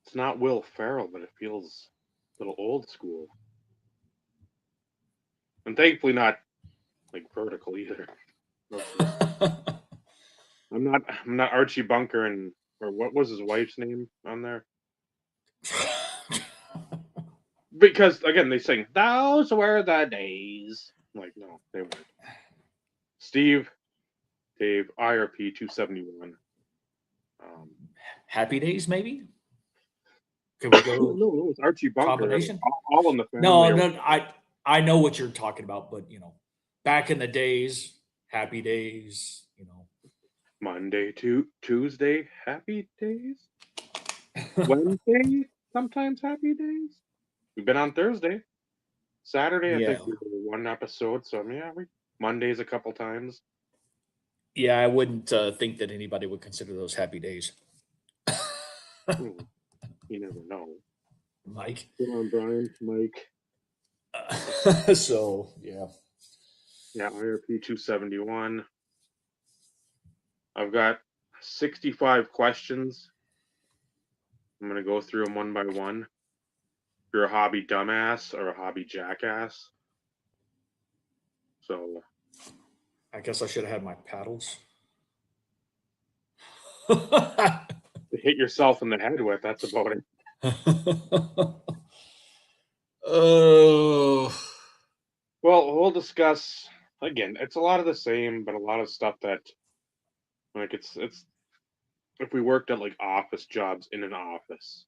It's not Will Ferrell, but it feels a little old school, and thankfully not like vertical either. I'm not Archie Bunker and or what was his wife's name on there? Because again, they sing "Those were the days." I'm like, no, they weren't. Steve, Dave, IRP 271. Um, Happy Days, maybe? Can we go no, it was Archie Bunker. combination? All in the family. No, Or no, I know what you're talking about, but back in the days, Happy Days, Monday to Tuesday, happy days. Wednesday, sometimes happy days. We've been on Thursday. Saturday, I think Yeah, we did one episode. So yeah, we Mondays a couple times. yeah, I wouldn't think that anybody would consider those Happy Days, Hmm, you never know. Mike. Come on, Brian, Mike. So yeah, Yeah, IRP 271. I've got 65 questions. I'm gonna go through them one by one. If you're a hobby dumbass or a hobby jackass, so I guess I should have had my paddles. hit yourself in the head with. That's about it. Oh, Well, we'll discuss again. It's a lot of the same, but a lot of stuff that like it's if we worked at like office jobs in an office,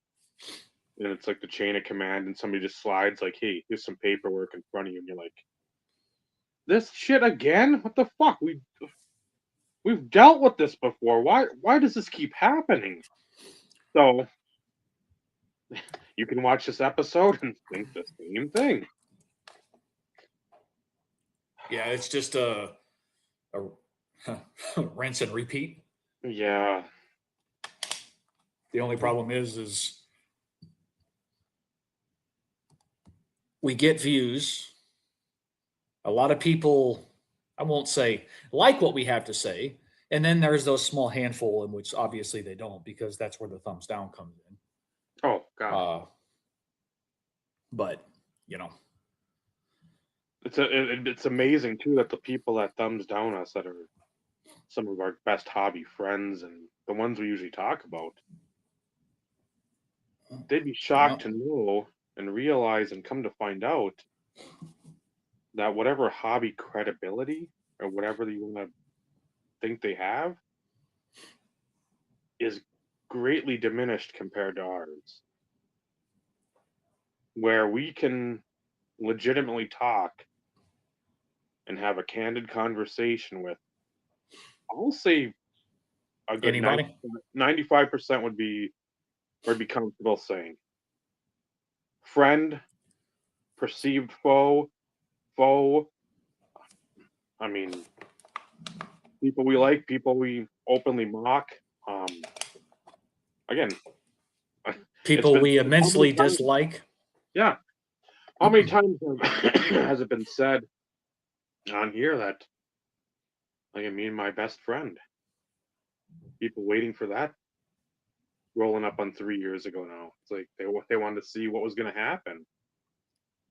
and it's like the chain of command, and somebody just slides like, "Hey, here's some paperwork in front of you," and you're like, "This shit again? What the fuck? We've dealt with this before. Why does this keep happening?" So you can watch this episode and think the same thing. yeah, it's just a rinse and repeat. Yeah, The only problem is we get views. A lot of people, I won't say like what we have to say, and then there's those small handful in which obviously they don't because that's where the thumbs down comes in. oh god, Uh, but you know, it's amazing too that the people that thumbs down us that are some of our best hobby friends and the ones we usually talk about, they'd be shocked well, to know and realize and come to find out that whatever hobby credibility or whatever you want to think they have is greatly diminished compared to ours, where we can legitimately talk and have a candid conversation with, I'll say a good anybody. 95% would be comfortable saying friend, perceived foe. I mean, people we like, people we openly mock. Um, again, it's People been we how many immensely times? dislike. Yeah, how many times has it been said on here that like me and my best friend, people waiting for that rolling up on 3 years ago now. It's like they wanted to see what was going to happen.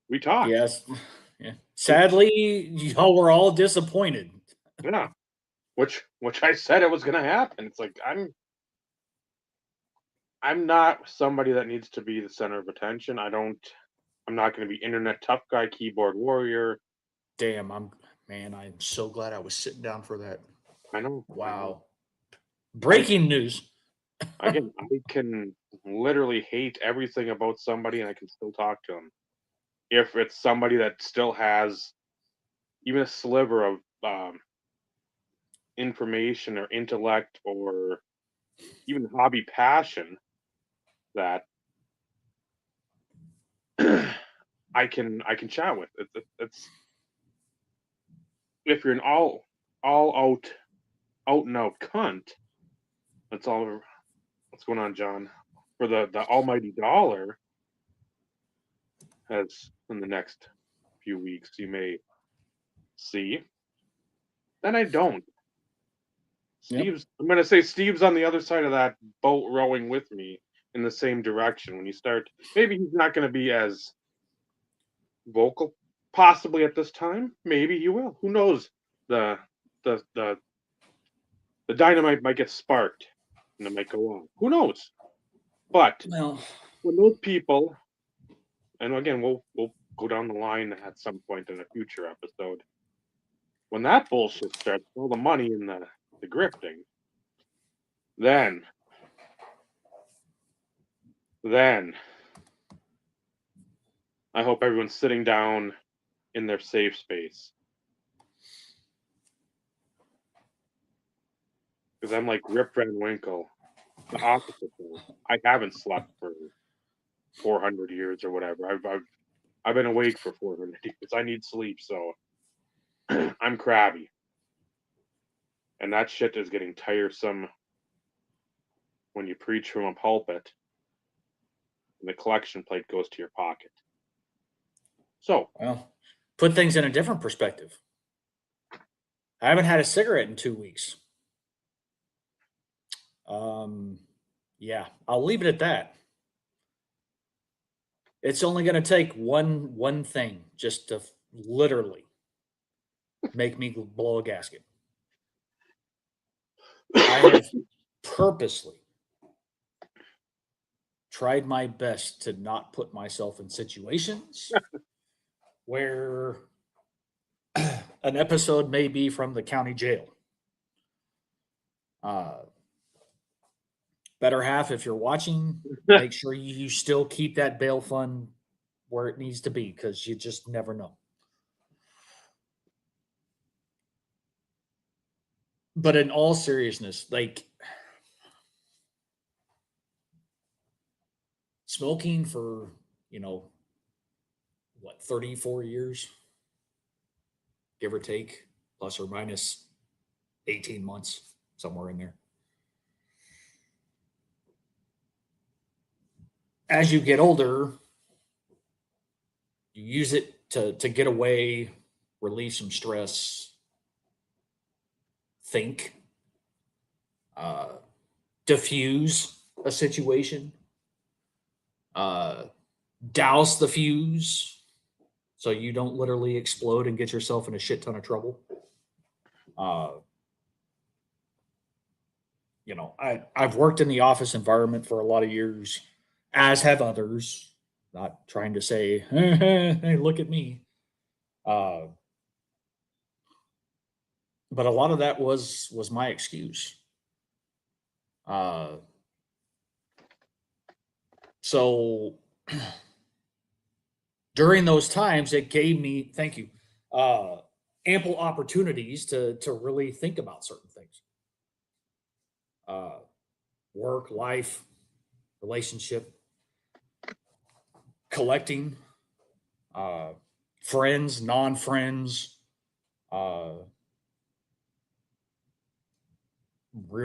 We talked, Yes. Yeah. Sadly, y'all were all disappointed. yeah, which I said it was going to happen. It's like I'm not somebody that needs to be the center of attention. I'm not going to be internet tough guy, keyboard warrior. Damn, I'm so glad I was sitting down for that. I know. Wow. I Breaking news. again, I can literally hate everything about somebody, and I can still talk to them if it's somebody that still has even a sliver of information or intellect or even hobby passion that I can chat with. It's if you're an all out and out cunt. That's all. What's going on, John? For the almighty dollar, as in the next few weeks you may see. Then I don't. Yep. I'm gonna say Steve's on the other side of that boat rowing with me, in the same direction. When you start, maybe he's not going to be as vocal, possibly at this time. Maybe he will. Who knows? The the the the dynamite might get sparked, and it might go on. Who knows? But Well, when those people, and again, we'll go down the line at some point in a future episode. When that bullshit starts, all the money and the grifting, then then I hope everyone's sitting down in their safe space. Because I'm like Rip Van Winkle, the opposite though. I haven't slept for 400 years or whatever. I've been awake for 400 years. I need sleep, so I'm crabby. And that shit is getting tiresome when you preach from a pulpit and the collection plate goes to your pocket. So, well, put things in a different perspective. I haven't had a cigarette in 2 weeks. Yeah, I'll leave it at that. It's only going to take one thing just to literally make me blow a gasket. I have purposely tried my best to not put myself in situations where an episode may be from the county jail. Better half, if you're watching, make sure you still keep that bail fund where it needs to be because you just never know. But in all seriousness, like smoking for, 34 years, give or take, plus or minus 18 months, somewhere in there. As you get older, you use it to get away, relieve some stress, think, diffuse a situation, douse the fuse so you don't literally explode and get yourself in a shit ton of trouble. I've worked in the office environment for a lot of years, as have others. Not trying to say, hey, look at me. But a lot of that was my excuse. So during those times, it gave me, thank you, ample opportunities to really think about certain things. Work, life, relationship, collecting, friends, non-friends, real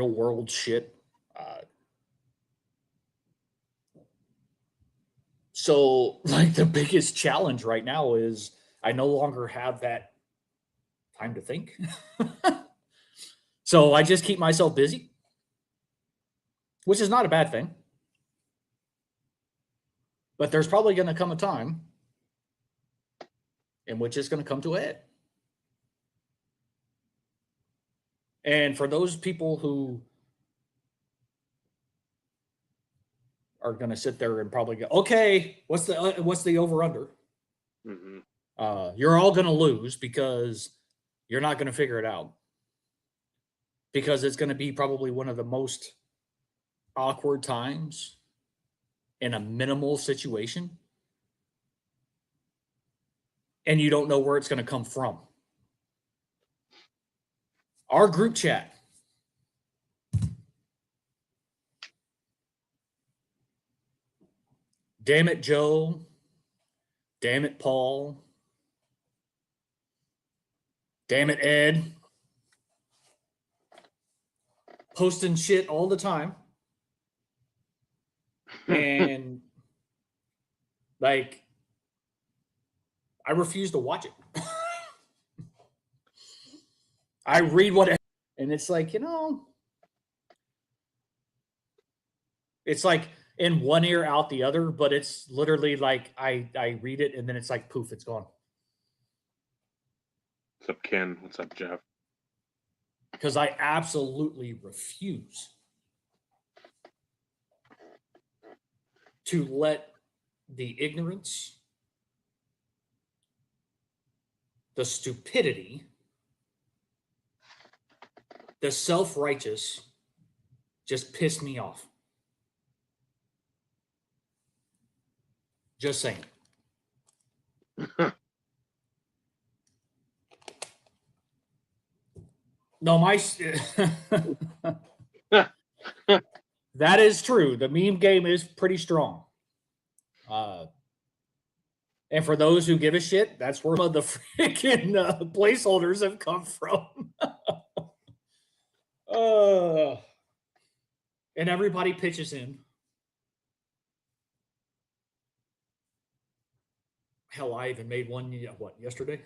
world shit. So, like, the biggest challenge right now is I no longer have that time to think. So I just keep myself busy, which is not a bad thing. But there's probably going to come a time in which it's going to come to a head. And for those people who are going to sit there and probably go, okay, what's the over under? mm-hmm. You're all going to lose because you're not going to figure it out. Because it's going to be probably one of the most awkward times in a minimal situation. And you don't know where it's going to come from. Our group chat. Damn it, Joe. Damn it, Paul. Damn it, Ed. Posting shit all the time. And like, I refuse to watch it. I read what, and it's like, it's like in one ear, out the other, but it's literally like I read it and then it's like poof, it's gone. What's up, Ken? What's up, Jeff? Because I absolutely refuse to let the ignorance, the stupidity, the self-righteous just piss me off. Just saying. No, that is true. The meme game is pretty strong. And for those who give a shit, that's where the freaking placeholders have come from. And everybody pitches in. Hell, I even made one, yesterday?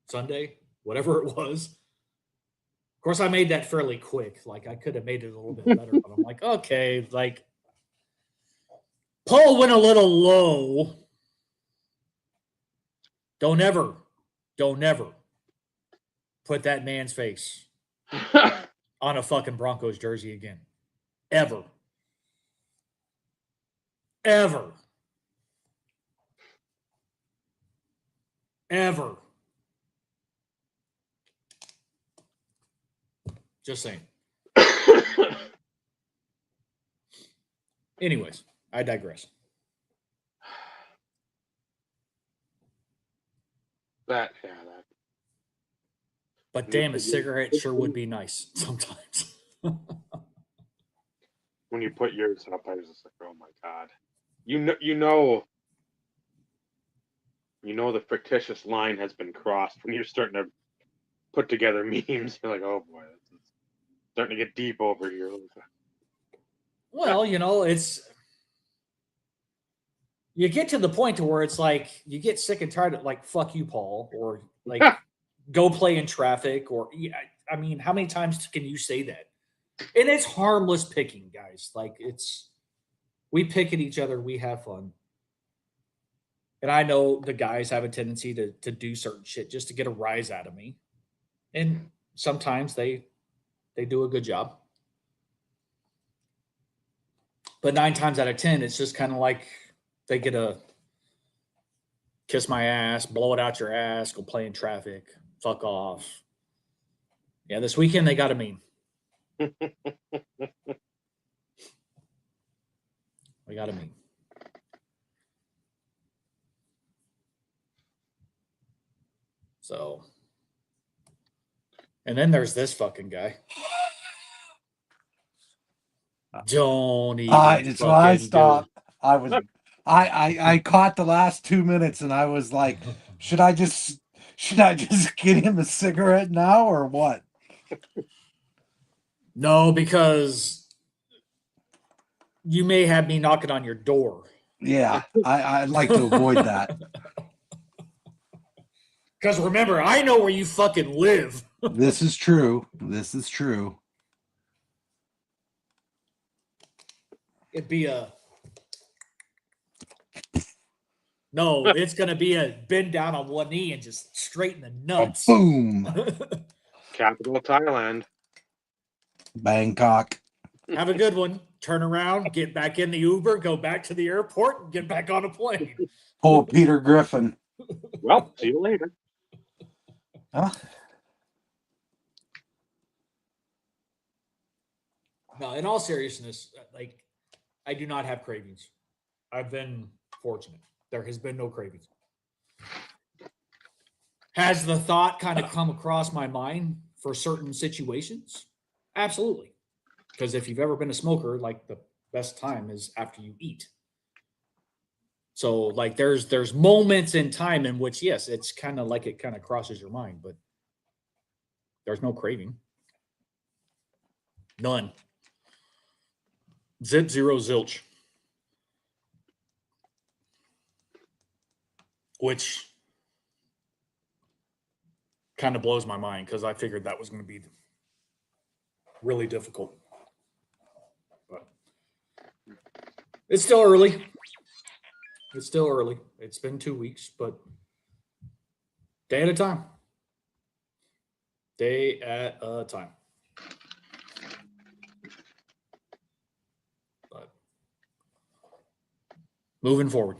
Sunday? Whatever it was. Of course, I made that fairly quick. Like, I could have made it a little bit better, but I'm like, okay, like, Paul went a little low. Don't ever put that man's face on a fucking Broncos jersey again. Ever. Ever. Ever. Just saying. Anyways, I digress. That. But damn, a cigarette sure would be nice sometimes. When you put yours up, I was just like, oh my god. You know the fictitious line has been crossed when you're starting to put together memes. You're like, oh boy, it's starting to get deep over here. Well, it's you get to the point to where it's like you get sick and tired of like fuck you, Paul, or like go play in traffic, or I mean, how many times can you say that? And it's harmless picking, guys. Like we pick at each other, we have fun. And I know the guys have a tendency to do certain shit just to get a rise out of me. And sometimes they do a good job. But 9 times out of 10, it's just kind of like they get a kiss my ass, blow it out your ass, go play in traffic, fuck off. Yeah, this weekend they got a meme. We got a meme. So, and then there's this fucking guy. Don't even. It's why I stopped. I caught the last 2 minutes and I was like, should I just get him a cigarette now or what? No, because you may have me knocking on your door. Yeah, I'd like to avoid that. Because remember, I know where you fucking live. This is true. This is true. It'd be no, it's gonna be a bend down on one knee and just straighten the nuts. Boom. Capital of Thailand. Bangkok. Have a good one. Turn around, get back in the Uber, go back to the airport, and get back on a plane. Pull Peter Griffin. Well, see you later. Huh? No, in all seriousness, like I do not have cravings. I've been fortunate. There has been no cravings. Has the thought kind of come across my mind for certain situations? Absolutely. Because if you've ever been a smoker, like the best time is after you eat. So like there's moments in time in which, yes, it's kind of like it kind of crosses your mind, but there's no craving. None. Zip, zero, zilch. Which kind of blows my mind because I figured that was going to be really difficult. But It's still early. It's still early. It's been 2 weeks, but day at a time. Day at a time. But moving forward.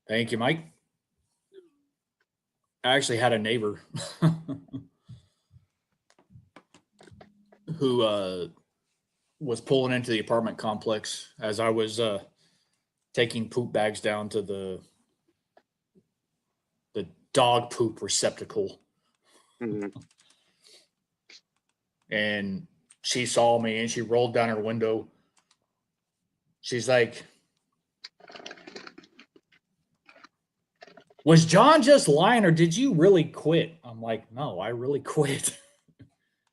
Thank you, Mike. I actually had a neighbor who was pulling into the apartment complex as I was taking poop bags down to the dog poop receptacle. Mhm. And she saw me and she rolled down her window. She's like, was John just lying or did you really quit? I'm like, no, I really quit.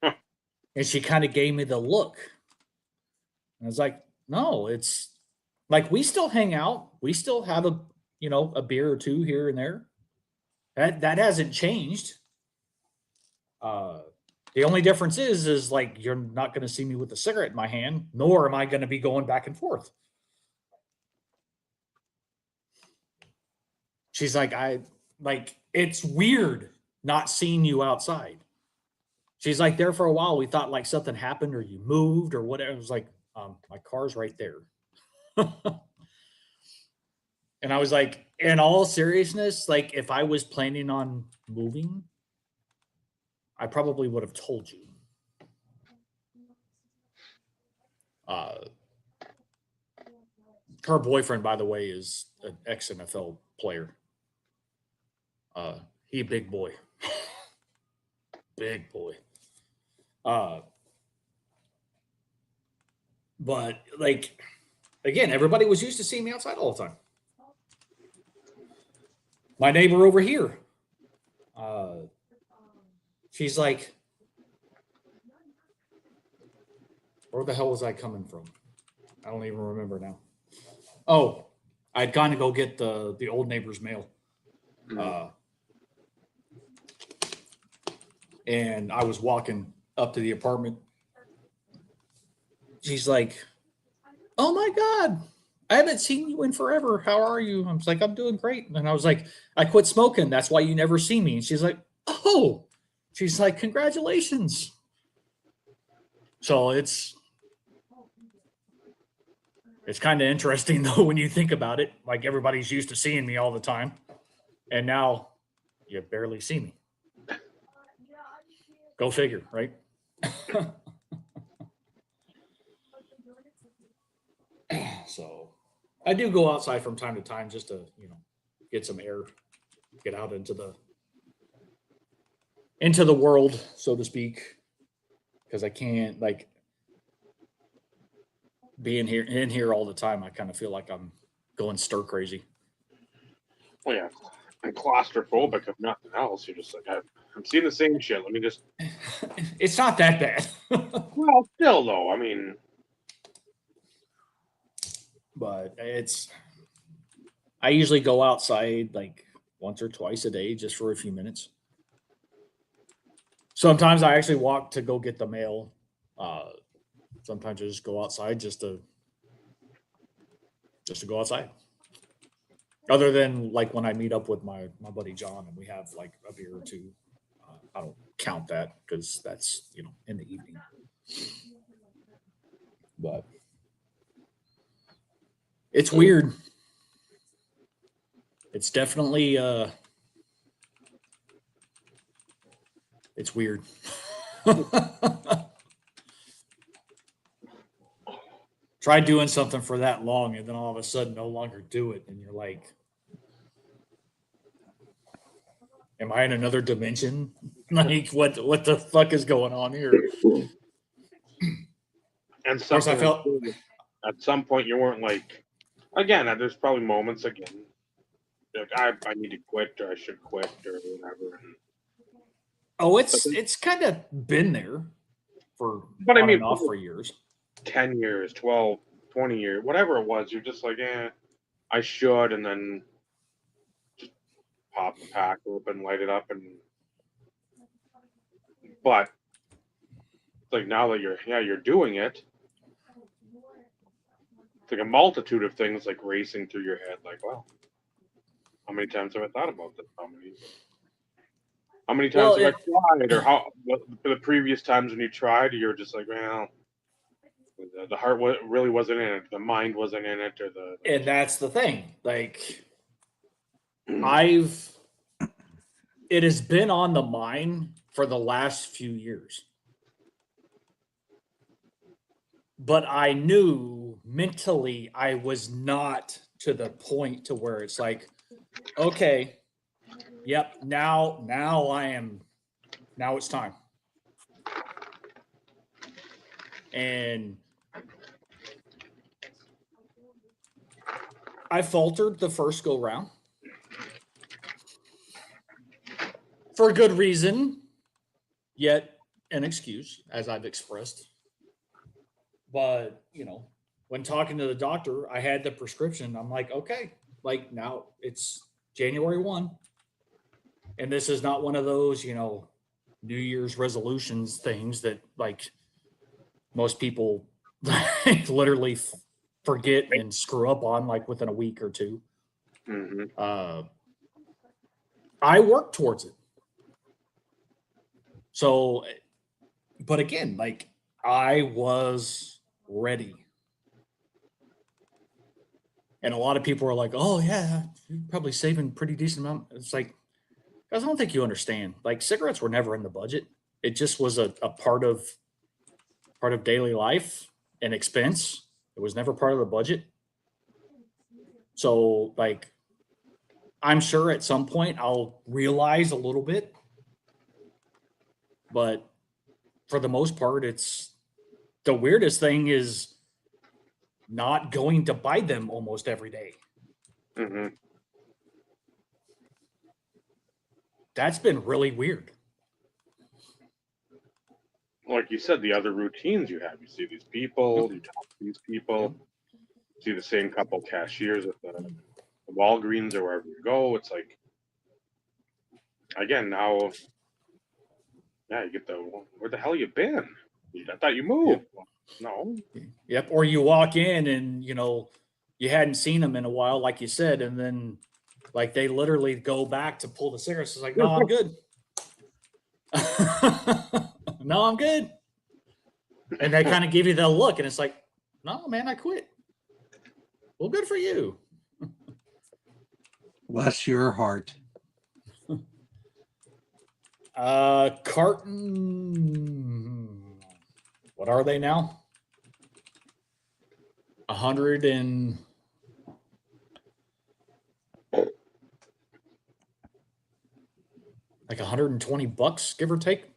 And she kind of gave me the look. And I was like, no, it's like we still hang out. We still have a beer or two here and there. That hasn't changed. The only difference is like you're not going to see me with a cigarette in my hand, nor am I going to be going back and forth. She's like, it's weird not seeing you outside. She's like, there for a while, we thought like something happened or you moved or whatever. It was like, my car's right there. And I was like, in all seriousness, like if I was planning on moving, I probably would have told you. Her boyfriend, by the way, is an ex-NFL player. He a big boy. Big boy. But like, again, everybody was used to seeing me outside all the time. My neighbor over here, she's like, where the hell was I coming from? I don't even remember now. Oh, I'd gone to go get the old neighbor's mail. And I was walking up to the apartment. She's like, oh my God, I haven't seen you in forever. How are you? I was like, I'm doing great. And I was like, I quit smoking. That's why you never see me. And she's like, oh, she's like, congratulations. So it's kind of interesting though when you think about it. Like everybody's used to seeing me all the time, and now you barely see me. Go figure, right? So I do go outside from time to time just to, get some air, get out into the world, so to speak, because I can't like be in here all the time. I kind of feel like I'm going stir crazy. Well, yeah, and claustrophobic if nothing else. You're just like, I'm seeing the same shit. Let me just. It's not that bad. Well, still though, I mean. But I usually go outside like once or twice a day just for a few minutes. Sometimes I actually walk to go get the mail. Sometimes I just go outside just to go outside. Other than like when I meet up with my buddy John and we have like a beer or two. I don't count that because that's, in the evening. But it's weird. It's definitely it's weird. Try doing something for that long and then all of a sudden no longer do it. And you're like, am I in another dimension? Like what the fuck is going on here? And of course I felt at some point you weren't like, again, there's probably moments again, like I need to quit or I should quit or whatever. Oh, it's kind of been there for but on and off for years. 10 years, 12, 20 years, whatever it was, you're just like, I should, and then just pop the pack open, light it up, but it's like now that you're doing it, like a multitude of things like racing through your head. Like, well, how many times have I thought about this? How many times Well, have I tried, or what, the previous times when you tried, you're just like, well, the heart really wasn't in it, the mind wasn't in it, or and that's the thing. Like, the it has been on the mind for the last few years. But I knew mentally I was not to the point to where it's like, okay, yep, now it's time. And I faltered the first go round for a good reason, yet an excuse, as I've expressed. But, when talking to the doctor, I had the prescription. I'm like, okay, like now it's January 1. And this is not one of those, New Year's resolutions things that like most people literally forget and screw up on like within a week or two. I work towards it. So, but again, like I was ready. And a lot of people are like, oh, yeah, you're probably saving pretty decent amount. It's like, guys, I don't think you understand. Like cigarettes were never in the budget. It just was a part of daily life and expense. It was never part of the budget. So like I'm sure at some point I'll realize a little bit. But for the most part, it's the weirdest thing is not going to buy them almost every day. That's been really weird. Like you said, the other routines you have. You see these people, you talk to these people, see the same couple cashiers at the Walgreens or wherever you go. It's like, again, now, yeah, you get where the hell you been? I thought you moved. Yep. No. Yep. Or you walk in and, you hadn't seen them in a while, like you said, and then like they literally go back to pull the cigarettes. It's like, no, I'm good. No, I'm good. And they kind of give you the look, and it's like, no, man, I quit. Well, good for you. Bless your heart. Carton. What are they now? 100 and like $120, give or take.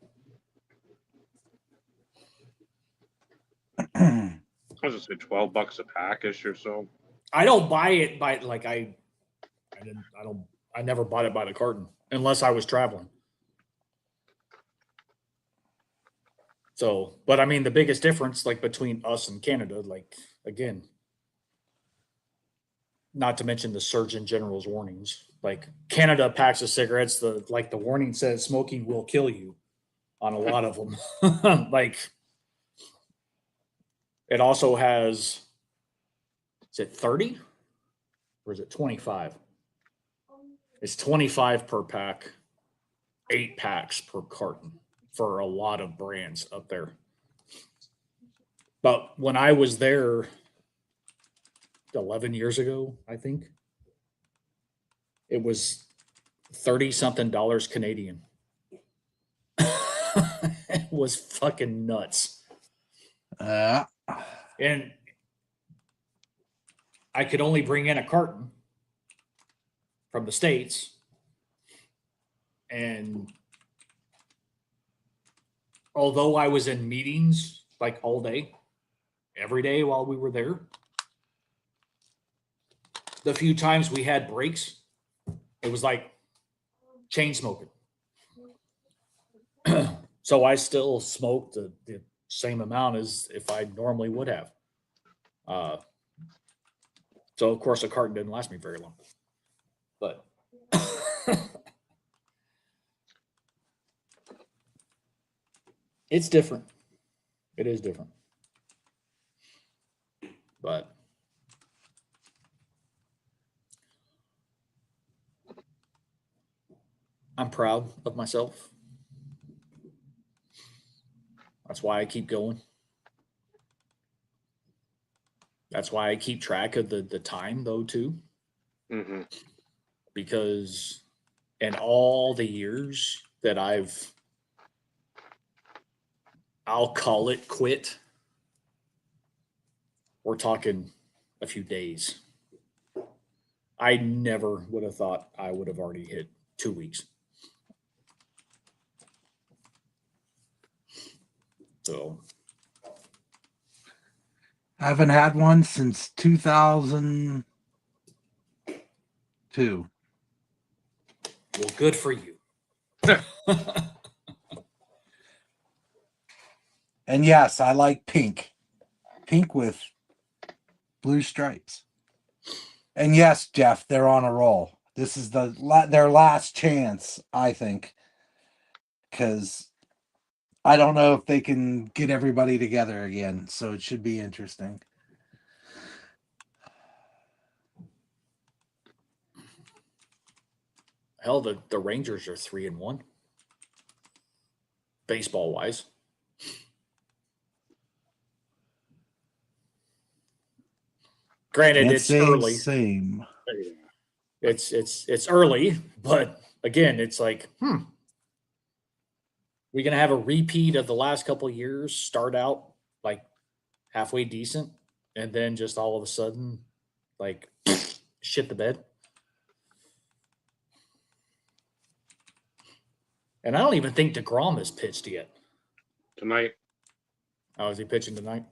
I was just say $12 a package or so. I don't buy it by like I never bought it by the carton unless I was traveling. So, but I mean, the biggest difference, like between us and Canada, like again, not to mention the Surgeon General's warnings. Like Canada packs of cigarettes, the warning says smoking will kill you on a lot of them. Like it also has, is it 30 or is it 25? It's 25 per pack, 8 packs per carton for a lot of brands up there. But when I was there 11 years ago, I think, it was 30 something dollars Canadian. It was fucking nuts. And I could only bring in a carton from the States. And although I was in meetings like all day, every day while we were there, the few times we had breaks, it was like chain smoking. So I still smoked the same amount as if I normally would have. So of course a carton didn't last me very long. But it's different. It is different. But I'm proud of myself. That's why I keep going. That's why I keep track of the time though too, Mm-hmm. because in all the years that I'll call it quit. We're talking a few days. I never would have thought I would have already hit 2 weeks. So I haven't had one since 2002. well, good for you. And yes, I like pink. Pink with blue stripes. And yes, Jeff, they're on a roll. This is their last chance, I think, because I don't know if they can get everybody together again. So it should be interesting. Hell, the Rangers are 3-1, baseball wise. Granted, Can't it's say early. same. It's early, but again, it's like, we're gonna have a repeat of the last couple of years. Start out like halfway decent, and then just all of a sudden, like shit the bed. And I don't even think DeGrom has pitched yet. Tonight. Oh, is he pitching tonight?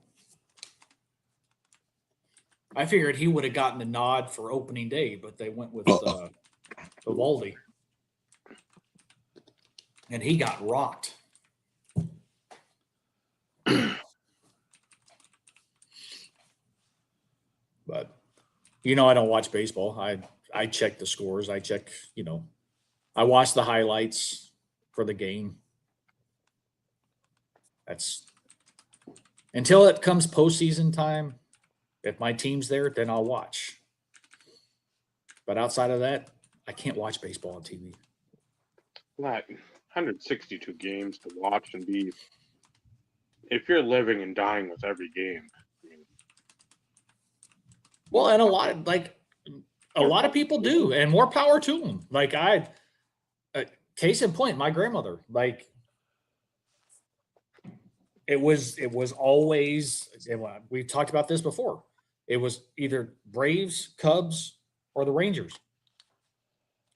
I figured he would have gotten the nod for opening day, but they went with Evaldi. And he got rocked. But, I don't watch baseball. I check the scores. I check, I watch the highlights for the game. That's until it comes postseason time. If my team's there, then I'll watch. But outside of that, I can't watch baseball on TV. Like 162 games to watch and be. If you're living and dying with every game. I mean, Well, and a lot of people do, and more power to them. Like case in point, my grandmother, like it was always, we've talked about this before. It was either Braves, Cubs, or the Rangers.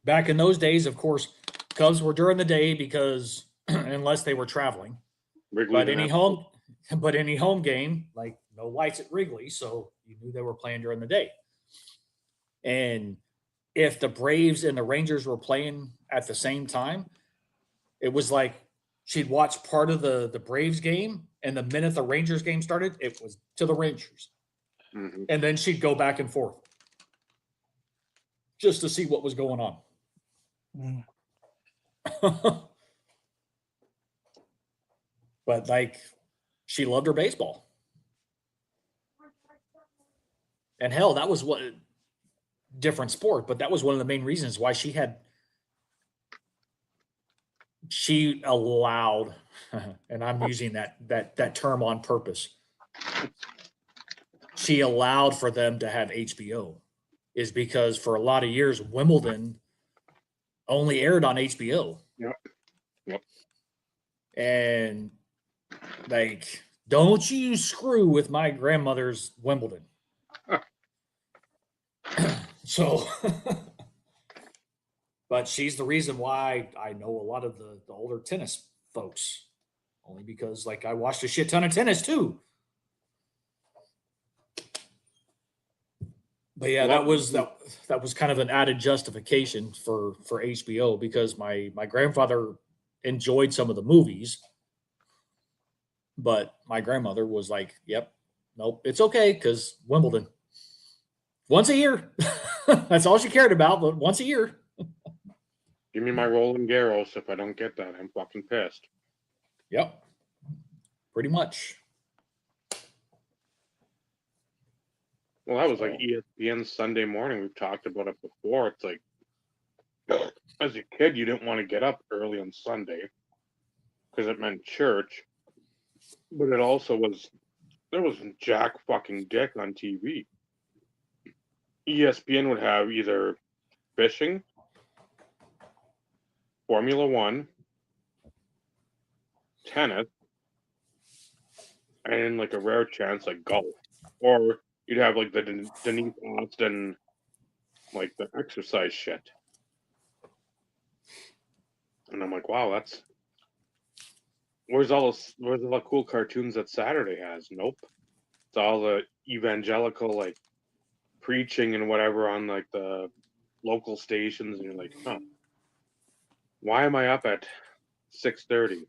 Back in those days, of course, Cubs were during the day because unless they were traveling. Wrigley But any home game, like no lights at Wrigley, so you knew they were playing during the day. And if the Braves and the Rangers were playing at the same time, it was like she'd watch part of the Braves game, and the minute the Rangers game started, it was to the Rangers. Mm-hmm. And then she'd go back and forth just to see what was going on. But like, she loved her baseball. And hell, that was what different sport, but that was one of the main reasons why she allowed, and I'm using that term on purpose. She allowed for them to have HBO, is because for a lot of years Wimbledon only aired on HBO. Yep. And like, don't you screw with my grandmother's Wimbledon. So, but she's the reason why I know a lot of the older tennis folks, only because like I watched a shit ton of tennis too. But yeah, that was kind of an added justification for HBO, because my grandfather enjoyed some of the movies, but my grandmother was like, "Yep, nope, it's okay because Wimbledon once a year." That's all she cared about, but once a year. Give me my Roland Garros. If I don't get that, I'm fucking pissed. Yep, pretty much. Well, that was like ESPN Sunday morning. We've talked about it before. It's like as a kid, you didn't want to get up early on Sunday because it meant church, but it also was there was Jack fucking Dick on TV. ESPN would have either fishing, Formula One, tennis, and like a rare chance like golf, or you'd have like the Denise Austin like the exercise shit. And I'm like, wow, that's where's all the cool cartoons that Saturday has? Nope. It's all the evangelical like preaching and whatever on like the local stations, and you're like, huh, why am I up at 6:30?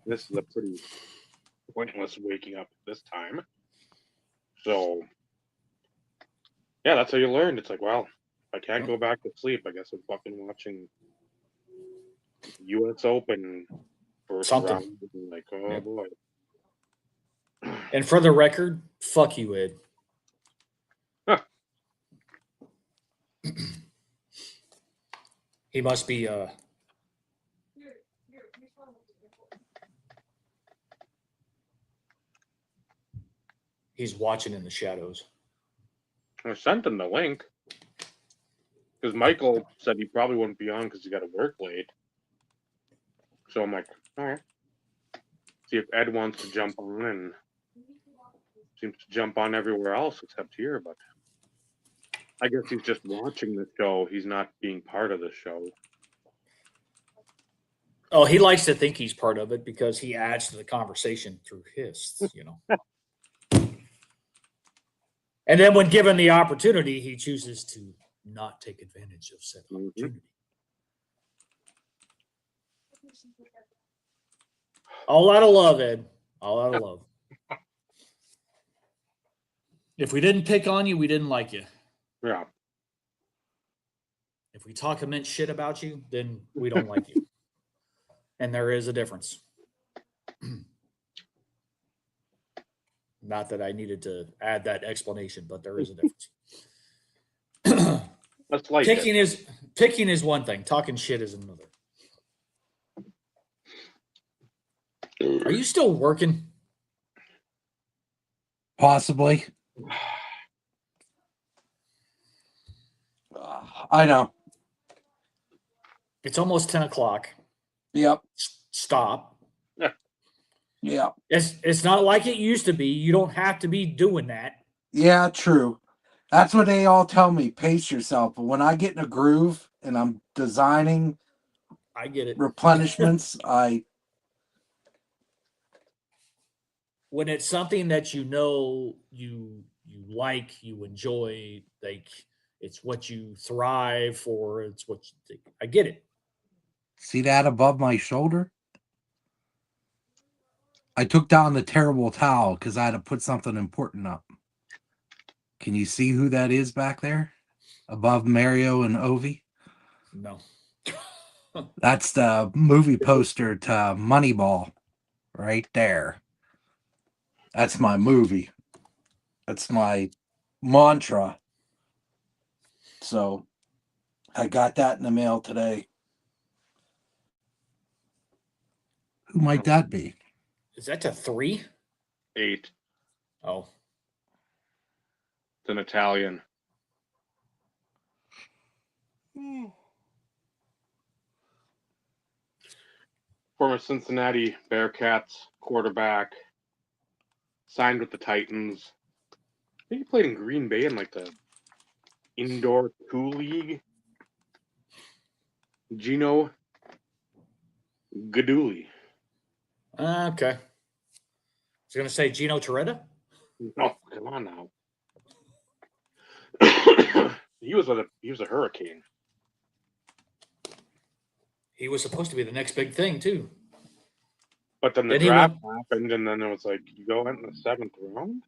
This is a pretty pointless waking up at this time. So yeah, that's how you learned. It's like, well, I can't go back to sleep. I guess I'm fucking watching U.S. Open first Something. round. Like, oh Yep. boy. And for the record, fuck you, Ed. Huh. He must be he's watching in the shadows. I sent him the link because Michael said he probably wouldn't be on because he got to work late. So I'm like, all right. See if Ed wants to jump on, and seems to jump on everywhere else except here. But I guess he's just watching the show. He's not being part of the show. Oh, he likes to think he's part of it because he adds to the conversation through his, And then when given the opportunity, he chooses to not take advantage of said opportunity. All out of love, Ed. All out of love. If we didn't pick on you, we didn't like you. Yeah. If we talk immense shit about you, then we don't like you. And there is a difference. Not that I needed to add that explanation, but there is a difference. That's like Picking is one thing. Talking shit is another. Are you still working? Possibly. I know. It's almost 10 o'clock. Yep. Stop. Yeah. It's not like it used to be. You don't have to be doing that. Yeah, true. That's what they all tell me. Pace yourself. But when I get in a groove and I'm designing I get it. replenishments, when it's something that you like, you enjoy, like it's what you thrive for, it's what you think. I get it. see that above my shoulder? I took down the terrible towel because I had to put something important up. Can you see who that is back there? Above Mario and Ovi? No. That's the movie poster to Moneyball right there. That's my movie. That's my mantra. So I got that in the mail today. Who might that be? Is that to 3? 8. Oh. It's an Italian. Former Cincinnati Bearcats quarterback. Signed with the Titans. I think he played in Green Bay in like the indoor 2 league. Gino Gaduli. Okay. I was going to say Gino Toretta. Oh, come on now. he was a Hurricane. He was supposed to be the next big thing too. But then the Then he draft happened, and then it was like, you go in the 7th round?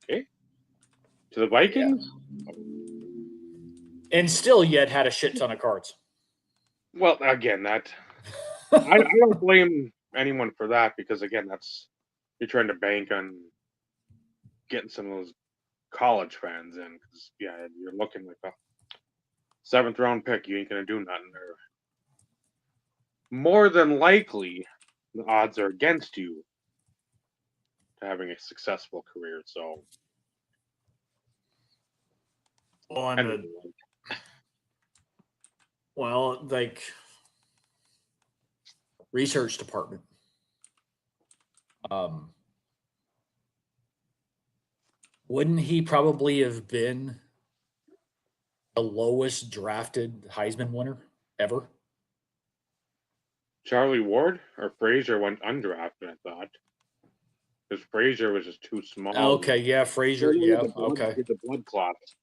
Okay. To the Vikings? Yeah. And still yet had a shit ton of cards. Well, again, that I don't blame anyone for that because, again, you're trying to bank on getting some of those college fans in because, yeah, you're looking like, 7th round pick, you ain't gonna do nothing there. More than likely, the odds are against you to having a successful career. So, On the anyway, like research department. Wouldn't he probably have been the lowest drafted Heisman winner ever? Charlie Ward or Frazier went undrafted, I thought. Because Frazier was just too small. Okay, yeah, Frazier, He yeah, had the blood, okay. he had the blood clots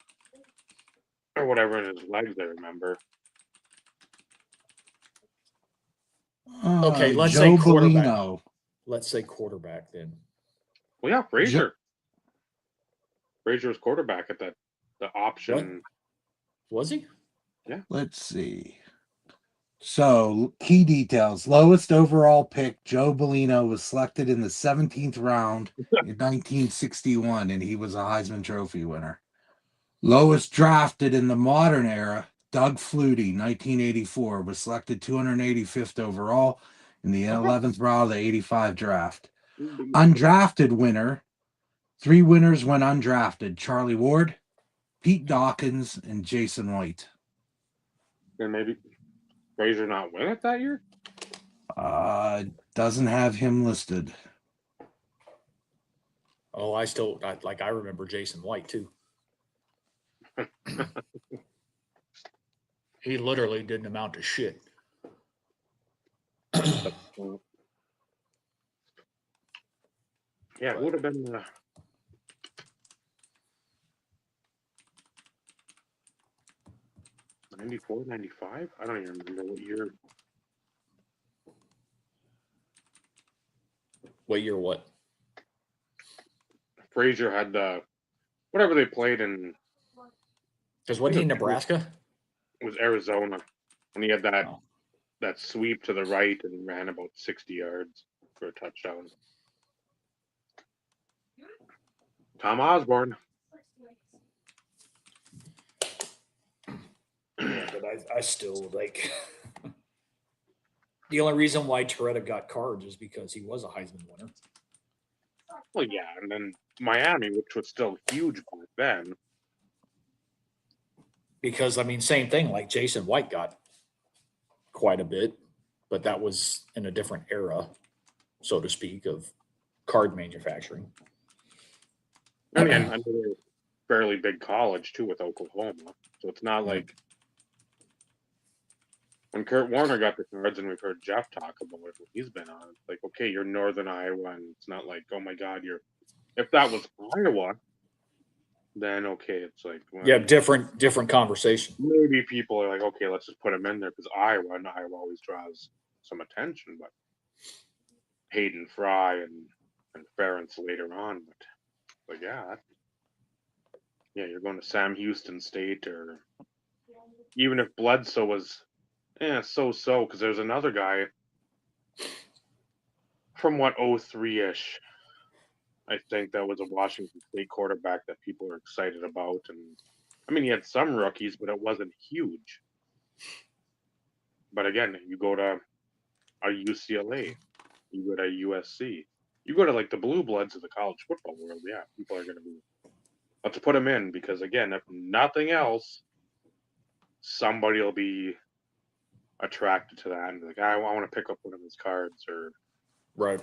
or whatever in his legs, I remember. Okay, let's Joe say quarterback. Bellino. Let's say quarterback then. Well, yeah, Frazier. Frazier was quarterback at the option. What? Was he? Let's see. So, key details. Lowest overall pick, Joe Bellino, was selected in the 17th round in 1961, and he was a Heisman Trophy winner. Lowest drafted in the modern era, Doug Flutie, 1984, was selected 285th overall in the 11th round of the 85 draft. Undrafted winner, 3 winners went undrafted: Charlie Ward, Pete Dawkins, and Jason White. And maybe Frazier not win it that year? Doesn't have him listed. Oh, I remember Jason White too. He literally didn't amount to shit. Yeah, it would have been 94, 95? I don't even remember what year. What year? What? Frazier had the whatever they played in. Because wasn't he in Nebraska? It was Arizona, and he had that Oh. that sweep to the right and ran about 60 yards for a touchdown. Tom Osborne. Yeah, but I still like. The only reason why Toretta got cards is because he was a Heisman winner. Well, yeah, and then Miami, which was still huge back then. Because I mean, same thing. Like Jason White got quite a bit, but that was in a different era, so to speak, of card manufacturing. And again, I mean, they're a fairly big college too with Oklahoma, so it's not like when Kurt Warner got the cards, and we've heard Jeff talk about it when he's been on. It's like, okay, you're Northern Iowa, and it's not like, oh my God, you're. If that was Iowa, then okay, it's like, well, Yeah, different conversation. maybe people are like, okay, let's just put him in there because Iowa, and Iowa always draws some attention, but Hayden Fry and Ferentz later on, but yeah, you're going to Sam Houston State, or even if Bledsoe was, so because there's another guy from 03-ish, I think, that was a Washington State quarterback that people are excited about, and I mean he had some rookies, but it wasn't huge. But again, you go to a UCLA, you go to USC, you go to like the blue bloods of the college football world. Yeah, people are going to be. Let's put them in because again, if nothing else, somebody will be attracted to that and be like, I want to pick up one of his cards, or Right.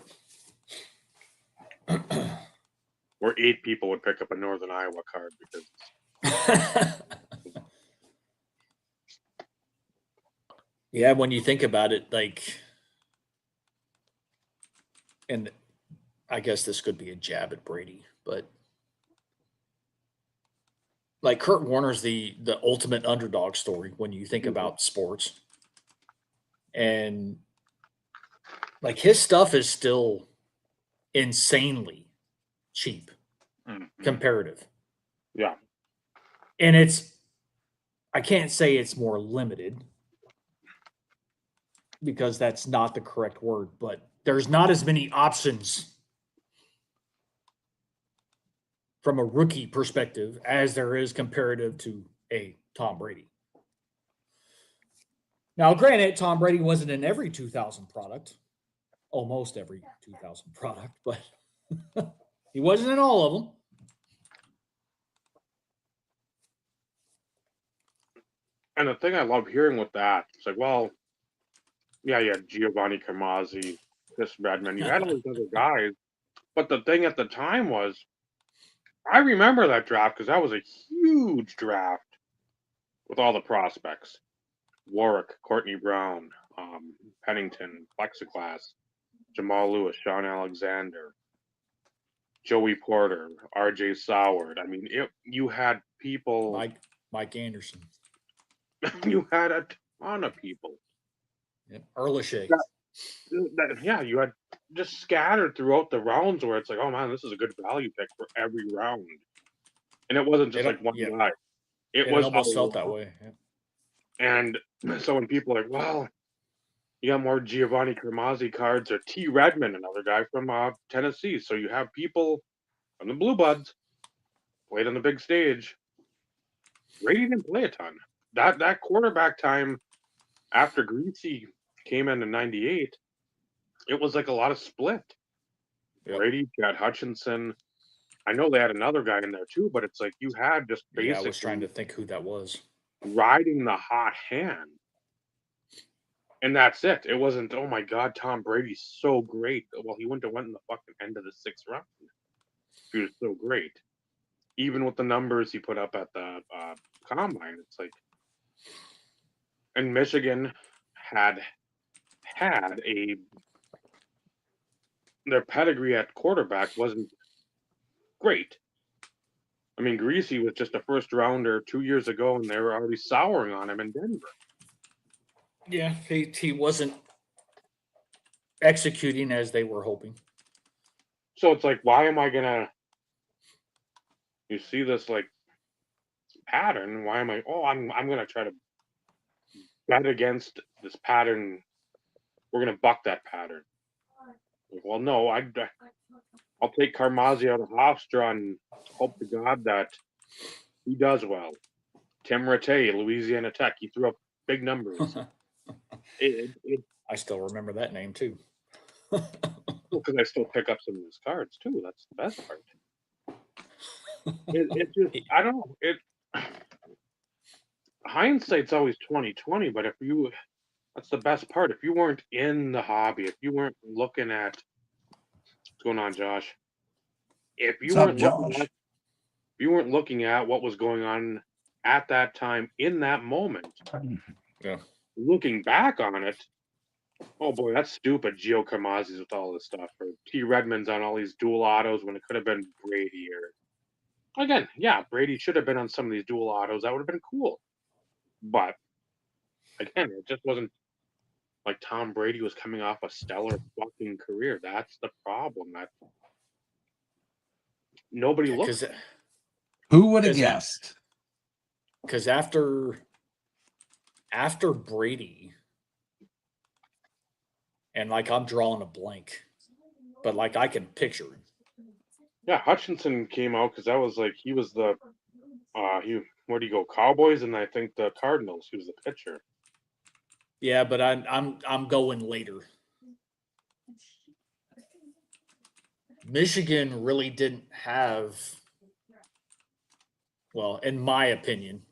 or 8 people would pick up a Northern Iowa card because. Yeah, when you think about it, like, and I guess this could be a jab at Brady, but like Kurt Warner's the ultimate underdog story when you think about sports. And like his stuff is still insanely cheap comparative. Yeah. And I can't say it's more limited because that's not the correct word, but there's not as many options from a rookie perspective as there is comparative to a Tom Brady. Now, granted, Tom Brady wasn't in every 2000 product, almost every 2000 product, but he wasn't in all of them. And the thing I love hearing with that, it's like, well, yeah, you had Giovanni Carmazzi, Chris Redmond, you had all these other guys. But the thing at the time was, I remember that draft because that was a huge draft with all the prospects. Warwick, Courtney Brown, Pennington, Plexiglass, Jamal Lewis, Sean Alexander, Joey Porter, R.J. Soward. I mean, you had people. Mike Anderson. You had a ton of people. Yep. Erlachey. Yeah, you had just scattered throughout the rounds where it's like, oh man, this is a good value pick for every round. And it wasn't just like one guy. It was almost felt that way. Yeah. And so when people are like, well, you got more Giovanni Carmazzi cards or T. Redmond, another guy from Tennessee. So you have people from the Blue Bloods played on the big stage. Brady didn't play a ton. That quarterback time after Greasy came in 98, it was like a lot of split. Yep. Brady, Chad Hutchinson. I know they had another guy in there too, but it's like you had just basically. Yeah, I was trying to think who that was. Riding the hot hand. And that's it. It wasn't, oh my God, Tom Brady's so great. Well, he wouldn't have went in the fucking end of the 6th round. He was so great. Even with the numbers he put up at the combine, it's like. And Michigan had their pedigree at quarterback wasn't great. I mean, Greasy was just a first rounder 2 years ago, and they were already souring on him in Denver. Yeah, he wasn't executing as they were hoping. So it's like, why am I gonna? You see this like pattern? Why am I? Oh, I'm gonna try to bet against this pattern. We're gonna buck that pattern. Well, no, I'll take Carmazzi out of Hofstra and hope to God that he does well. Tim Rattay, Louisiana Tech, he threw up big numbers. I still remember that name too. Because I still pick up some of his cards too. That's the best part. It just, I don't know. Hindsight's always 20/20, but that's the best part. If you weren't in the hobby, if you weren't looking at what's going on, Josh, if you weren't looking at what was going on at that time in that moment, yeah, looking back on it, oh boy, that's stupid. Gio Carmazzi's with all this stuff, or T. Redmond's on all these dual autos when it could have been Brady. Or again, yeah, Brady should have been on some of these dual autos. That would have been cool. But again, it just wasn't like Tom Brady was coming off a stellar fucking career. That's the problem. That nobody looked. Who would have guessed? Because after Brady, and like I'm drawing a blank, but like I can picture him. Yeah, Hutchinson came out because that was like he was the where do you go? Cowboys and I think the Cardinals. He was the pitcher. Yeah, but I'm going later. Michigan really didn't have, well, in my opinion,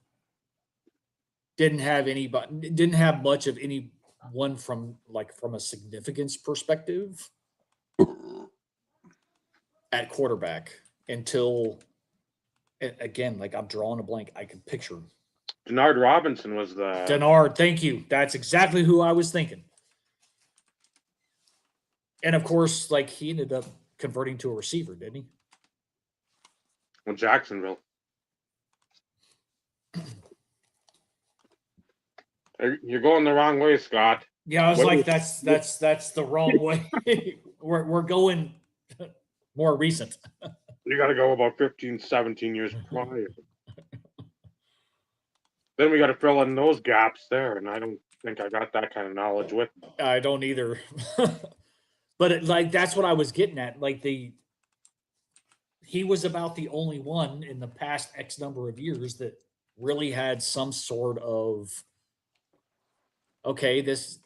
didn't have much of anyone from a significance perspective at quarterback until, again, like I'm drawing a blank. I can picture him. Denard Robinson was the... Denard, thank you. That's exactly who I was thinking. And, of course, like he ended up converting to a receiver, didn't he? Well, Jacksonville. You're going the wrong way, Scott. Yeah, I was that's the wrong way. We're going more recent. You got to go about 15, 17 years prior. Then we got to fill in those gaps there, and I don't think I got that kind of knowledge with me. I don't either. But that's what I was getting at. Like he was about the only one in the past X number of years that really had some sort of okay, this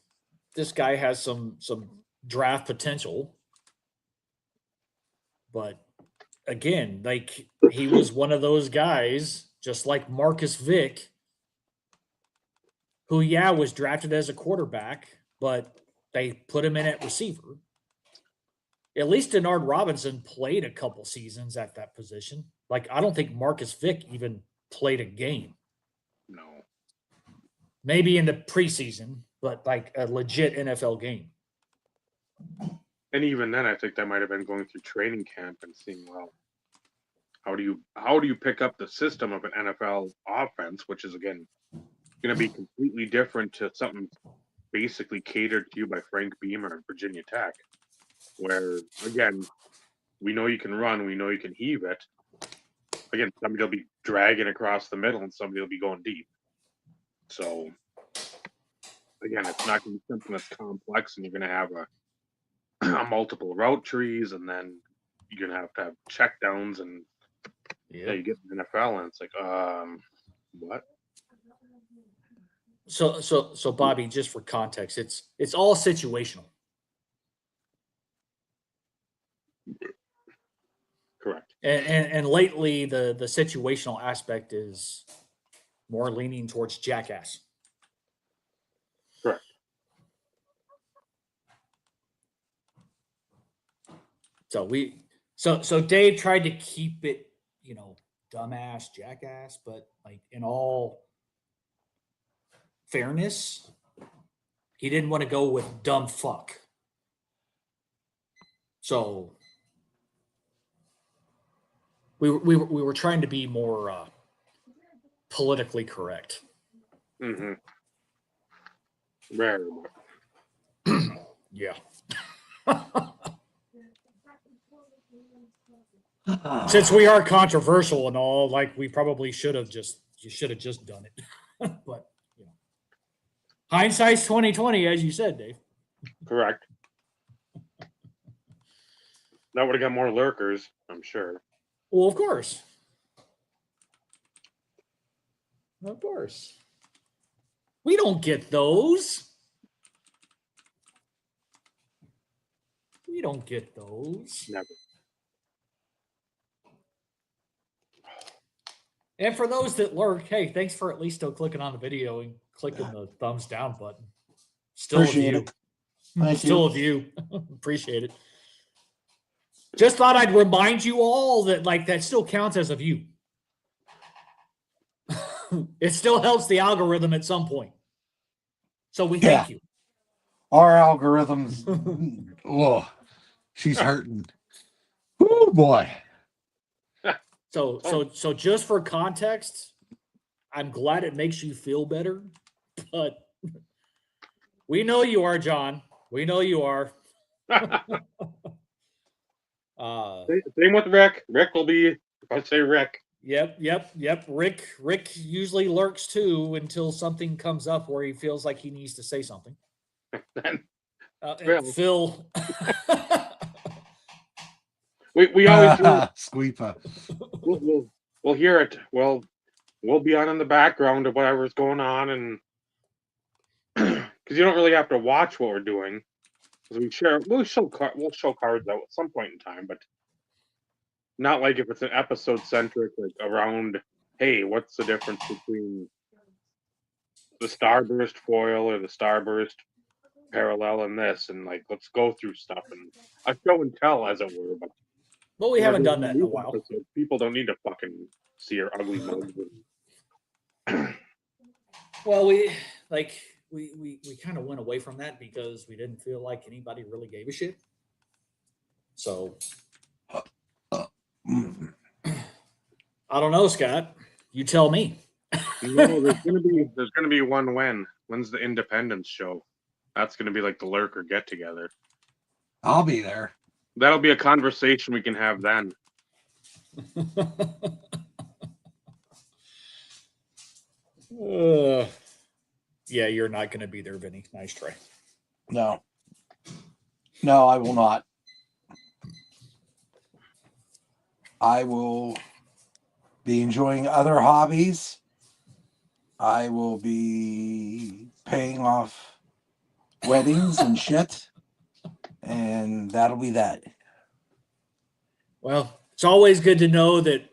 guy has some draft potential, but again, like he was one of those guys, just like Marcus Vick, who was drafted as a quarterback, but they put him in at receiver. At least Denard Robinson played a couple seasons at that position. Like I don't think Marcus Vick even played a game. No. Maybe in the preseason, but like a legit NFL game. And even then, I think that might have been going through training camp and seeing, well, how do you pick up the system of an NFL offense, which is again going to be completely different to something basically catered to you by Frank Beamer at Virginia Tech, where again we know you can run, we know you can heave it. Again, somebody will be dragging across the middle, and somebody will be going deep. So again, it's not going to be something that's complex, and you're going to have a multiple route trees, and then you're going to have check downs, and you get the NFL, and it's like, what? So Bobby, just for context, it's all situational. Correct. And lately the situational aspect is more leaning towards Jackass. Correct. So Dave tried to keep it, dumbass Jackass, but like in all fairness, he didn't want to go with dumb fuck. So we were trying to be more politically correct. Mm-hmm. Rare. Yeah. Since we are controversial and all, like we probably should have just done it. But hindsight's 2020, as you said, Dave. Correct. That would have got more lurkers, I'm sure. Well, of course. Of course. We don't get those. We don't get those. Never. And for those that lurk, hey, thanks for at least still clicking on the video and clicking the thumbs down button. Still Appreciate a view. Thank Still you. a view. Appreciate it. Just thought I'd remind you all that like that still counts as a view. It still helps the algorithm at some point. So we thank you. Our algorithms. Oh, she's hurting. Oh boy. So just for context, I'm glad it makes you feel better, but we know you are, John. We know you are. Same with Rick. Rick will be, if I say Rick. Yep. Rick usually lurks too until something comes up where he feels like he needs to say something. Then Phil. we always Squeepa. We'll hear it. We'll be on in the background of whatever's going on, and because you don't really have to watch what we're doing, because we'll show cards out at some point in time, but not like if it's an episode centric, like around, hey, what's the difference between the starburst foil or the starburst parallel in this, and like let's go through stuff and a show and tell, as it were. But we haven't done that in a while. Episode, people don't need to fucking see our ugly mugs. Well, we kind of went away from that because we didn't feel like anybody really gave a shit. So I don't know, Scott. You tell me. No, there's gonna be one when. When's the Independence show? That's gonna be like the lurker get together. I'll be there. That'll be a conversation we can have then. Yeah, you're not going to be there, Vinny. Nice try. No, I will not. I will be enjoying other hobbies. I will be paying off weddings and shit. And that'll be that. Well, it's always good to know that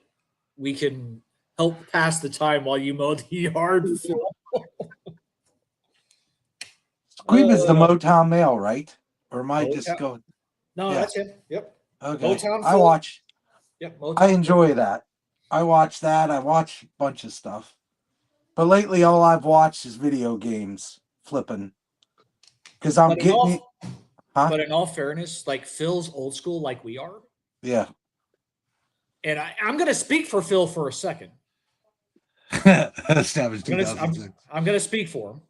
we can help pass the time while you mow the yard, Phil. Squeeb is the Motown male, right? Or am I just Motown? going? No, Yeah. that's him. Yep. Okay. Motown I Phil? watch. Yep. Motown I Phil. enjoy that. I watch that. I watch a bunch of stuff. But lately, all I've watched is video games flipping. Because I'm getting it. Huh? But in all fairness, like Phil's old school, like we are. Yeah. And I'm going to speak for Phil for a second. Established 2006. I'm going to speak for him.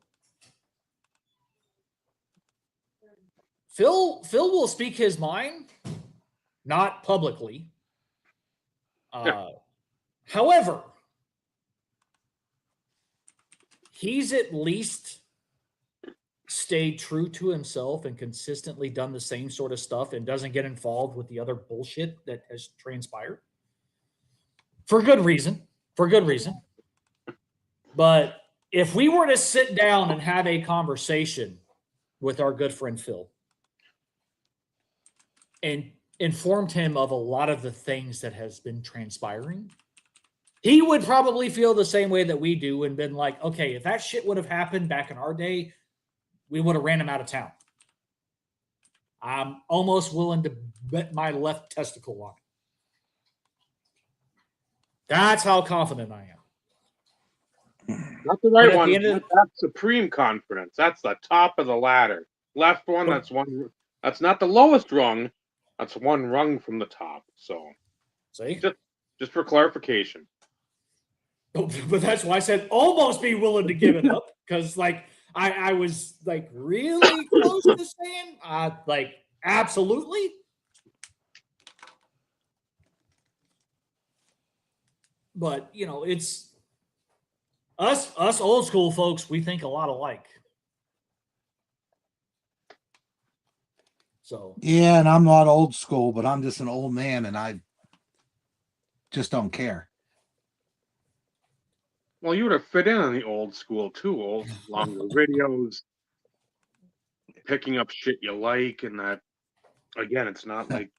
Phil will speak his mind, not publicly. However, he's at least stayed true to himself and consistently done the same sort of stuff and doesn't get involved with the other bullshit that has transpired. For good reason. For good reason. But if we were to sit down and have a conversation with our good friend Phil and informed him of a lot of the things that has been transpiring, he would probably feel the same way that we do and been like, okay, if that shit would have happened back in our day, we would have ran him out of town. I'm almost willing to bet my left testicle on it. That's how confident I am. Not the right one. That's supreme confidence. That's the top of the ladder. Left one, that's one. That's not the lowest rung. That's one rung from the top. So, see, just for clarification. But that's why I said almost be willing to give it up, because like I was like really close to saying like absolutely. But you know, it's us old school folks, we think a lot alike. So yeah, and I'm not old school, but I'm just an old man, and I just don't care. Well, you would have fit in on the old school too, old longer videos, picking up shit you like, and that. Again, it's not like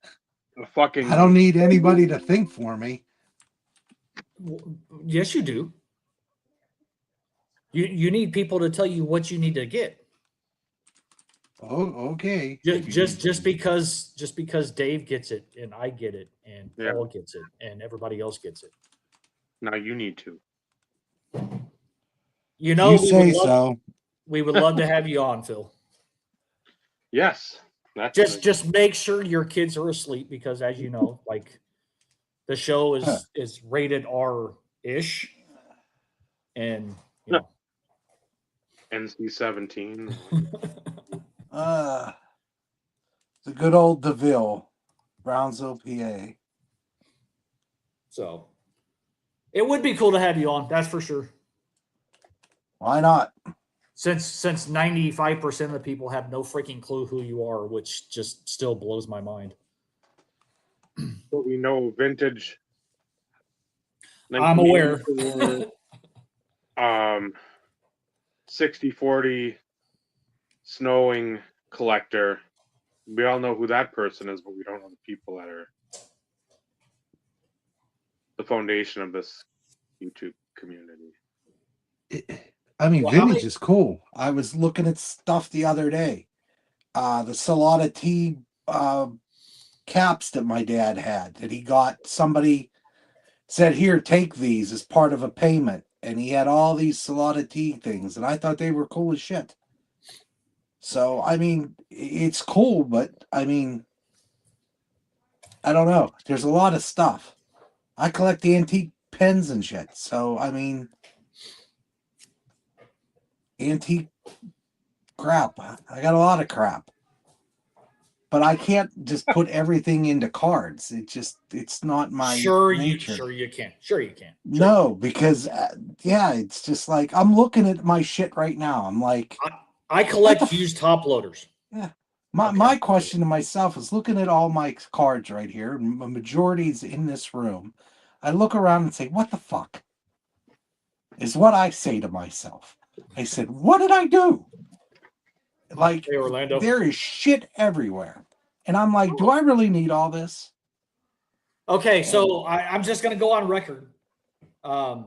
a fucking. I don't need anybody to think for me. Yes, you do. You need people to tell you what you need to get. Oh, okay. Just because Dave gets it and I get it and Paul gets it and everybody else gets it. Now you need to. You know, you say so. We would love to have you on, Phil. Yes. Just make sure your kids are asleep, because as you know, like the show is rated R-ish. And you know. NC-17. The good old DeVille, Brownsville, PA. So it would be cool to have you on, that's for sure. Why not? Since 95% of the people have no freaking clue who you are, which just still blows my mind. But we know vintage. I'm aware. 60-40 snowing collector. We all know who that person is, but we don't know the people that are the foundation of this YouTube community. Vintage is cool. I was looking at stuff the other day. The Salada tea caps that my dad had, that he got, somebody said, here, take these as part of a payment. And he had all these Salada tea things, and I thought they were cool as shit. So, I mean, it's cool, but I mean, I don't know. There's a lot of stuff. I collect antique pens and shit. So, I mean, antique crap. I got a lot of crap. But I can't just put everything into cards. It's not my nature. Sure you can. No, because it's just like I'm looking at my shit right now. I'm like, I collect used top loaders. Yeah. My question to myself is, looking at all my cards right here, and the majority is in this room. I look around and say, what the fuck? Is what I say to myself. I said, what did I do? Like, Hey, Orlando. there is shit everywhere. And I'm like, do I really need all this? Okay, so I'm just gonna go on record. Hi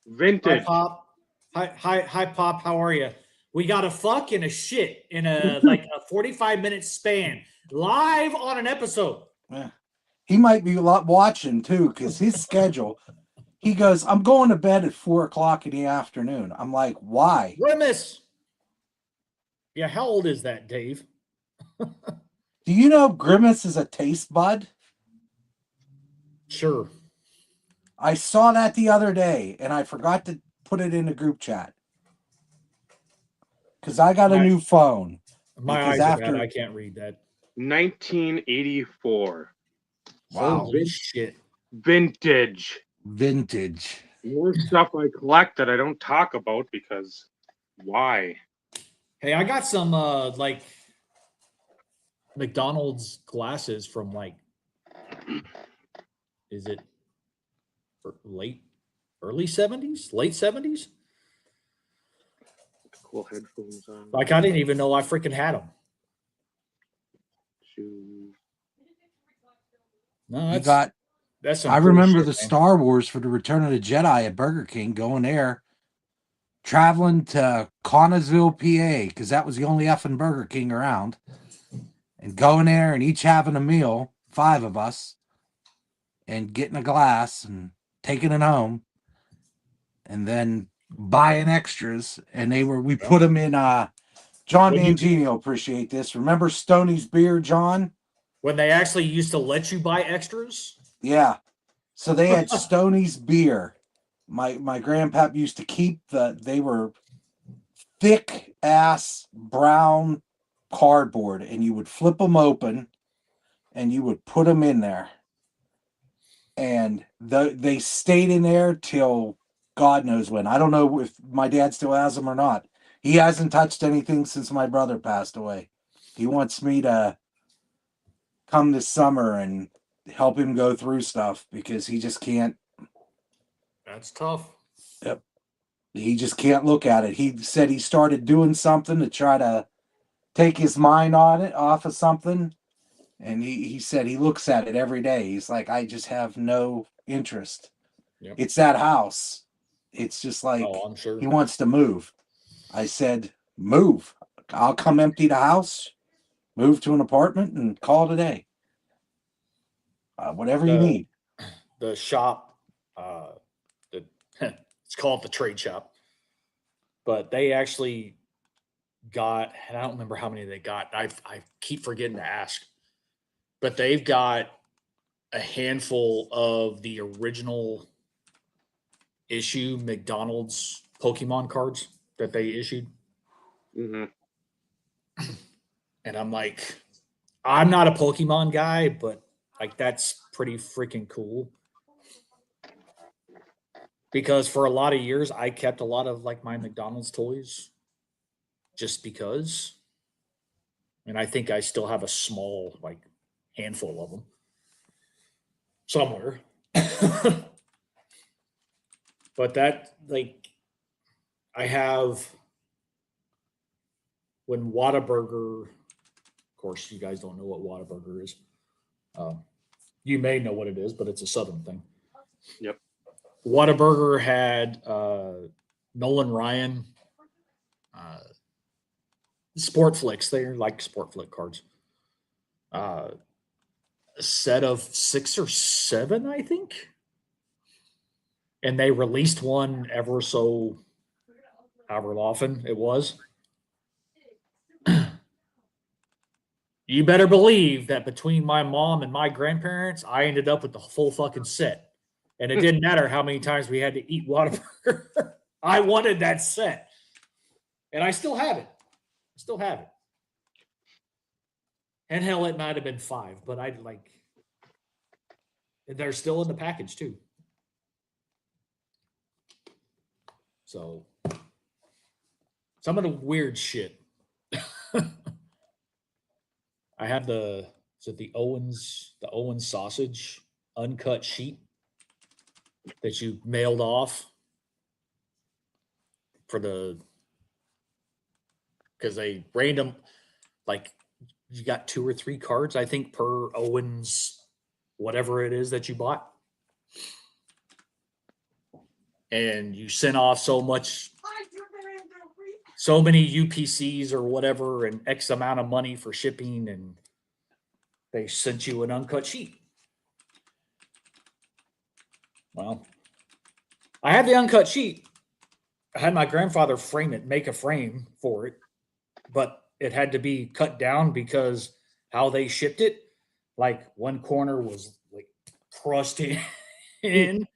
Vintage. Pop. Hi Pop, how are you? We got a fuck and a shit in a like a 45-minute span, live on an episode. He might be watching too, because his schedule, he goes, I'm going to bed at 4:00 in the afternoon. I'm like, why? Grimace. Yeah, how old is that, Dave? Do you know Grimace is a taste bud? Sure. I saw that the other day and I forgot to put it in the group chat. Because I got a new phone. My Because eyes are after bad. I can't read that. 1984. Wow. Holy shit. Vintage. Vintage. More stuff I collect that I don't talk about because why? Hey, I got some like McDonald's glasses from like, is it early 70s, late 70s? Cool headphones on. Like, I didn't even know I freaking had them. Shoes. No, You got. that's some I cool remember shit, the man. Star Wars for the Return of the Jedi at Burger King, going there, traveling to Connellsville, PA, because that was the only effing Burger King around, and going there and each having a meal, 5 of us, and getting a glass and taking it home, and then buying extras. And we put them in. John When you- Mangino, appreciate this. Remember Stoney's beer, John? When they actually used to let you buy extras? Yeah. So they had Stoney's beer. My grandpap used to keep they were thick ass brown cardboard, and you would flip them open and you would put them in there. And they stayed in there till God knows when. I don't know if my dad still has them or not. He hasn't touched anything since my brother passed away. He wants me to come this summer and help him go through stuff because he just can't. That's tough. Yep. He just can't look at it. He said he started doing something to try to take his mind on it off of something. And he said he looks at it every day. He's like, I just have no interest. Yep. It's that house. It's just like I'm sure. he wants to move. I said, move. I'll come empty the house, move to an apartment, and call it a day. Whatever you need. The shop, it's called the trade shop, but they actually got, and I don't remember how many they got. I keep forgetting to ask, but they've got a handful of the original issue McDonald's Pokemon cards that they issued. Mm-hmm. And I'm like, I'm not a Pokemon guy, but like that's pretty freaking cool. Because for a lot of years, I kept a lot of like my McDonald's toys just because. And I think I still have a small, like, handful of them somewhere. But that, like, I have when Whataburger, of course, you guys don't know what Whataburger is. You may know what it is, but it's a Southern thing. Yep. Whataburger had Nolan Ryan Sport Flicks. They're like Sport Flick cards. A set of 6 or 7, I think. And they released one ever so however often it was. You better believe that between my mom and my grandparents, I ended up with the full fucking set. And it didn't matter how many times we had to eat Whataburger. I wanted that set. And I still have it. Still have it. And hell, it might have been 5, but I'd like, they're still in the package too. So, some of the weird shit. I have the Owens sausage uncut sheet that you mailed off. for the because they random like you got 2 or 3 cards, I think, per Owens, whatever it is that you bought. And you sent off so many UPCs or whatever, and X amount of money for shipping, and they sent you an uncut sheet. Well, I had the uncut sheet. I had my grandfather frame it, make a frame for it, but it had to be cut down because how they shipped it, like one corner was like crushed in.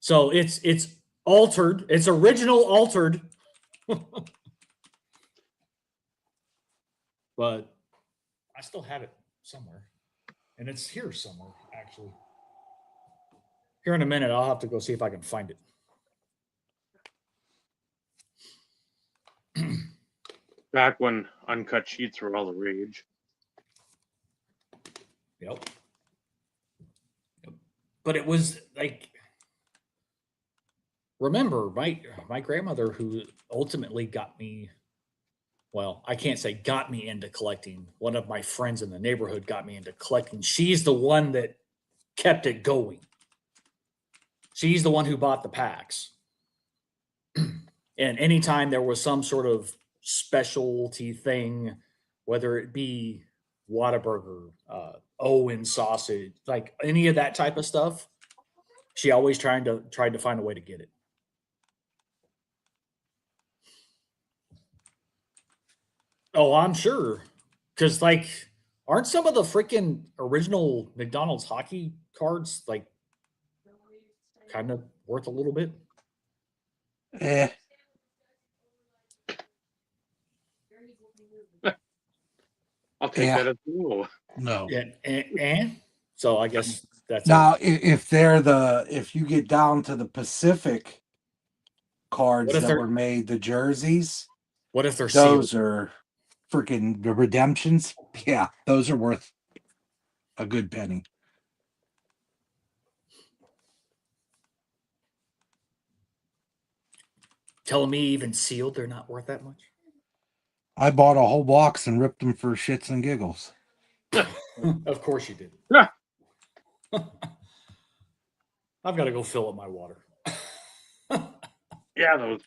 So it's altered. It's original altered. But I still have it somewhere. And it's here somewhere, actually. Here in a minute, I'll have to go see if I can find it. Back when uncut sheets were all the rage. Yep. But it was like, remember, my grandmother, who ultimately got me, well, I can't say got me into collecting. One of my friends in the neighborhood got me into collecting. She's the one that kept it going. She's the one who bought the packs. And anytime there was some sort of specialty thing, whether it be Whataburger, Owen sausage, like any of that type of stuff, she always tried to find a way to get it. Oh, I'm sure. Because, like, aren't some of the freaking original McDonald's hockey cards, like, kind of worth a little bit? Eh. I'll take Yeah. that as well. No. Yeah, and so I guess that's Now, if you get down to the Pacific cards What if that they're- were made, the jerseys, what if they're sealed? those are freaking the redemptions. Yeah, those are worth a good penny. Telling me even sealed, they're not worth that much? I bought a whole box and ripped them for shits and giggles. Of course you did. Yeah. I've got to go fill up my water. Yeah, those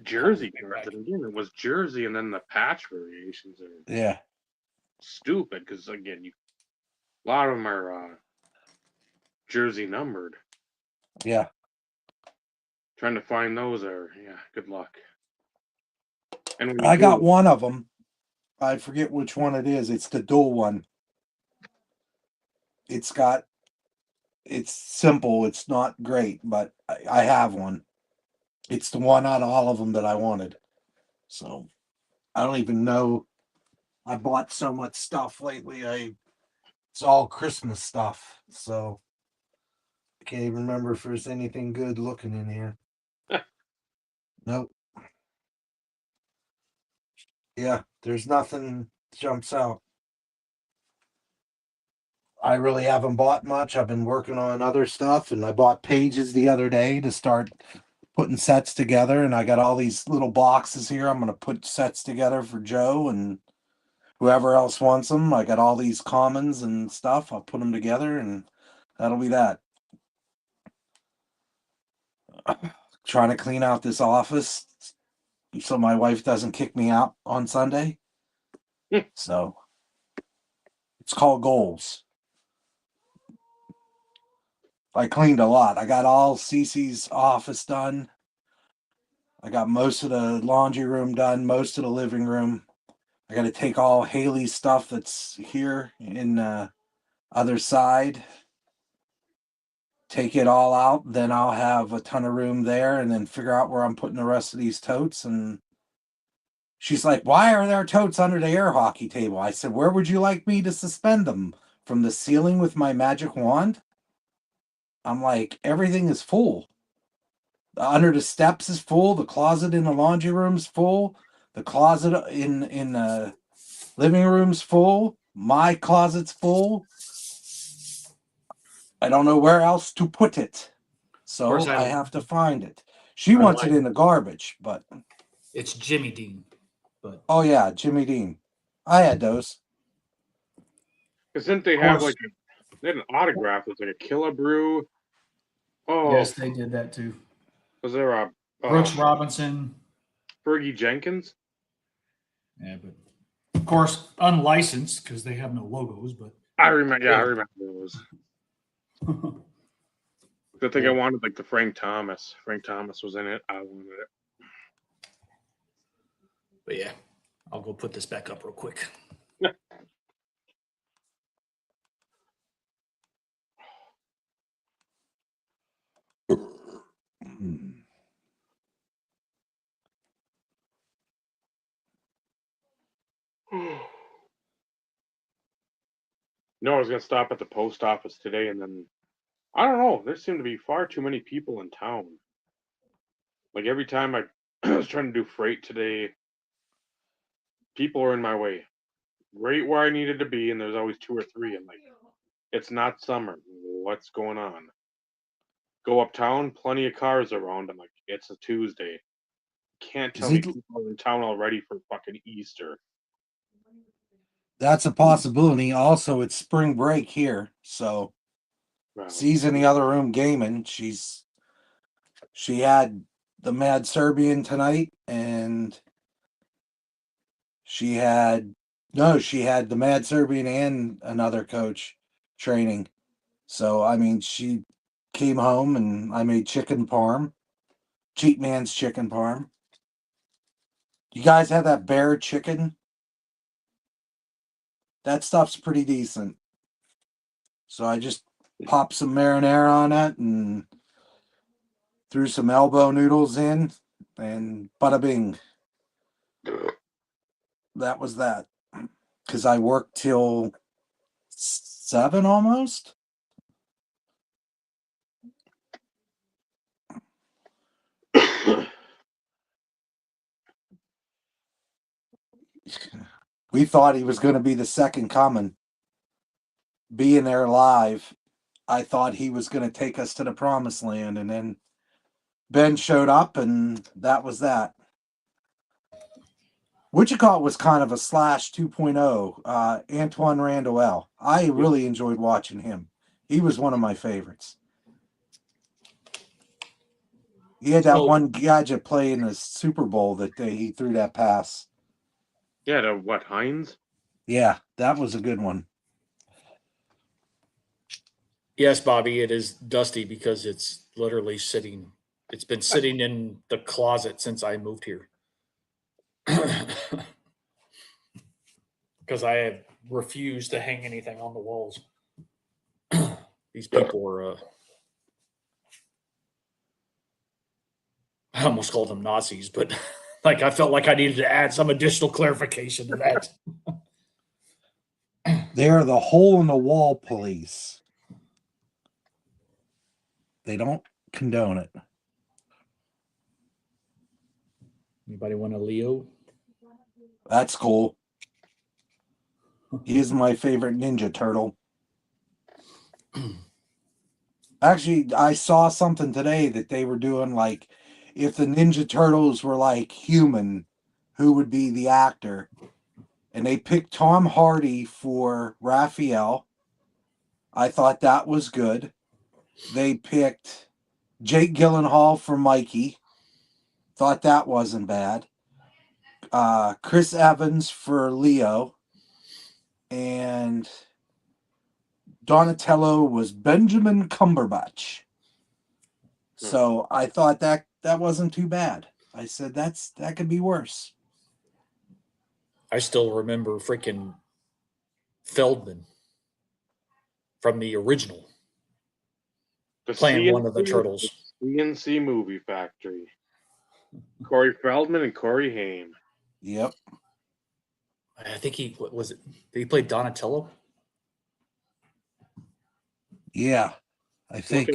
jersey cards. And again, it was jersey, and then the patch variations are Yeah. stupid because again, a lot of them are jersey numbered. Yeah. Trying to find those good luck. And when you I got do, one of them. I forget which one it is. It's the dual one. It's simple. It's not great, but I have one. It's the one out of all of them that I wanted. So I don't even know. I bought so much stuff lately. It's all Christmas stuff. So I can't even remember if there's anything good looking in here. Nope. Yeah, there's nothing jumps out. I really haven't bought much. I've been working on other stuff, and I bought pages the other day to start putting sets together. And I got all these little boxes here. I'm going to put sets together for Joe and whoever else wants them. I got all these commons and stuff. I'll put them together, and that'll be that. Trying to clean out this office so my wife doesn't kick me out on Sunday. So it's called goals. I cleaned a lot. I got all Cece's office done. I got most of the laundry room done, most of the living room. I got to take all Haley's stuff that's here in the other side, take it all out. Then I'll have a ton of room there, and then figure out where I'm putting the rest of these totes. And she's like, "Why are there totes under the air hockey table?" I said, "Where would you like me to suspend them? From the ceiling with my magic wand?" I'm like, everything is full. Under the steps is full. The closet in the laundry room's full. The closet in the living room's full. My closet's full. I don't know where else to put it, so course, I have to find it. She I wants like it in the garbage, but It's Jimmy Dean. But oh yeah, Jimmy Dean. I had those. because didn't they Of have course. they had an autograph? It was like a Killer Brew. Oh, yes, they did that too. was there a Brooks Robinson. Fergie Jenkins? Yeah, but of course unlicensed because they have no logos. But I remember. Yeah, I remember those. The thing I wanted, like the Frank Thomas. Frank Thomas was in it. I wanted it. but yeah, I'll go put this back up real quick. No, I was gonna stop at the post office today, and then I don't know. There seem to be far too many people in town. Like every time I was trying to do freight today, people are in my way. Right where I needed to be, and there's always two or three. I'm like, it's not summer. What's going on? Go uptown, plenty of cars around. I'm like, it's a Tuesday. Can't tell Is me it? people are in town already for fucking Easter. That's a possibility. Also, it's spring break here, so Well, C's in the other room gaming. She had the Mad Serbian tonight, and she had the Mad Serbian and another coach training. So I mean, she came home and I made chicken parm, cheap man's chicken parm. You guys have that bear chicken? That stuff's pretty decent. So I just popped some marinara on it and threw some elbow noodles in, and bada bing. That was that. Because I worked till 7 almost. We thought he was going to be the second coming. Being there live, I thought he was going to take us to the promised land, and then Ben showed up, and that was that. Wichita was kind of a slash 2.0. Antoine Randall. I really enjoyed watching him. He was one of my favorites. He had that one gadget play in the Super Bowl that he threw that pass. yeah, to what, Hines? Yeah, that was a good one. Yes, Bobby, it is dusty because it's literally sitting. It's been sitting in the closet since I moved here. Because I have refused to hang anything on the walls. These people are, I almost called them Nazis, but like I felt like I needed to add some additional clarification to that. They're the hole in the wall police. They don't condone it. Anybody want a Leo? That's cool. He is my favorite Ninja Turtle. Actually, I saw something today that they were doing like if the Ninja Turtles were like human, who would be the actor? And they picked Tom Hardy for Raphael. I thought that was good. They picked Jake Gyllenhaal for Mikey. Thought that wasn't bad. Chris Evans for Leo. And Donatello was Benjamin Cumberbatch. So I thought that wasn't too bad. I said that could be worse. I still remember freaking Feldman from the original playing one of the turtles. CNC Movie Factory. Corey Feldman and Corey Haim. Yep. I think he what was it? Did he play Donatello? Yeah, I think.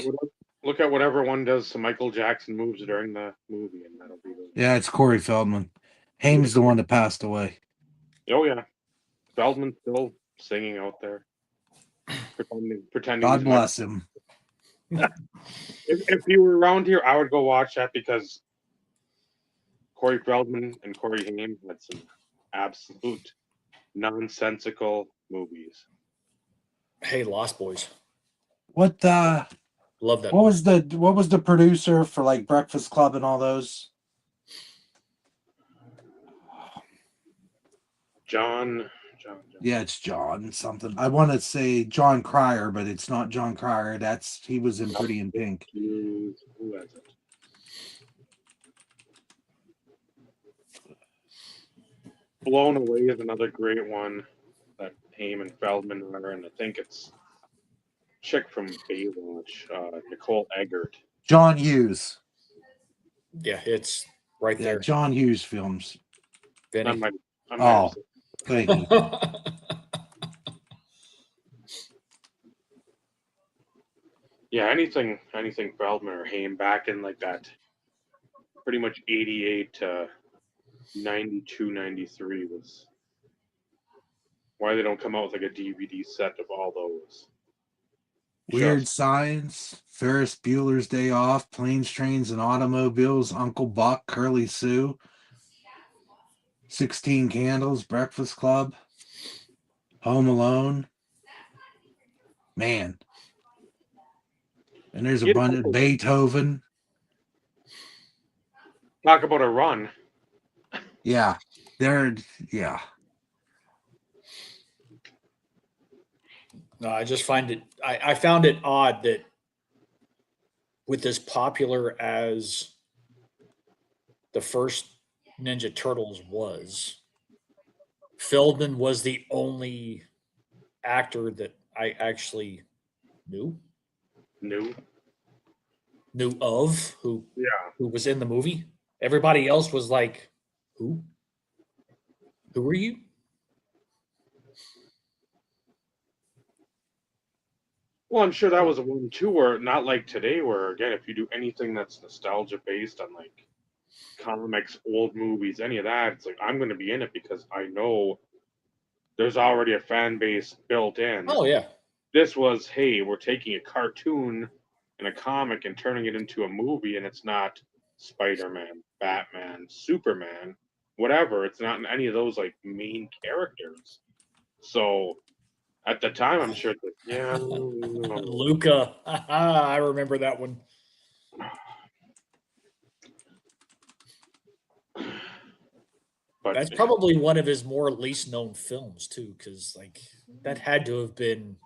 Look at whatever one does some Michael Jackson moves during the movie, and that'll be the. Yeah, it's Corey Feldman. Haim's the one that passed away. Oh yeah, Feldman's still singing out there, pretending. God bless him. If you were around here, I would go watch that because Corey Feldman and Corey Haim had some absolute nonsensical movies. Hey, Lost Boys. What Love that. what movie. was the producer for like Breakfast Club and all those? John. Yeah, it's John something. I want to say John Cryer, but it's not John Cryer. He was in Pretty in Pink. Who has it? Blown Away is another great one that Haim and Feldman are, and I think it's chick from Baywatch, Nicole Eggert. John Hughes. Yeah, it's right Yeah, there. John Hughes films. I Benny. might have Oh, said- thank you. yeah, anything Feldman or Haim back in like that, pretty much 88 to 92, 93 was why they don't come out with like a DVD set of all those. Weird Just Science, Ferris Bueller's Day Off, Planes, Trains, and Automobiles, Uncle Buck, Curly Sue, 16 Candles, Breakfast Club, Home Alone. Man. And there's a Get a bunch of couple- Beethoven. talk about a run. Yeah. Yeah. No, I just find it. I found it odd that with as popular as the first Ninja Turtles was, Feldman was the only actor that I actually knew New. of who Yeah. was in the movie. Everybody else was like, who? Who are you? Well, I'm sure that was a one too, where not like today, where again, if you do anything that's nostalgia based on like comics, old movies, any of that, it's like I'm going to be in it because I know there's already a fan base built in. Oh yeah. This was, hey, we're taking a cartoon and a comic and turning it into a movie, and it's not Spider-Man, Batman, Superman, whatever. It's not any of those like main characters. So at the time, I'm sure that yeah, no. Luca. I remember that one. But That's probably one of his more least known films too, because like that had to have been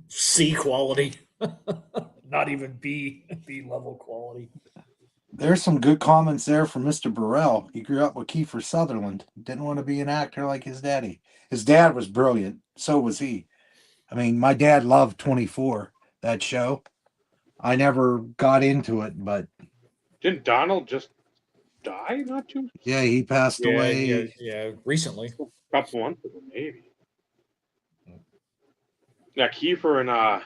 C quality, not even B level quality. There's some good comments there from Mr. Burrell. He grew up with Kiefer Sutherland. Didn't want to be an actor like his daddy. His dad was brilliant. So was he. I mean, my dad loved 24, that show. I never got into it, but didn't Donald just die not too yeah, he passed away. Yeah. Recently, couple months ago, maybe? Yeah, Kiefer and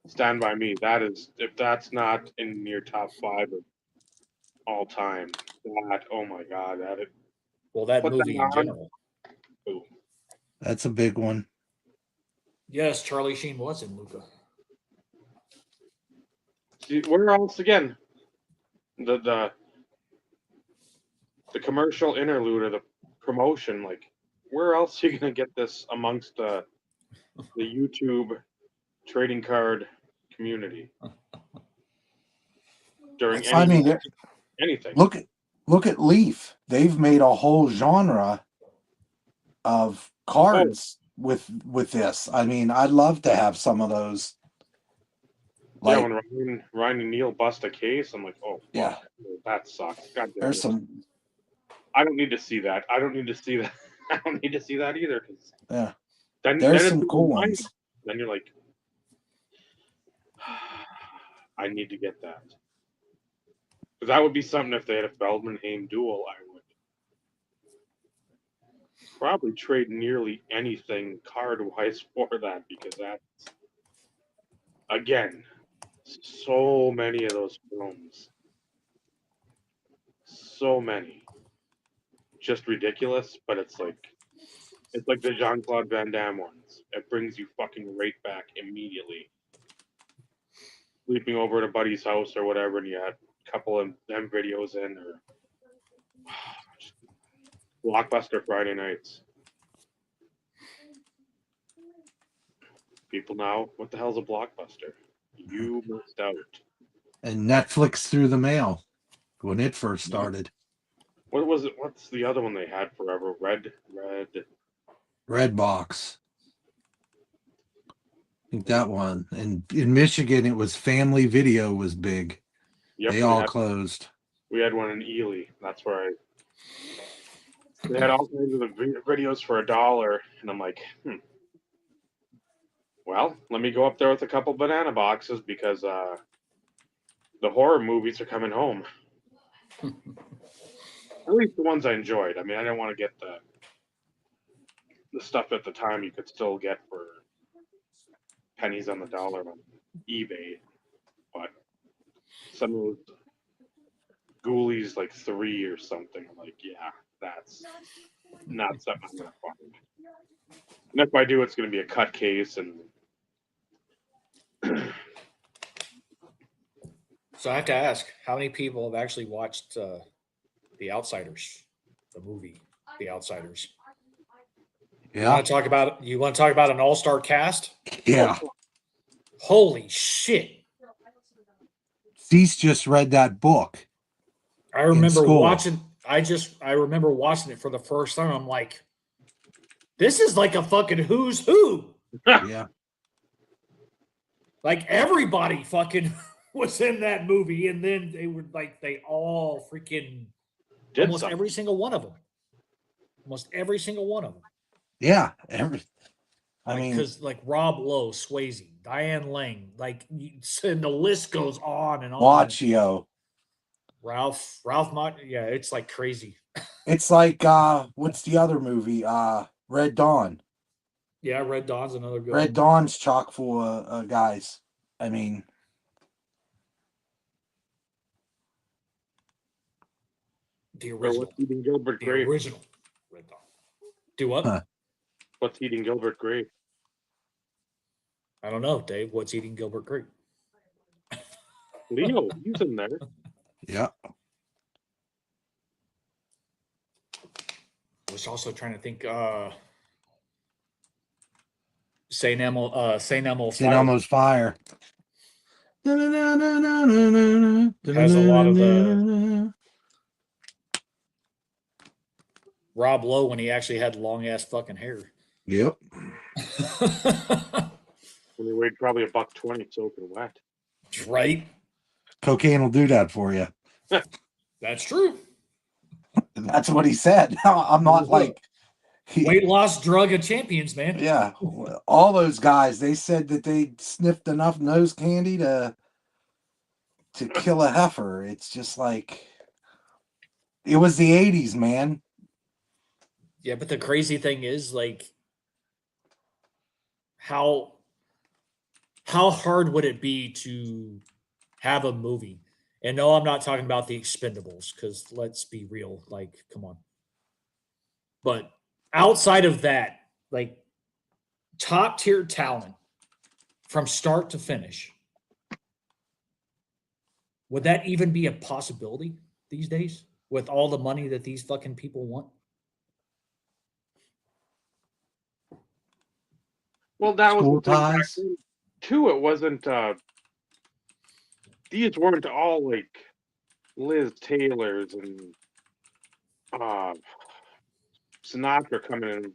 Stand By Me. That is, if that's not in your top 5 of all time, that oh my god, that it well, that put that movie in on. general. Boom. That's a big one. Yes, Charlie Sheen was in Luca. See, where else again? The commercial interlude or the promotion, like where else are you gonna get this amongst the YouTube trading card community during I mean, anything? look at Leaf. They've made a whole genre of cards with this. I mean, I'd love to have some of those. Yeah, Like, when Ryan and Neil bust a case, I'm like, oh fuck, yeah, that sucks. God damn there's it. some. I don't need to see that. I don't need to see that. I don't need to see that either. Cause Yeah, then there's it's some in cool your mind. ones. Then you're like, I need to get that. Because that would be something if they had a Feldman Haim duel, I would probably trade nearly anything card wise for that because that's again so many of those films. So many. Just ridiculous, but it's like It's like the Jean-Claude Van Damme ones. It brings you fucking right back immediately. Sleeping over at a buddy's house or whatever, and you had a couple of them videos in, or Blockbuster Friday nights. People now, what the hell's a Blockbuster? You missed out. And Netflix through the mail when it first started. What was it? What's the other one they had forever? Redbox. I think that one. And in Michigan, it was Family Video was big. Yep, They all closed. We had one in Ely. That's where they had all kinds of the videos for $1, and I'm like, well, let me go up there with a couple banana boxes because the horror movies are coming home. At least the ones I enjoyed. I mean, I didn't want to get the stuff at the time you could still get for pennies on the dollar on eBay, but some of those Ghoulies like 3 or something. I'm like, yeah, that's not something I'm gonna find. And if I do, it's gonna be a cut case and. So I have to ask, how many people have actually watched The Outsiders, the movie The Outsiders? Yeah. You want to talk about an all-star cast? Yeah. Holy shit. Cease just read that book. I remember watching it for the first time. I'm like, this is like a fucking who's who. Yeah. Like everybody fucking was in that movie, and then they all freaking almost every single one of them. Almost every single one of them. Yeah. I mean, because like Rob Lowe, Swayze, Diane Lane, and the list goes on and on. Macchio. Ralph Mott. Yeah, it's like crazy. It's like what's the other movie? Red Dawn. Yeah, Red Dawn's another good Red Dawn's chock full of guys. I mean, the original. What's eating Gilbert Grape? The original Red Dawn. Do what? Huh. What's eating Gilbert Grape? I don't know, Dave. What's eating Gilbert Grape? Leo, he's in there. Yeah. I was also trying to think. St. Elmo's Fire. Has a lot of the Rob Lowe when he actually had long ass fucking hair. Yep. When he weighed probably $120 soaking wet. Right. Cocaine will do that for you. That's true. That's what he said. I'm not like weight loss drug of champions, man. Yeah, all those guys. They said that they sniffed enough nose candy to kill a heifer. It's just like it was the '80s, man. Yeah, but the crazy thing is, like, how hard would it be to have a movie? And no, I'm not talking about the Expendables, because let's be real, like, come on. But outside of that, like, top tier talent from start to finish, would that even be a possibility these days with all the money that these fucking people want? Well, that was School the thing ties. back then, too. It wasn't. These weren't all like Liz Taylors and Sinatra coming in and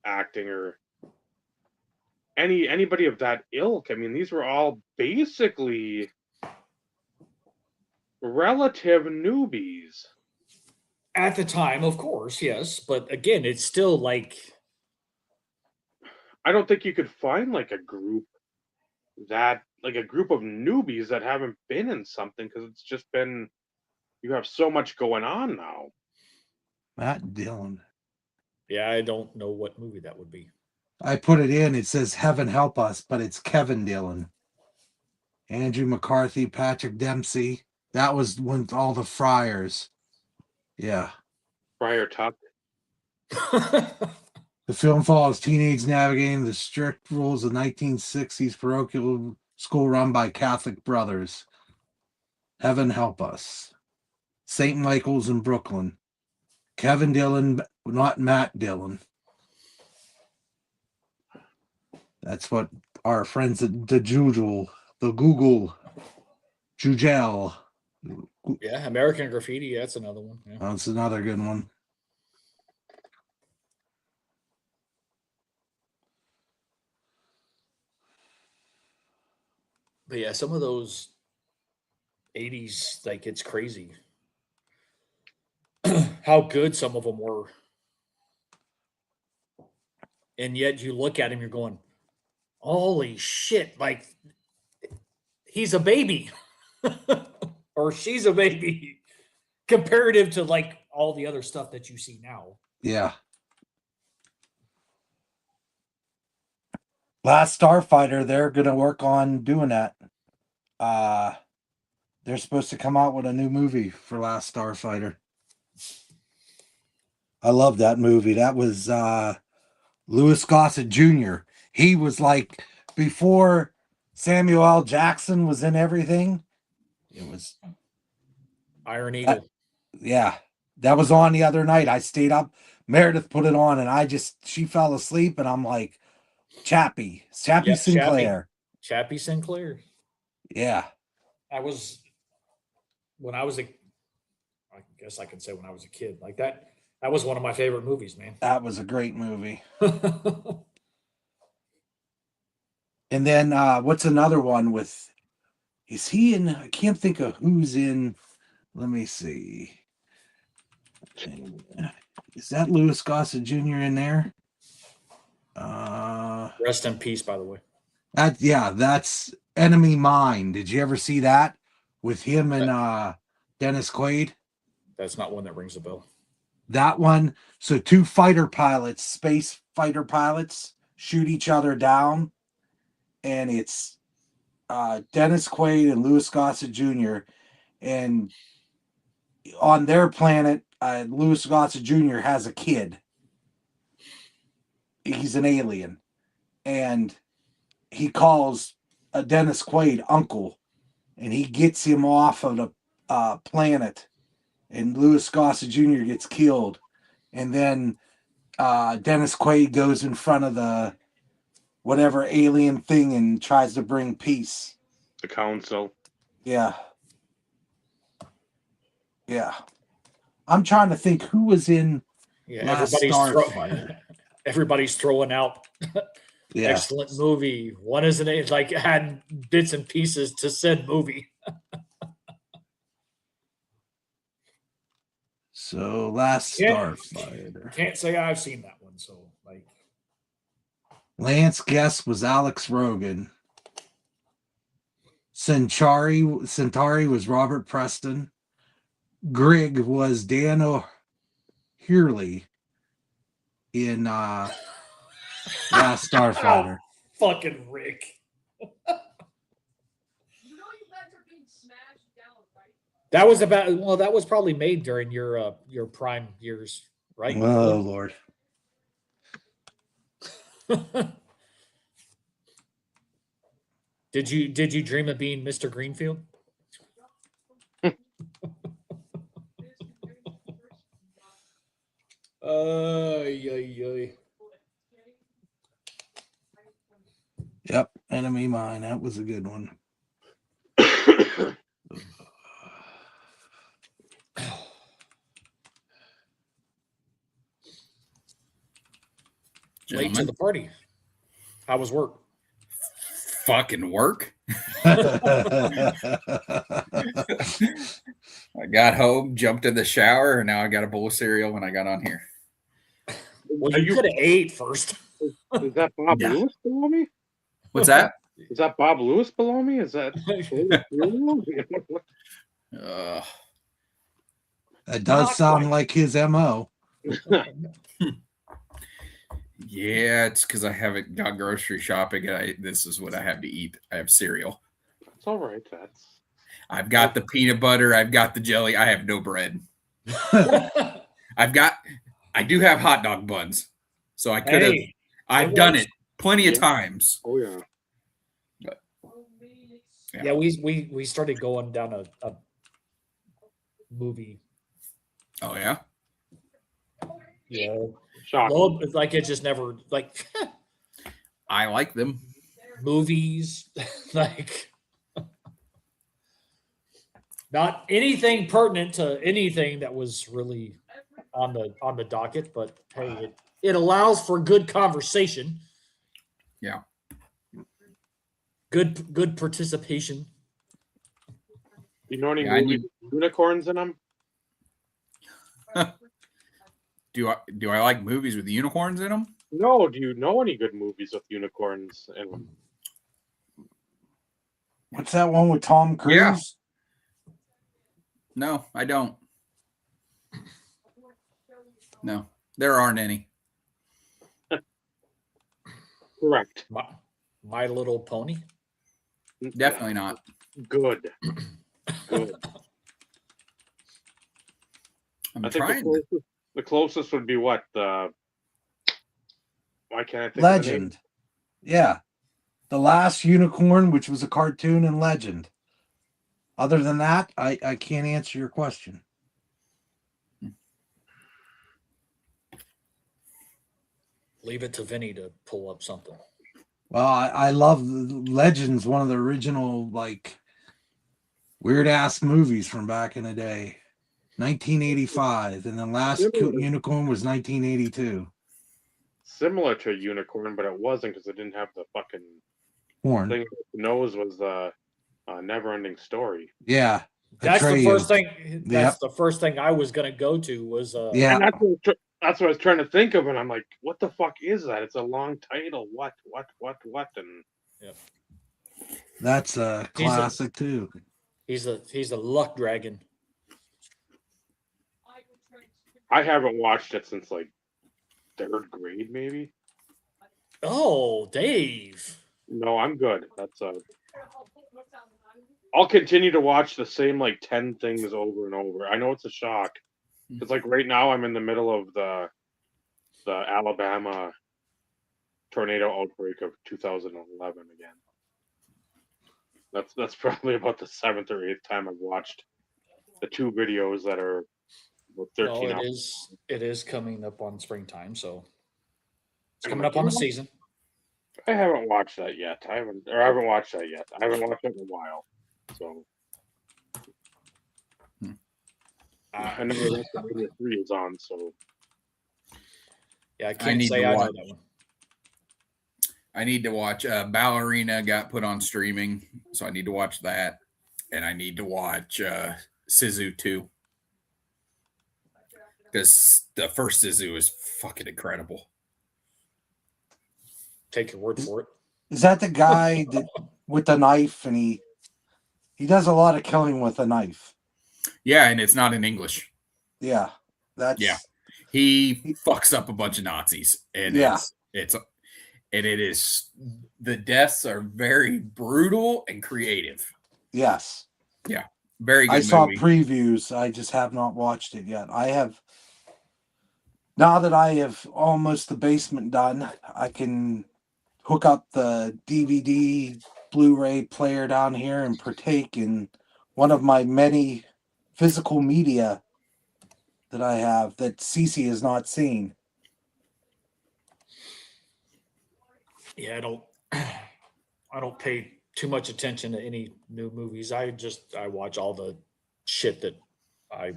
acting, or anybody of that ilk. I mean, these were all basically relative newbies At the time, of course, yes. But again, it's still like, I don't think you could find like a group of newbies that haven't been in something, because it's just been, you have so much going on now. Matt Dillon. yeah, I don't know what movie that would be. I put it in. It says "Heaven Help Us," but it's Kevin Dillon. Andrew McCarthy, Patrick Dempsey. That was when all the Friars. Yeah. Friar Tuck. The film follows teenage navigating the strict rules of 1960s parochial school run by Catholic brothers. Heaven help us. St. Michael's in Brooklyn. Kevin Dillon, not Matt Dillon. That's what our friends at the Google, Jujel. Yeah, American Graffiti. That's another one. Yeah. That's another good one. But yeah, some of those 80s, like it's crazy how good some of them were. And yet you look at him, you're going, holy shit, like he's a baby or she's a baby comparative to like all the other stuff that you see now. Yeah. Last Starfighter, they're going to work on doing that. They're supposed to come out with a new movie for Last Starfighter. I love that movie. That was Louis Gossett Jr. He was like, before Samuel L. Jackson was in everything, it was Iron Eagle. Yeah, that was on the other night. I stayed up. Meredith put it on, and she fell asleep, and I'm like, Chappie Yep, Sinclair. Chappie Sinclair. Yeah. I guess I can say when I was a kid, like that was one of my favorite movies, man. That was a great movie. And then what's another one with, is he in, I can't think of who's in, let me see. Is that Louis Gossett Jr. in there? Rest in peace, by the way. That's Enemy Mine. Did you ever see that with him and Dennis Quaid? That's not one that rings a bell. That one. So two space fighter pilots, shoot each other down, and it's Dennis Quaid and Louis Gossett Jr. And on their planet, Louis Gossett Jr. has a kid. He's an alien, and he calls Dennis Quaid uncle, and he gets him off of the planet, and Louis Gossett Jr. gets killed, and then Dennis Quaid goes in front of the whatever alien thing and tries to bring peace. The council. Yeah. I'm trying to think who was in Last Starfighter. Everybody's throwing out excellent movie. One isn't like add bits and pieces to said movie. So Last Starfighter. Can't say I've seen that one. So like Lance Guest was Alex Rogan. Centauri was Robert Preston. Grigg was Dan O'Hurley in Last Starfighter. Fucking Rick. That was probably made during your prime years, right? Oh Lord. Did you dream of being Mr. Greenfield? Yep, Enemy Mine. That was a good one. Gentlemen. Late to the party. How was work? Fucking work. I got home, jumped in the shower, and now I got a bowl of cereal when I got on here. Well, you could have ate first. Is that Bob Lewis below me? What's that? Is that Bob Lewis below me? Is that? That does sound like his MO. Yeah, it's because I haven't gone grocery shopping, and this is what I have to eat. I have cereal. It's all right. I've got the peanut butter. I've got the jelly. I have no bread. I do have hot dog buns. So I could have. Hey, I've it done works. it plenty of Yeah. times. Oh yeah. Yeah, we started going down a movie. Oh yeah. Yeah, Shocking. well, it's like it just never like I like them. movies, like not anything pertinent to anything that was really on the docket. But hey, it allows for good conversation. Yeah. Good participation. You know any Yeah, I movies with unicorns in them? Do I like movies with unicorns in them? No. Do you know any good movies with unicorns in them? What's that one with Tom Cruise? Yeah. No, I don't. No, there aren't any. Correct. My Little Pony. Definitely not. Good. Good. I'm I think trying. the closest would be what? Why can't I think of the name? Legend. Yeah. The Last Unicorn, which was a cartoon, and Legend. Other than that, I can't answer your question. Leave it to Vinny to pull up something. Well, I love Legends, one of the original like weird ass movies from back in the day. 1985, and then Last Unicorn was 1982. Similar to a unicorn, but it wasn't because it didn't have the fucking Horn. thing. The nose was the never-ending story. Yeah. That's the Atreyu. first thing. That's Yep. the first thing I was gonna go to was Yeah. And that's what I was trying to think of, and I'm like, what the fuck is that? It's a long title. What? And That's a classic too. he's a luck dragon. I haven't watched it since like 3rd grade, maybe. Oh, Dave. No, I'm good. That's I'll continue to watch the same like 10 things over and over. I know it's a shock. It's like right now I'm in the middle of the Alabama tornado outbreak of 2011 again. That's probably about the 7th or 8th time I've watched the 2 videos that are about 13 No, hours. it is coming up on springtime, so it's And I'm coming like, up on the you know, season. I haven't watched that yet. I haven't watched that yet. I haven't watched it in a while. So I know that 3 is on, so Yeah, I I can't need say to I know watch. that one. I need to watch Ballerina got put on streaming, so I need to watch that, and I need to watch Sisu 2 because the first Sisu is fucking incredible. Take your word for it. Is that the guy that with the knife, and he does a lot of killing with a knife? Yeah, and it's not in English. Yeah, that's Yeah. He fucks up a bunch of Nazis, and Yeah. it is the deaths are very brutal and creative. Yes. Yeah, very good. I saw movie. previews. I just have not watched it yet. I have. Now that I have almost the basement done, I can hook up the DVD Blu-ray player down here and partake in one of my many physical media that I have that Cece has not seen. Yeah, I don't pay too much attention to any new movies. I watch all the shit that I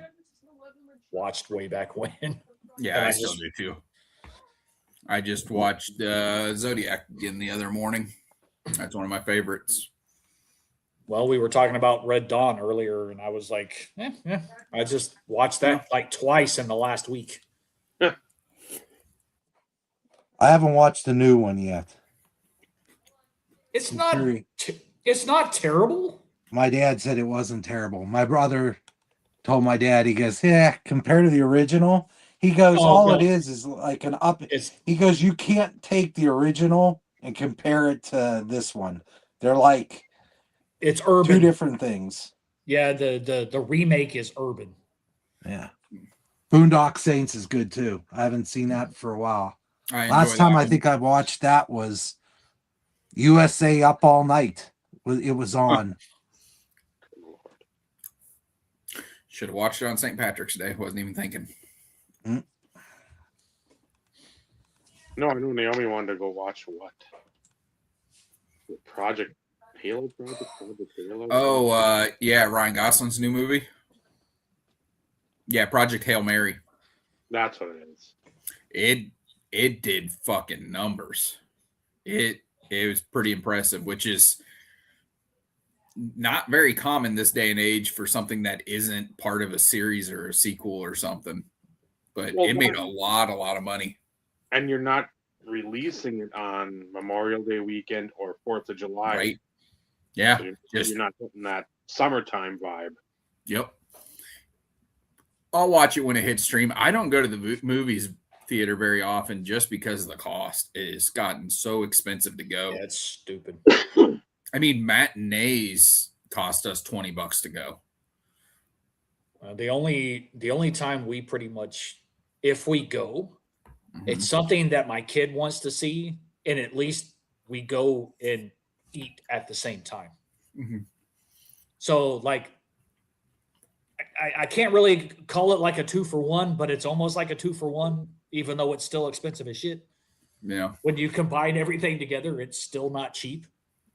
watched way back when. Yeah, And I I still just- do too. I just watched Zodiac again the other morning. That's one of my favorites. Well, we were talking about Red Dawn earlier, and I was like, yeah. I just watched that like twice in the last week. I haven't watched the new one yet. It's not terrible. My dad said it wasn't terrible. My brother told my dad, he goes, yeah, compared to the original, he goes, it is like an up. He goes, you can't take the original and compare it to this one. They're like it's urban. 2 different things. Yeah, the remake is urban. Yeah. Boondock Saints is good too. I haven't seen that for a while. Last time I think I watched that was USA Up All Night. It was on. Should have watched it on St. Patrick's Day. Wasn't even thinking. No, I know Naomi wanted to go watch what? Project Halo? Project Halo? Oh, yeah, Ryan Gosling's new movie. Yeah, Project Hail Mary. That's what it is. It did fucking numbers. It was pretty impressive, which is not very common this day and age for something that isn't part of a series or a sequel or something. But it made a lot of money. And you're not releasing it on Memorial Day weekend or 4th of July. Right. Yeah. So you're not getting that summertime vibe. Yep. I'll watch it when it hits stream. I don't go to the movies theater very often just because of the cost. It has gotten so expensive to go. Yeah, it's stupid. I mean, matinees cost us $20 to go. The only time we pretty much, if we go, it's something that my kid wants to see, and at least we go and eat at the same time. So, like, I can't really call it like a 2-for-1, but it's almost like a 2-for-1, even though it's still expensive as shit. Yeah. When you combine everything together, it's still not cheap.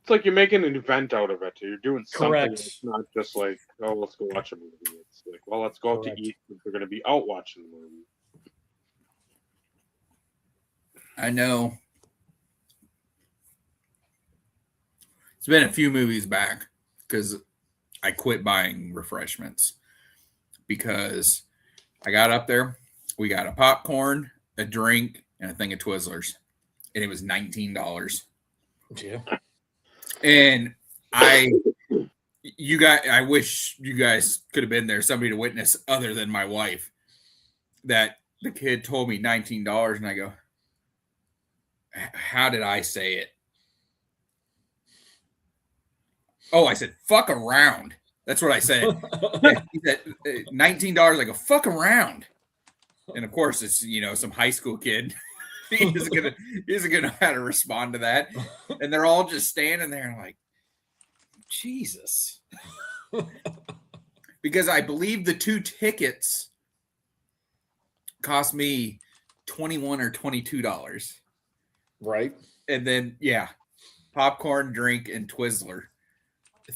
It's like you're making an event out of it. You're doing something. Correct. It's not just like, oh, let's go watch a movie. It's like, well, let's go out to eat. We're going to be out watching the movie. I know. It's been a few movies back because I quit buying refreshments because I got up there. We got a popcorn, a drink, and a thing of Twizzlers, and it was $19. Yeah. And I wish you guys could have been there, somebody to witness other than my wife, that the kid told me $19, and I go, how did I say it? Oh, I said, fuck around. That's what I said. He said, $19. I go, fuck around. And of course, it's, some high school kid. He isn't gonna know how to respond to that. And they're all just standing there and like, Jesus. Because I believe the 2 tickets cost me $21 or $22. Right. And then, popcorn, drink, and Twizzler.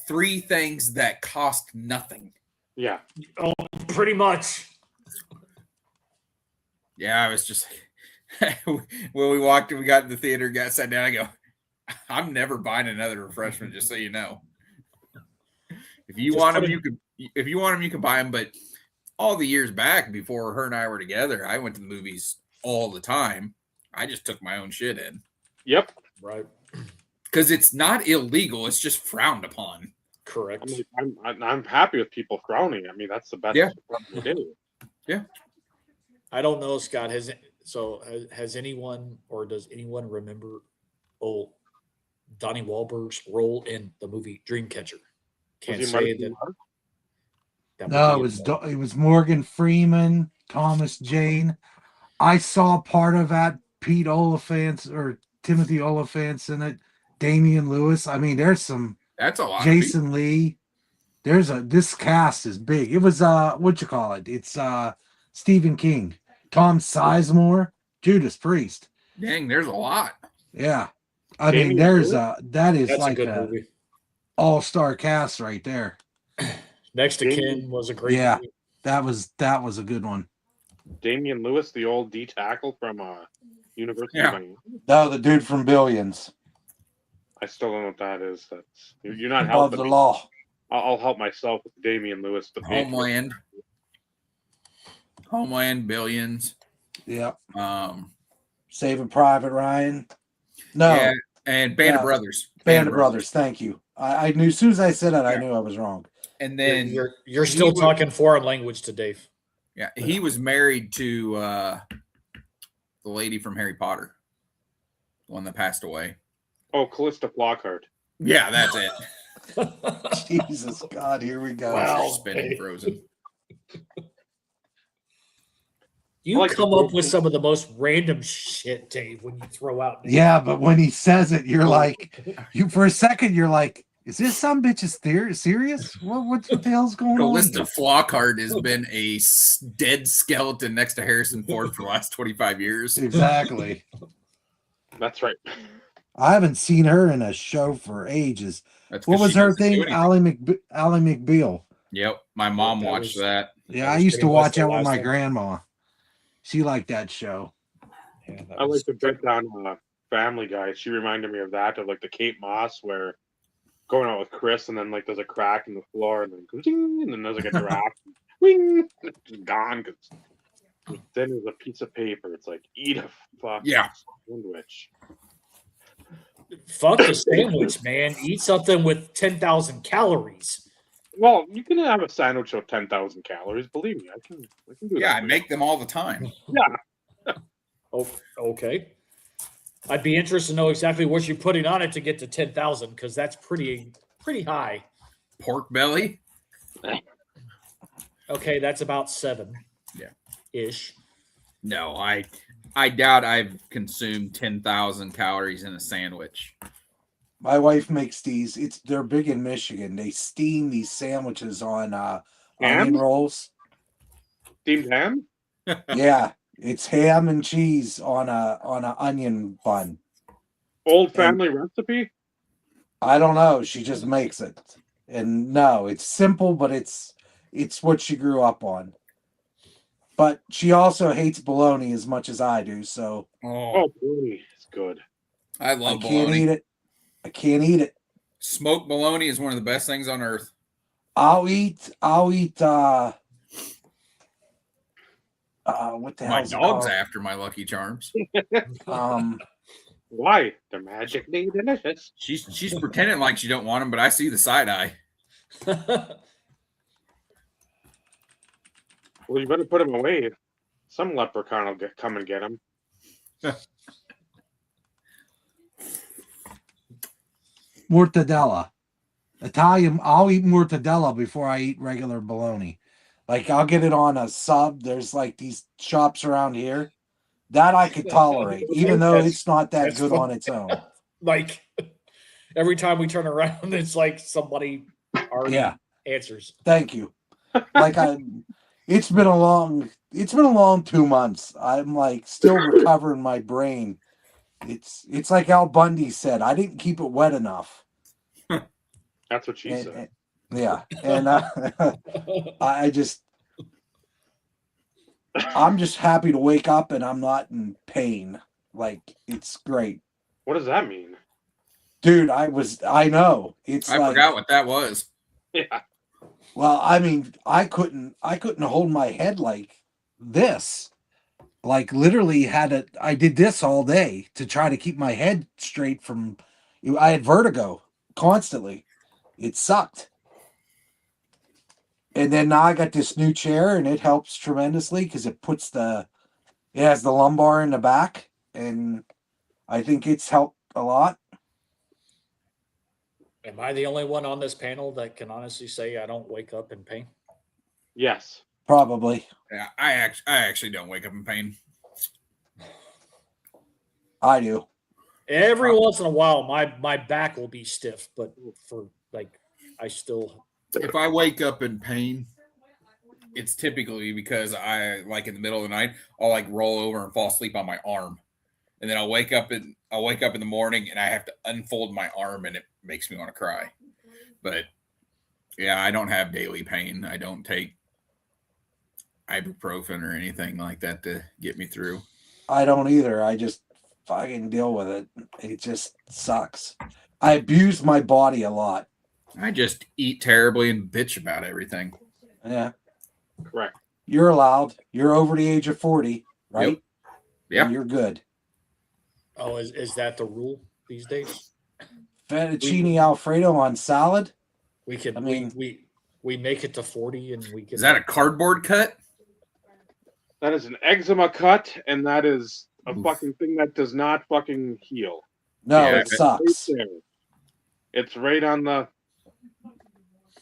3 things that cost nothing. Yeah. Oh, pretty much. Yeah, I was just when we walked and we got in the theater, got sat down, I go, I'm never buying another refreshment, just so you know. If you want them, you can buy them. But all the years back before her and I were together, I went to the movies all the time. I just took my own shit in. Yep. Right. Because it's not illegal. It's just frowned upon. Correct. I'm happy with people frowning. I mean, that's the best to do. Yeah. I don't know, Scott. Has anyone, or does anyone remember Donnie Wahlberg's role in the movie Dreamcatcher? Can't say that. No, it was Morgan Freeman, Thomas Jane. I saw part of that. Pete Oliphant or Timothy Oliphant in it. Damian Lewis. I mean, there's some. That's a lot. Jason Lee. This cast is big. It was what you call it? It's Stephen King, Tom Sizemore, Judas Priest. Dang, there's a lot. Yeah, I mean, that's like a good a movie. all-star cast right there. Next to Ken was a great movie. that was a good one. Damian Lewis, the old D tackle from University of Miami. No, the dude from Billions. I still don't know what that is. That's you're not Above helping the law. I'll help myself with Damian Lewis. The Homeland, Billions. Yep. Saving Private Ryan. No. Yeah, and Band of Brothers. Band of Brothers. Thank you. I knew as soon as I said it, I knew I was wrong. And then you're still talking foreign language to Dave. Yeah, he was married to the lady from Harry Potter, the one that passed away. Oh, Callista Flockhart. Yeah, that's it. Jesus God, here we go. Wow, spinning Frozen. You like come the up with bacon. some of the most random shit, Dave, when you throw out names. Yeah, but when he says it, you're like, for a second, you're like, is this some bitch's serious? What the hell's going on? Calista Flockhart has been a dead skeleton next to Harrison Ford for the last 25 years. Exactly. That's right. I haven't seen her in a show for ages. That's What 'cause was she her doesn't do thing? anything. Ally McBeal. Yep, my mom That watched was- that. Yeah, That I was used to pretty much watch the that with last my one. grandma. She liked that show. Yeah, that I like was the bit on Family Guy. She reminded me of that, of like the Kate Moss, where going out with Chris, and then like there's a crack in the floor, and then goes, "Ding," and then there's like a draft, wing, and it's just gone because then there's a piece of paper. It's like eat a fucking Yeah. sandwich. fuck the sandwich, man. Eat something with 10,000 calories. Well, you can have a sandwich with 10,000 calories. Believe me, I can do Yeah, that. I make them all the time. Oh, okay. I'd be interested to know exactly what you're putting on it to get to 10,000 because that's pretty high. Pork belly. Okay, that's about 7. Yeah. Ish. No, I doubt I've consumed 10,000 calories in a sandwich. My wife makes these. They're big in Michigan. They steam these sandwiches on onion Ham? rolls. Steamed ham? Yeah, it's ham and cheese on a onion bun. Old family recipe? I don't know. She just makes it, and no, it's simple, but it's what she grew up on. But she also hates bologna as much as I do, so Oh, Oh, bologna is good. I I love can't bologna. eat it. I can't eat it. Smoked bologna is one of the best things on earth. I'll eat what the My hell's it dog's called? after my Lucky Charms. Why? They're magically delicious. She's pretending like she don't want them, but I see the side eye. Well, you better put them away. Some leprechaun will come and get them. Mortadella. Italian, I'll eat mortadella before I eat regular bologna. Like I'll get it on a sub. There's like these shops around here that I could tolerate, even though it's not that That's good fun. on its own. Like every time we turn around, it's like somebody already Yeah. answers. Thank you. Like it's been a long 2 months. I'm like still recovering my brain. It's like Al Bundy said, I didn't keep it wet enough. That's what she said. Yeah. And I'm just happy to wake up and I'm not in pain. Like it's great. What does that mean? Dude, I know. It's I like, forgot what that was. Yeah. well, I mean, I couldn't hold my head like this. Like literally I did this all day to try to keep my head straight from I had vertigo constantly. It sucked. And then now I got this new chair and it helps tremendously because it has the lumbar in the back, and I think it's helped a lot. Am I the only one on this panel that can honestly say I don't wake up in pain? Yes. Probably. Yeah, I actually don't wake up in pain. I do. Every once in a while, my back will be stiff, but for like, I still. If I wake up in pain, it's typically because I like in the middle of the night, I'll like roll over and fall asleep on my arm. And then I'll wake up in the morning and I have to unfold my arm and it makes me want to cry. But yeah, I don't have daily pain. I don't take ibuprofen or anything like that to get me through. I don't either. I just fucking deal with it. It just sucks. I abuse my body a lot. I just eat terribly and bitch about everything. Yeah. Correct. You're allowed. You're over the age of 40, right? Yep. And you're good. Oh, is that the rule these days? Fettuccine Alfredo on salad. We can. I mean- we make it to 40, and we can. Is that a cardboard cut? That is an eczema cut, and that is a Oof. fucking thing that does not fucking heal. No, Yeah, it sucks. Right there. It's right on the.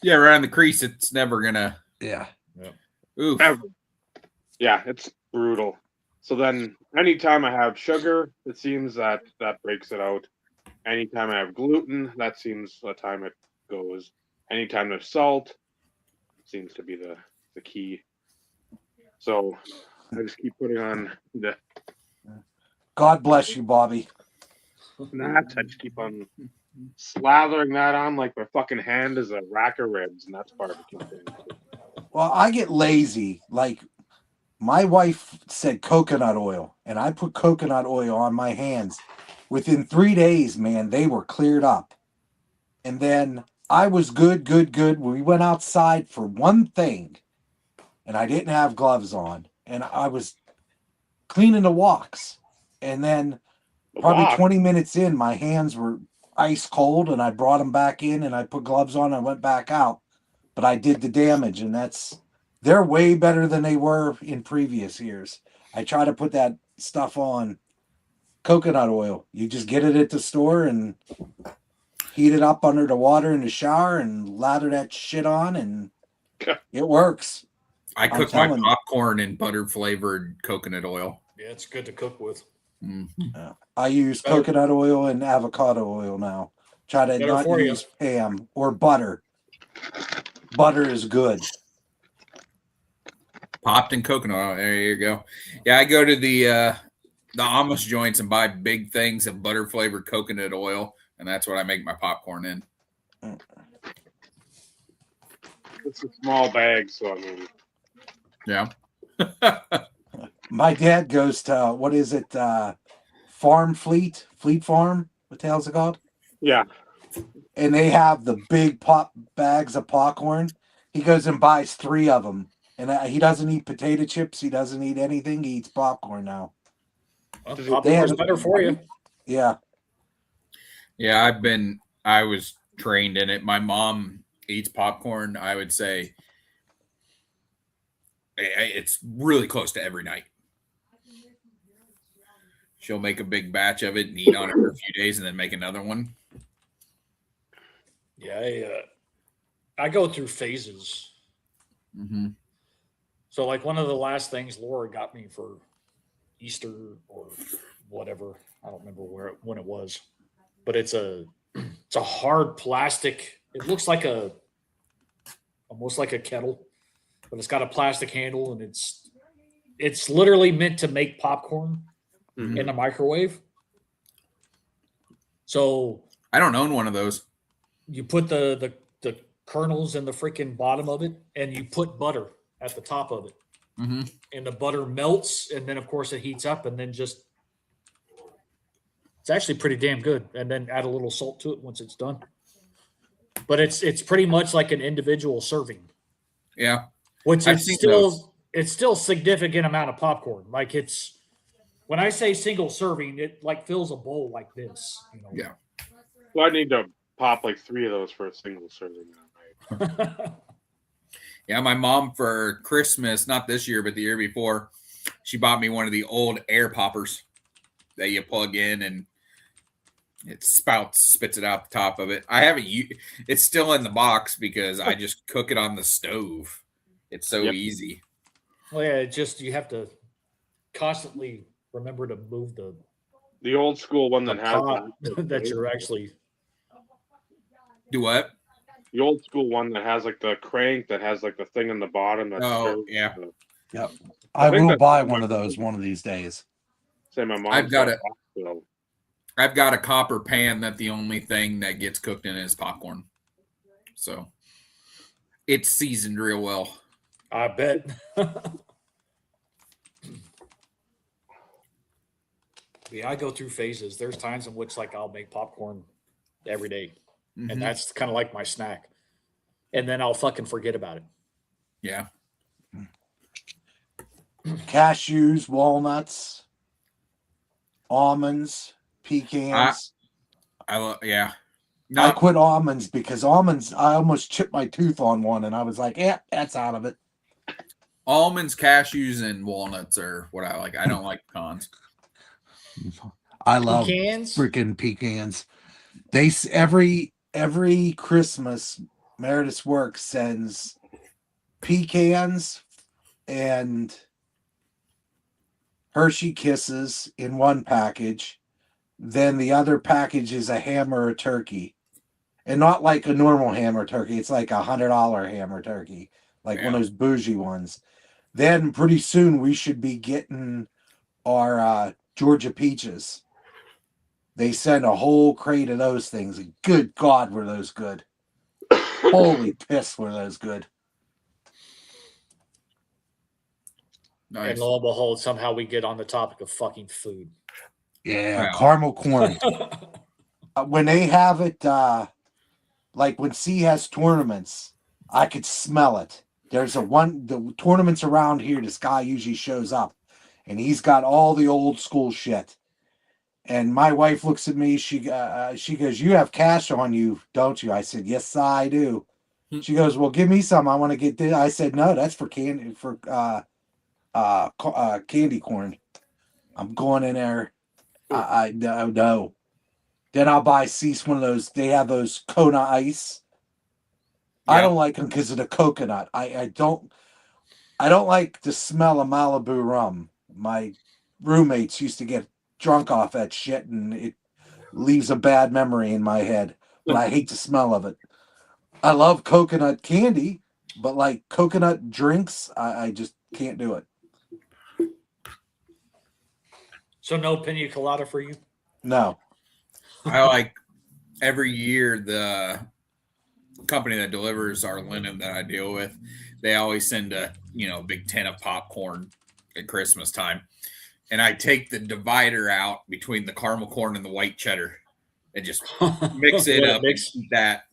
Yeah, right on the crease. It's never gonna. Yeah. Oof. Ever. Yeah, it's brutal. So then, anytime I have sugar, it seems that breaks it out. Anytime I have gluten, that seems the time it goes. Anytime there's salt, seems to be the key. So I just keep putting on the God bless you, Bobby. nuts. I just keep on slathering that on like my fucking hand is a rack of ribs, and that's barbecue. Well, I get lazy. Like my wife said coconut oil, and I put coconut oil on my hands. Within 3 days, man, they were cleared up. And then I was good. We went outside for one thing, and I didn't have gloves on, and I was cleaning the walks. And then probably 20 minutes in, my hands were ice cold, and I brought them back in, and I put gloves on, and I went back out. But I did the damage, and they're way better than they were in previous years. I try to put that stuff on coconut oil. You just get it at the store and heat it up under the water in the shower and lather that shit on, and it works. I cook my popcorn in butter flavored coconut oil. Yeah, it's good to cook with. Mm-hmm. I use coconut oil and avocado oil now. Try to not use Pam or butter. Butter is good. Popped in coconut oil. There you go. Yeah, I go to the Amish joints and buy big things of butter flavored coconut oil, and that's what I make my popcorn in. It's a small bag, so I mean, yeah. My dad goes to what is it? Fleet Farm. What the hell's it called? Yeah. And they have the big pop bags of popcorn. He goes and buys 3 of them. And he doesn't eat potato chips. He doesn't eat anything. He eats popcorn now. Well, popcorn's better for you. Yeah. Yeah, I was trained in it. My mom eats popcorn. I would say it's really close to every night. She'll make a big batch of it and eat on it for a few days and then make another one. Yeah, I go through phases. Mm-hmm. So, like, one of the last things Laura got me for Easter or whatever, I don't remember when it was, but it's a hard plastic. It looks like almost like a kettle, but it's got a plastic handle, and it's literally meant to make popcorn in the microwave. So I don't own one of those. You put the kernels in the freaking bottom of it, and you put butter at the top of it. Mm-hmm. And the butter melts, and then of course it heats up, and then it's actually pretty damn good. And then add a little salt to it once it's done. But it's pretty much like an individual serving. Yeah. Which is still significant amount of popcorn. Like when I say single serving, it like fills a bowl like this. You know? Yeah. Well, I need to pop like 3 of those for a single serving now, right? Yeah, my mom for Christmas, not this year, but the year before, she bought me one of the old air poppers that you plug in and it spits it out the top of it. I haven't it's still in the box because I just cook it on the stove. It's so easy. Well, yeah, you have to constantly remember to move the old school one that has that you're actually do what? The old school one that has like the crank that has like the thing in the bottom. Yeah. Yep. I will buy one of those one of these days. Say my mom. I've got a copper pan that the only thing that gets cooked in is popcorn. So it's seasoned real well. I bet. Yeah, I go through phases. There's times in which like I'll make popcorn every day. Mm-hmm. And that's kind of like my snack. And then I'll fucking forget about it. Yeah. Cashews, walnuts, almonds, pecans. Yeah. I quit almonds because almonds, I almost chipped my tooth on one and I was like, yeah, that's out of it. Almonds, cashews, and walnuts are what I like. I don't like pecans. I love freaking pecans. They every Christmas, Meredith's Work sends pecans and Hershey Kisses in one package. Then the other package is a ham or a turkey. And not like a normal ham or turkey. It's like $100 ham or turkey. Like one of those bougie ones. Then pretty soon we should be getting our Georgia peaches. They send a whole crate of those things. And good God, were those good. Holy piss, were those good. Nice. And lo and behold, somehow we get on the topic of fucking food. Yeah, Wow. caramel corn. When they have it, like when C has tournaments, I could smell it. There's the tournaments around here, this guy usually shows up, and he's got all the old school shit. And my wife looks at me, she goes, "You have cash on you, don't you?" I said, "Yes, I do." She goes, "Well, give me some. I want to get this." I said, "No, that's for candy candy corn. I'm going in there. I no. Then I'll buy Cease one of those. They have those Kona Ice. Yeah. I don't like them because of the coconut. I don't like the smell of Malibu rum. My roommates used to get drunk off that shit, and it leaves a bad memory in my head. But I hate the smell of it. I love coconut candy, but like coconut drinks, I just can't do it. So no pina colada for you? No. I like every year the company that delivers our linen that I deal with, they always send a big tin of popcorn at Christmas time, and I take the divider out between the caramel corn and the white cheddar and just mix it up and eat that.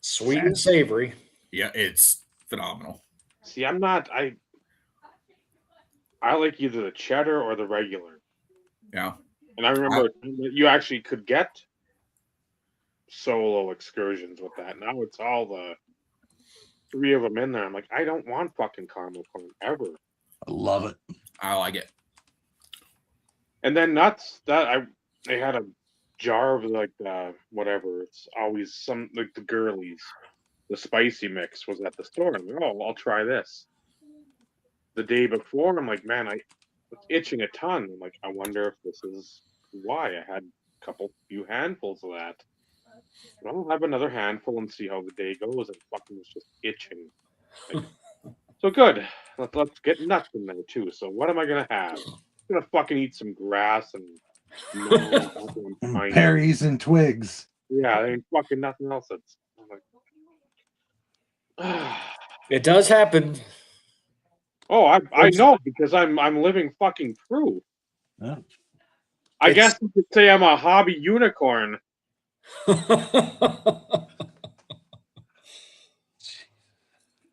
Sweet and savory. Yeah, it's phenomenal. See, I'm not. I like either the cheddar or the regular. Yeah. And I remember you actually could get solo excursions with that. Now it's all the three of them in there. I'm like, I don't want fucking caramel corn ever. I love it. I like it. And then nuts that they had a jar of like whatever. It's always some like the girlies. The spicy mix was at the store. I'm like, oh, I'll try this. The day before, I'm like, man, I was itching a ton. I'm like, I wonder if this is why I had a few handfuls of that. But I'll have another handful and see how the day goes. And fucking was just itching. Like, so good. Let's get nuts in there too. So what am I gonna have? I'm gonna fucking eat some grass and Berries and twigs. Yeah, there ain't fucking nothing else. It does happen. Oh, I know because I'm living fucking proof. Yeah. I guess you could say I'm a hobby unicorn. I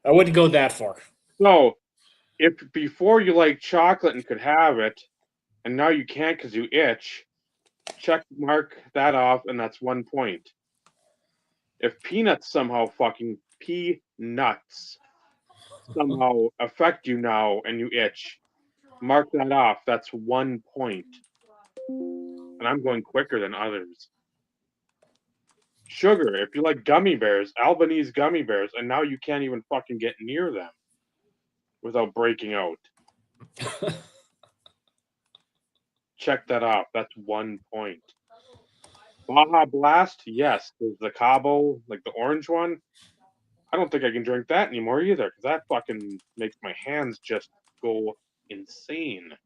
wouldn't go that far. So, if before you liked chocolate and could have it, and now you can't because you itch, mark that off, and that's 1 point. If peanuts somehow affect you now and you itch, mark that off. That's 1 point. And I'm going quicker than others. Sugar, if you like gummy bears, Albanese gummy bears, and now you can't even fucking get near them without breaking out. Check that off. That's 1 point. Baja Blast, yes. There's the Cabo, like the orange one. I don't think I can drink that anymore either, because that fucking makes my hands just go insane.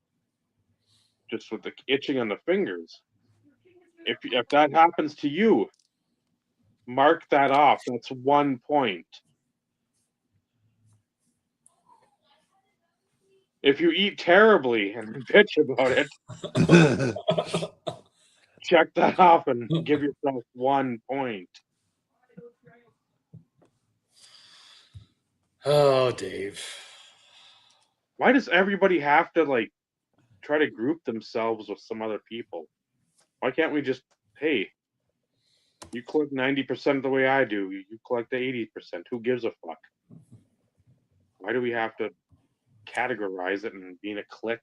Just with the itching on the fingers. If that happens to you, mark that off. That's 1 point. If you eat terribly and bitch about it, check that off and give yourself 1 point. Oh, Dave. Why does everybody have to try to group themselves with some other people? Why can't we just, hey, you collect 90% the way I do, you collect the 80%. Who gives a fuck? Why do we have to categorize it and be in a clique?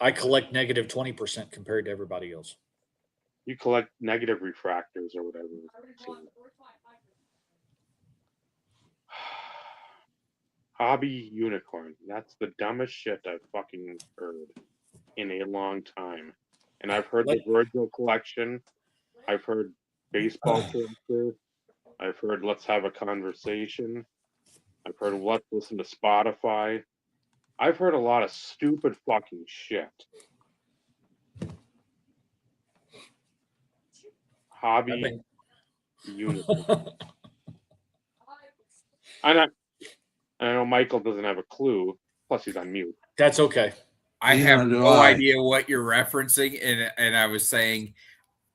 I collect negative 20% compared to everybody else. You collect negative refractors or whatever. So. Hobby unicorn. That's the dumbest shit I've fucking heard in a long time. And I've heard the Virgil collection. I've heard baseball character. I've heard let's have a conversation. I've heard let's listen to Spotify. I've heard a lot of stupid fucking shit. Hobby unicorn. I know Michael doesn't have a clue. Plus, he's on mute. That's okay. I Neither have do no I. idea what you're referencing, and I was saying,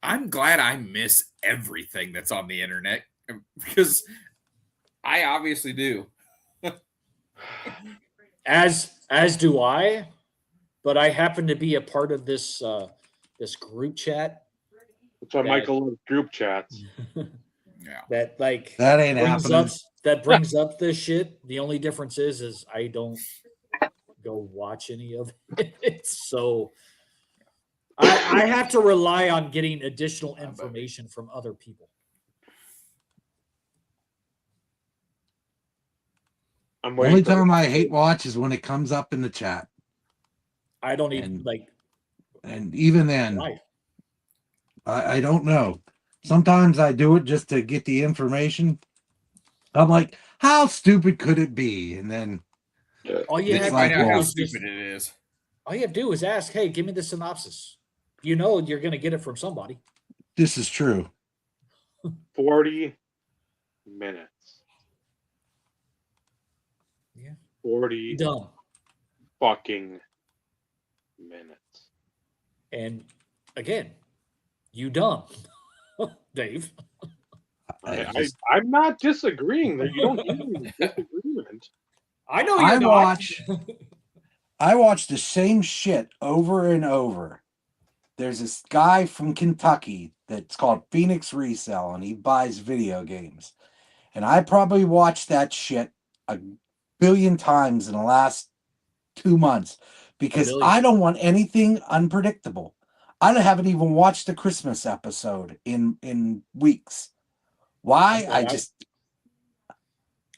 I'm glad I miss everything that's on the internet because I obviously do. As do I, but I happen to be a part of this this group chat That's why That- Michael loves group chats. Yeah. that like That ain't brings happening. up that brings up this shit. The only difference is I don't go watch any of it. So I have to rely on getting additional information from other people. I'm The waiting only for time I hate watch is when it comes up in the chat. I don't even And- like And even then, why. I don't know. Sometimes I do it just to get the information. I'm like, how stupid could it be? And then All you It's have like, to do Find out how is just, stupid it is. all you have to do is ask, hey, give me the synopsis. You know you're gonna get it from somebody. this is true. 40 minutes. Yeah. 40 Dumb. fucking minutes. And again, you dumb, Dave. I'm not disagreeing. That you don't hear me disagreement. I know you're I watch the same shit over and over. There's this guy from Kentucky that's called Phoenix Resell, and he buys video games. And I probably watched that shit a billion times in the last 2 months because billion. I don't want anything unpredictable. I haven't even watched the Christmas episode in weeks. Why?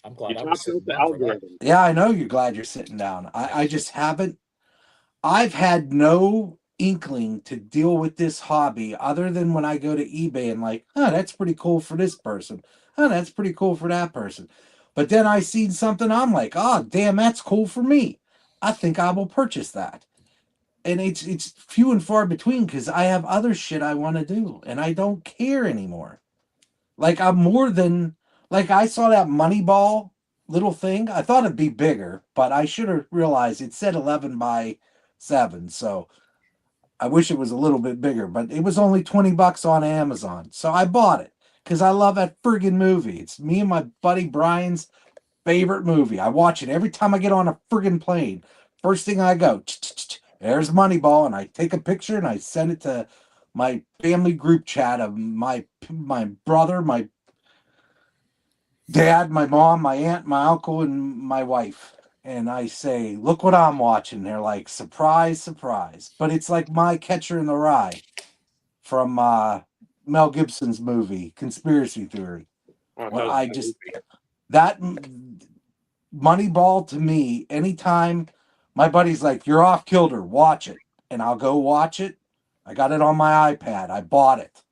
I'm You glad I talked was about sitting the down for that. algorithm. Yeah, I know you're glad you're sitting down. I just haven't. I've had no inkling to deal with this hobby other than when I go to eBay and like, oh, that's pretty cool for this person. Oh, that's pretty cool for that person. But then I seen something, I'm like, oh, damn, that's cool for me. I think I will purchase that. And it's few and far between because I have other shit I want to do and I don't care anymore. Like I'm more than like I saw that Moneyball little thing. I thought it'd be bigger, but I should have realized it said 11 by 7. So I wish it was a little bit bigger, but it was only $20 on Amazon. So I bought it because I love that friggin' movie. It's me and my buddy Brian's favorite movie. I watch it every time I get on a friggin' plane. First thing I go, there's Moneyball, and I take a picture and I send it to my family group chat of my brother, my dad, my mom, my aunt, my uncle, and my wife. And I say, look what I'm watching. They're like, surprise, surprise. But it's like My Catcher in the Rye from Mel Gibson's movie, Conspiracy Theory. Well, I just, that Moneyball to me, anytime my buddy's like, you're off kilter, watch it. And I'll go watch it. I got it on my iPad. I bought it.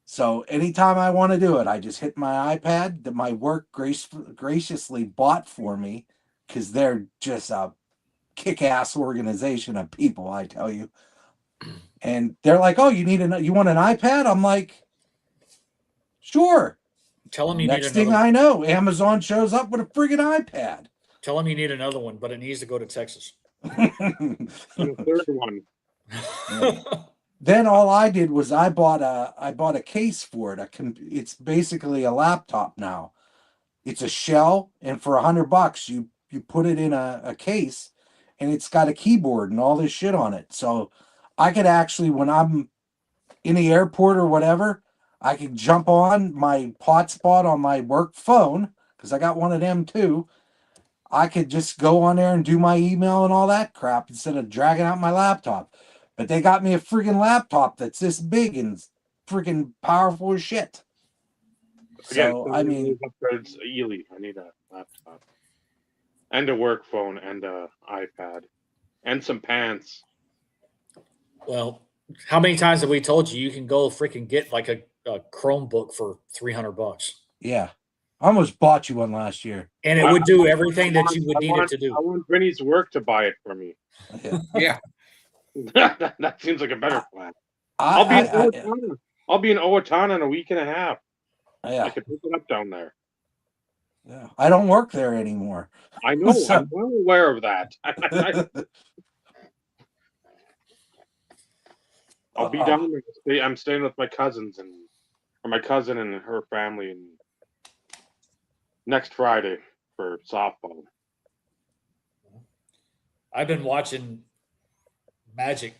So anytime I want to do it, I just hit my iPad that my work graciously bought for me because they're just a kick-ass organization of people, I tell you. And they're like, "Oh, you want an iPad?" I'm like, "Sure." Tell him you Next need thing another. I know, Amazon shows up with a friggin' iPad. Tell him you need another one, but it needs to go to Texas. And the third one. Then all I did was I bought a case for it. It's basically a laptop now. It's a shell, and for $100, you put it in a case, and it's got a keyboard and all this shit on it. So I could actually, when I'm in the airport or whatever, I could jump on my hotspot on my work phone because I got one of them too. I could just go on there and do my email and all that crap instead of dragging out my laptop. But they got me a freaking laptop that's this big and freaking powerful as shit. Again, So I mean, upgrades Ely. I need a laptop. and a work phone and a iPad and some pants. Well, how many times have we told you can go freaking get like a Chromebook for $300? Yeah. I almost bought you one last year. And it would do everything that you would need it to I do. want Vinny's work to buy it for me. Yeah. Yeah. That seems like a better plan. I'll be in Owatonna in a week and a half. yeah. I can pick it up down there. Yeah. I don't work there anymore. I know. So- I'm well aware of that. I'll be down there. I'm staying with my cousins or my cousin and her family next Friday for softball. I've been watching magic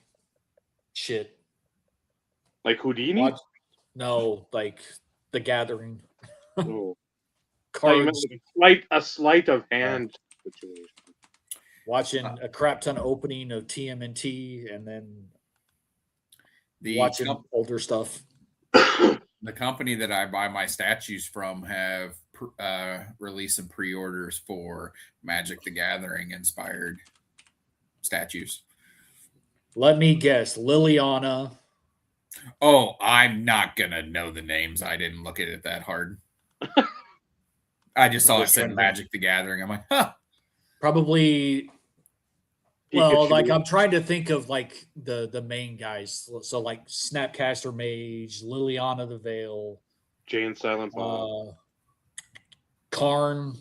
shit. Like Houdini? No, like The Gathering. Oh. So you meant Cards. like a sleight of hand situation. Watching a crap ton of opening of TMNT and then The watching older stuff. the company that I buy my statues from have released some pre-orders for Magic the Gathering inspired statues. Let me guess. Liliana. Oh, I'm not gonna know the names. I didn't look at it that hard. I just saw it said Magic the Gathering. I'm like, huh. Probably. Well, Pikachu. like I'm trying to think of like the main guys. So like Snapcaster Mage, Liliana the Veil, Jane Silent Bob. Karn,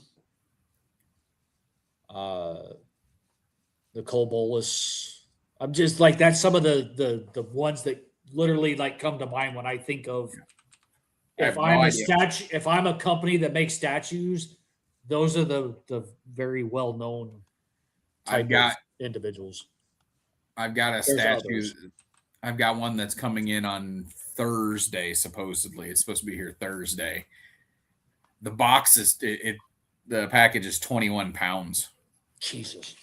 Nicole Bolas. I'm just like that's some of the ones that literally like come to mind when I think of if I'm a company that makes statues, those are the very well known type of individuals. I've got a statue. I've got one that's coming in on Thursday. Supposedly, it's supposed to be here Thursday. The box is the package is 21 pounds. Jesus.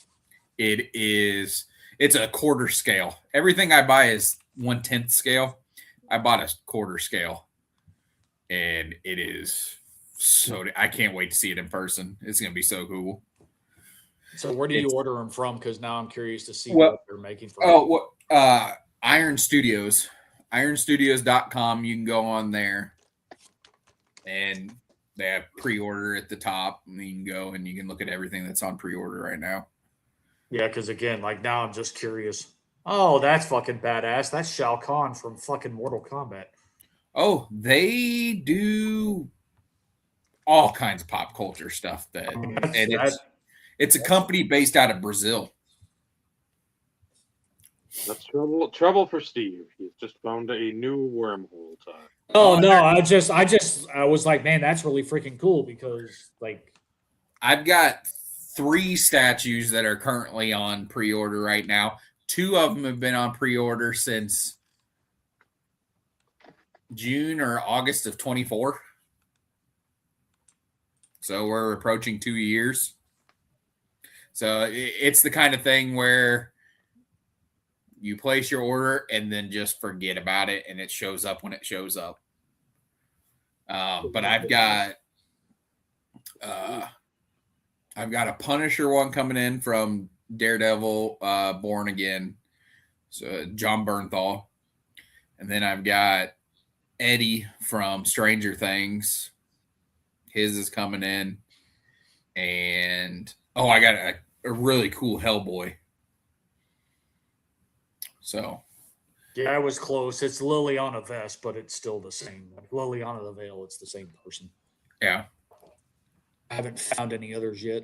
It is. It's a quarter scale. Everything I buy is 1/10 scale. I bought a quarter scale, and it is so. I can't wait to see it in person. It's gonna be so cool. So where do you order them from? Because now I'm curious to see what they're making for. Iron Studios, ironstudios.com. You can go on there, and they have pre-order at the top, and you can go and you can look at everything that's on pre-order right now. Yeah, because again, like now I'm just curious. Oh, that's fucking badass. That's Shao Kahn from fucking Mortal Kombat. Oh, they do all kinds of pop culture stuff. It's a company based out of Brazil. That's trouble for Steve. He's just found a new wormhole. Oh no, I was like, man, that's really freaking cool because like I've got 3 statues that are currently on pre-order right now. 2 of them have been on pre-order since June or August of 24. So we're approaching 2 years. So it's the kind of thing where you place your order and then just forget about it, and it shows up when it shows up. But I've got a Punisher one coming in from Daredevil, Born Again, so John Bernthal, and then I've got Eddie from Stranger Things. His is coming in, and I got a really cool Hellboy. So, yeah, I was close. It's Liliana Vest, but it's still the same. Like Liliana the Veil, it's the same person. Yeah. I haven't found any others yet.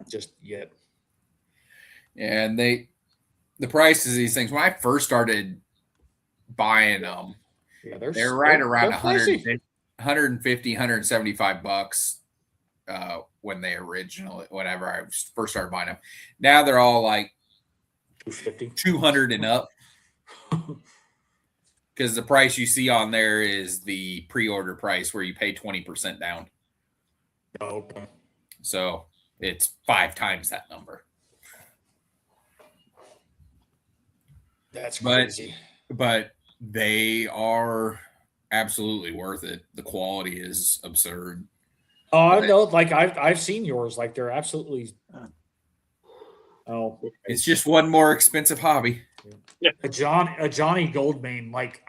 Just yet. And the prices of these things, when I first started buying them, they're right around 150, 175 bucks whenever I first started buying them. Now they're all like 200 and up. Because the price you see on there is the pre-order price where you pay 20% down. Okay. So it's 5 times that number. That's crazy. But they are absolutely worth it. The quality is absurd. Oh no, like I've seen yours. Like they're absolutely. Oh, It's just one more expensive hobby. a Johnny Goldmane. Like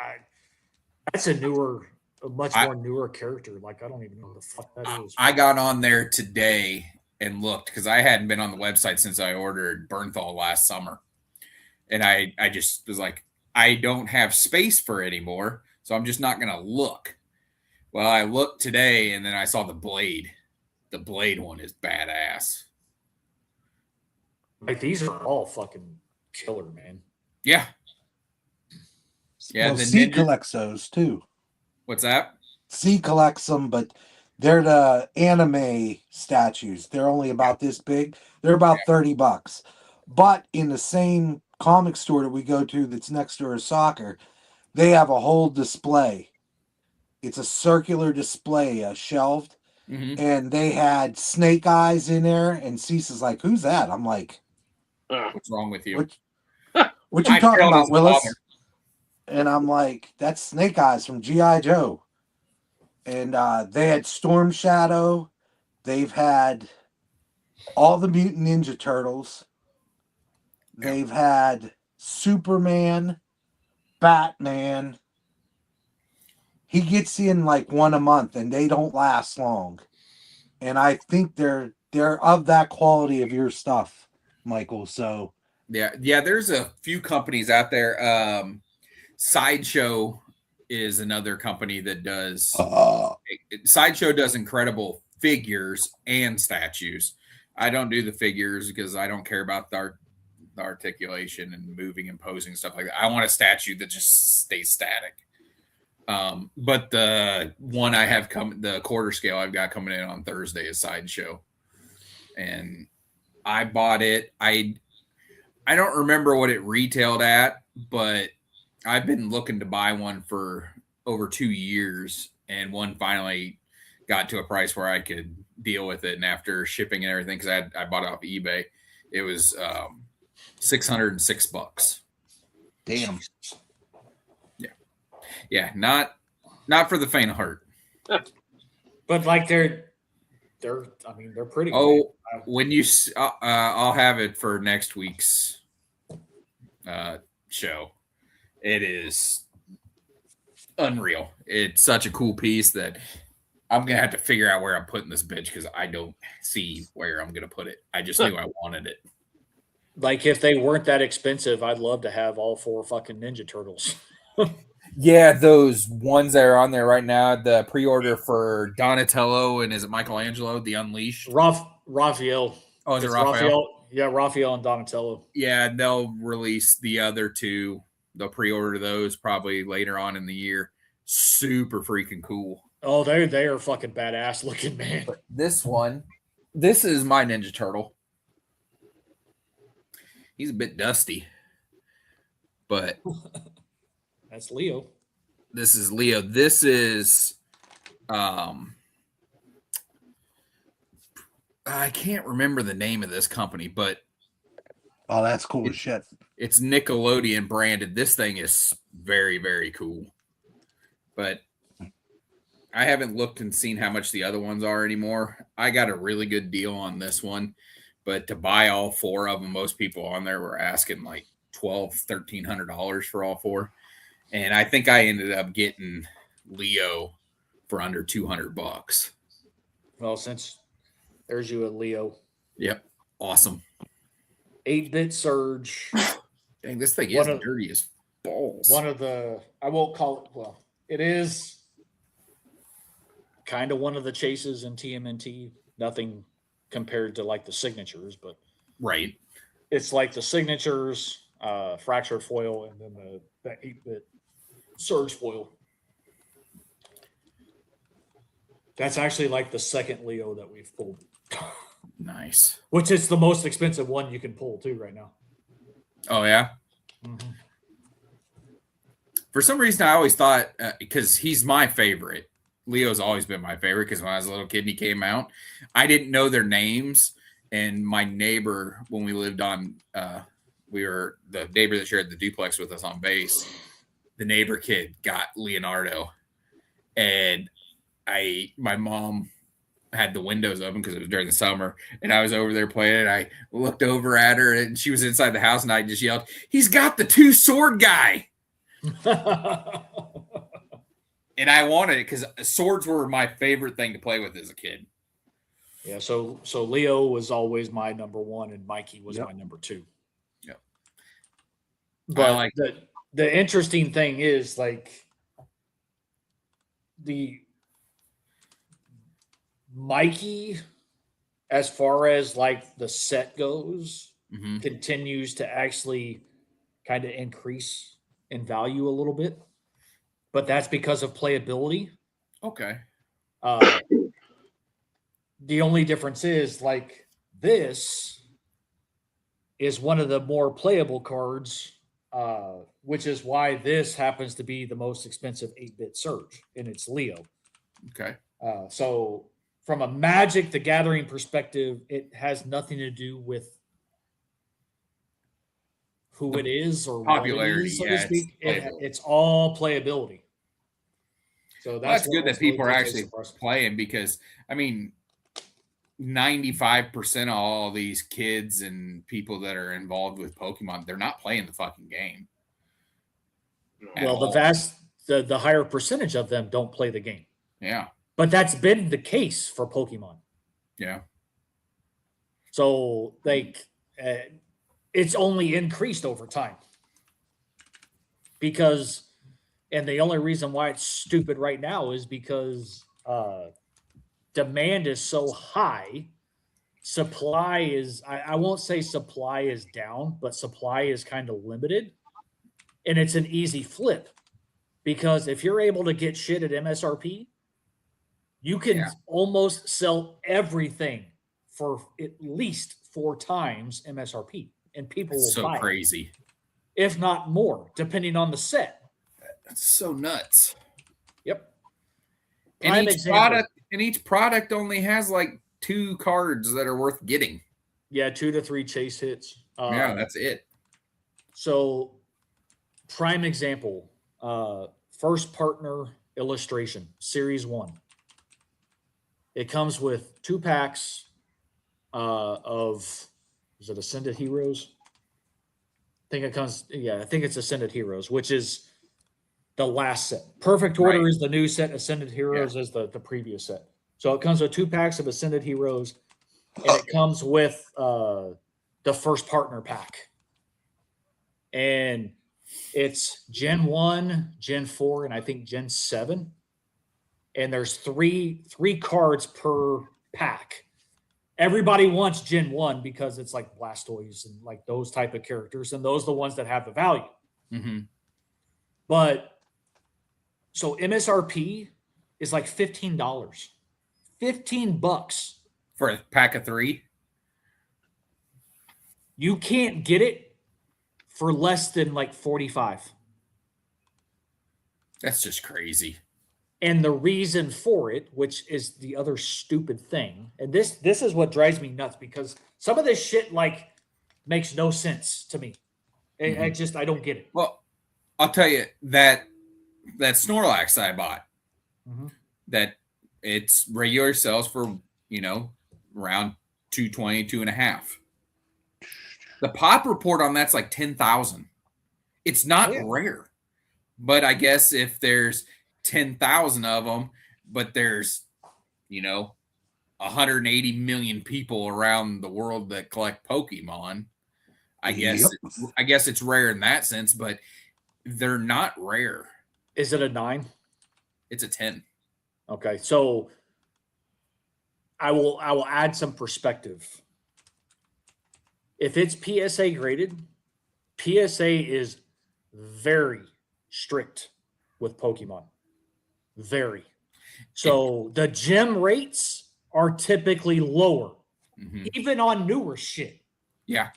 that's a much more newer character. Like I don't even know what the fuck that is. I got on there today and looked because I hadn't been on the website since I ordered Bernthal last summer. And I just was like, I don't have space for it anymore, so I'm just not going to look. Well, I looked today, and then I saw the Blade. The Blade one is badass. Like these are all fucking killer, man. Yeah. Yeah. Well, the C ninja... collects those too. What's that? C collects them, but they're the anime statues. They're only about this big. They're about $30. But in the same comic store that we go to that's next to our soccer, they have a whole display. It's a circular display, shelved, and they had Snake Eyes in there. And Cease's like, "Who's that?" I'm like, "What's wrong with you? What you talking about, Willis?" And I'm like, "That's Snake Eyes from G.I. Joe." And they had Storm Shadow. They've had all the Mutant Ninja Turtles. They've had Superman, Batman. He gets in like one a month, and they don't last long. And I think they're of that quality of your stuff, Michael. So yeah. There's a few companies out there. Sideshow is another company that does. Sideshow does incredible figures and statues. I don't do the figures because I don't care about the articulation and moving and posing and stuff like that. I want a statue that just stays static. But the one I have the quarter scale I've got coming in on Thursday is Sideshow, and I bought it. I don't remember what it retailed at, but I've been looking to buy one for over 2 years, and one finally got to a price where I could deal with it. And after shipping and everything, because I bought it off eBay, it was $606. Damn. Yeah, not for the faint of heart. But like they're pretty. Oh, when you, I'll have it for next week's show. It is unreal. It's such a cool piece that I'm gonna have to figure out where I'm putting this bitch because I don't see where I'm gonna put it. I just knew I wanted it. Like if they weren't that expensive, I'd love to have all 4 fucking Ninja Turtles. Yeah, those ones that are on there right now, the pre-order for Donatello and is it Michelangelo, the Unleashed? Raphael. Oh, is it Raphael? Yeah, Raphael and Donatello. Yeah, they'll release the other 2. They'll pre-order those probably later on in the year. Super freaking cool. Oh, they are fucking badass looking, man. But this is my Ninja Turtle. He's a bit dusty, but that's Leo. This is Leo. This is I can't remember the name of this company, but oh, that's cool as shit. It's Nickelodeon branded. This thing is very, very cool. But I haven't looked and seen how much the other ones are anymore. I got a really good deal on this one, but to buy all 4 of them, most people on there were asking like $1,300 for all 4. And I think I ended up getting Leo for under $200. Well, since there's you a Leo. Yep. Awesome. 8-bit Surge. Dang, this thing is dirty as balls. One of the, I won't call it, well, it is kind of one of the chases in TMNT. Nothing compared to like the signatures, but right. It's like the signatures, fractured foil, and then the 8-bit Surge foil. That's actually like the second Leo that we've pulled. Nice. Which is the most expensive one you can pull too right now. Oh yeah. Mm-hmm. For some reason, I always thought because he's my favorite. Leo's always been my favorite because when I was a little kid and he came out, I didn't know their names. And my neighbor, when we lived on, we were the neighbor that shared the duplex with us on base. The neighbor kid got Leonardo, and my mom had the windows open because it was during the summer, and I was over there playing, and I looked over at her, and she was inside the house, and I just yelled, "He's got the 2-sword guy!" And I wanted it because swords were my favorite thing to play with as a kid. Yeah, so Leo was always my number one, and Mikey was my number two. Yep. But the interesting thing is, like, the Mikey, as far as like the set goes, continues to actually kind of increase in value a little bit, but that's because of playability. Okay. The only difference is, like, this is one of the more playable cards, which is why this happens to be the most expensive 8-bit Surge, and it's Leo. Okay. So from a Magic the Gathering perspective, it has nothing to do with who it is or popularity, what it is, so to speak. it's It's all playability. So that's good that people are actually playing, because, I mean, 95% of all these kids and people that are involved with Pokemon, they're not playing the fucking game. Well, the higher percentage of them don't play the game. Yeah. But that's been the case for Pokemon. Yeah. So, like, it's only increased over time. Because, and the only reason why it's stupid right now is because demand is so high. Supply is, I won't say supply is down, but supply is kind of limited. And it's an easy flip. Because if you're able to get shit at MSRP, you can almost sell everything for at least 4 times MSRP, and people will buy crazy, if not more, depending on the set. That's so nuts. Yep. And each product only has like 2 cards that are worth getting. Yeah, 2 to 3 chase hits. That's it. So, prime example, first partner illustration, series 1. It comes with 2 packs of, is it Ascended Heroes? I think it's Ascended Heroes, which is the last set. Perfect Order is the new set. Ascended Heroes is the previous set. So it comes with 2 packs of Ascended Heroes, and it comes with the first partner pack. And it's Gen 1, Gen 4, and I think Gen 7. And there's three cards per pack. Everybody wants Gen 1 because it's like Blastoise and like those type of characters, and those are the ones that have the value. Mm-hmm. But so MSRP is like $15. $15 for a pack of 3. You can't get it for less than like 45. That's just crazy. And the reason for it, which is the other stupid thing, and this is what drives me nuts, because some of this shit like makes no sense to me. I don't get it. Well, I'll tell you that Snorlax I bought, that it's regular sells for, around 220, 2.5. The pop report on that's like 10,000. It's not rare, but I guess if there's 10,000 of them, but there's 180 million people around the world that collect Pokemon, I guess it's rare in that sense, but they're not rare. Is it a 9? It's a 10. Okay, so I will add some perspective. If it's PSA graded, PSA is very strict with Pokemon. Very. So the gem rates are typically lower, even on newer shit. Yeah.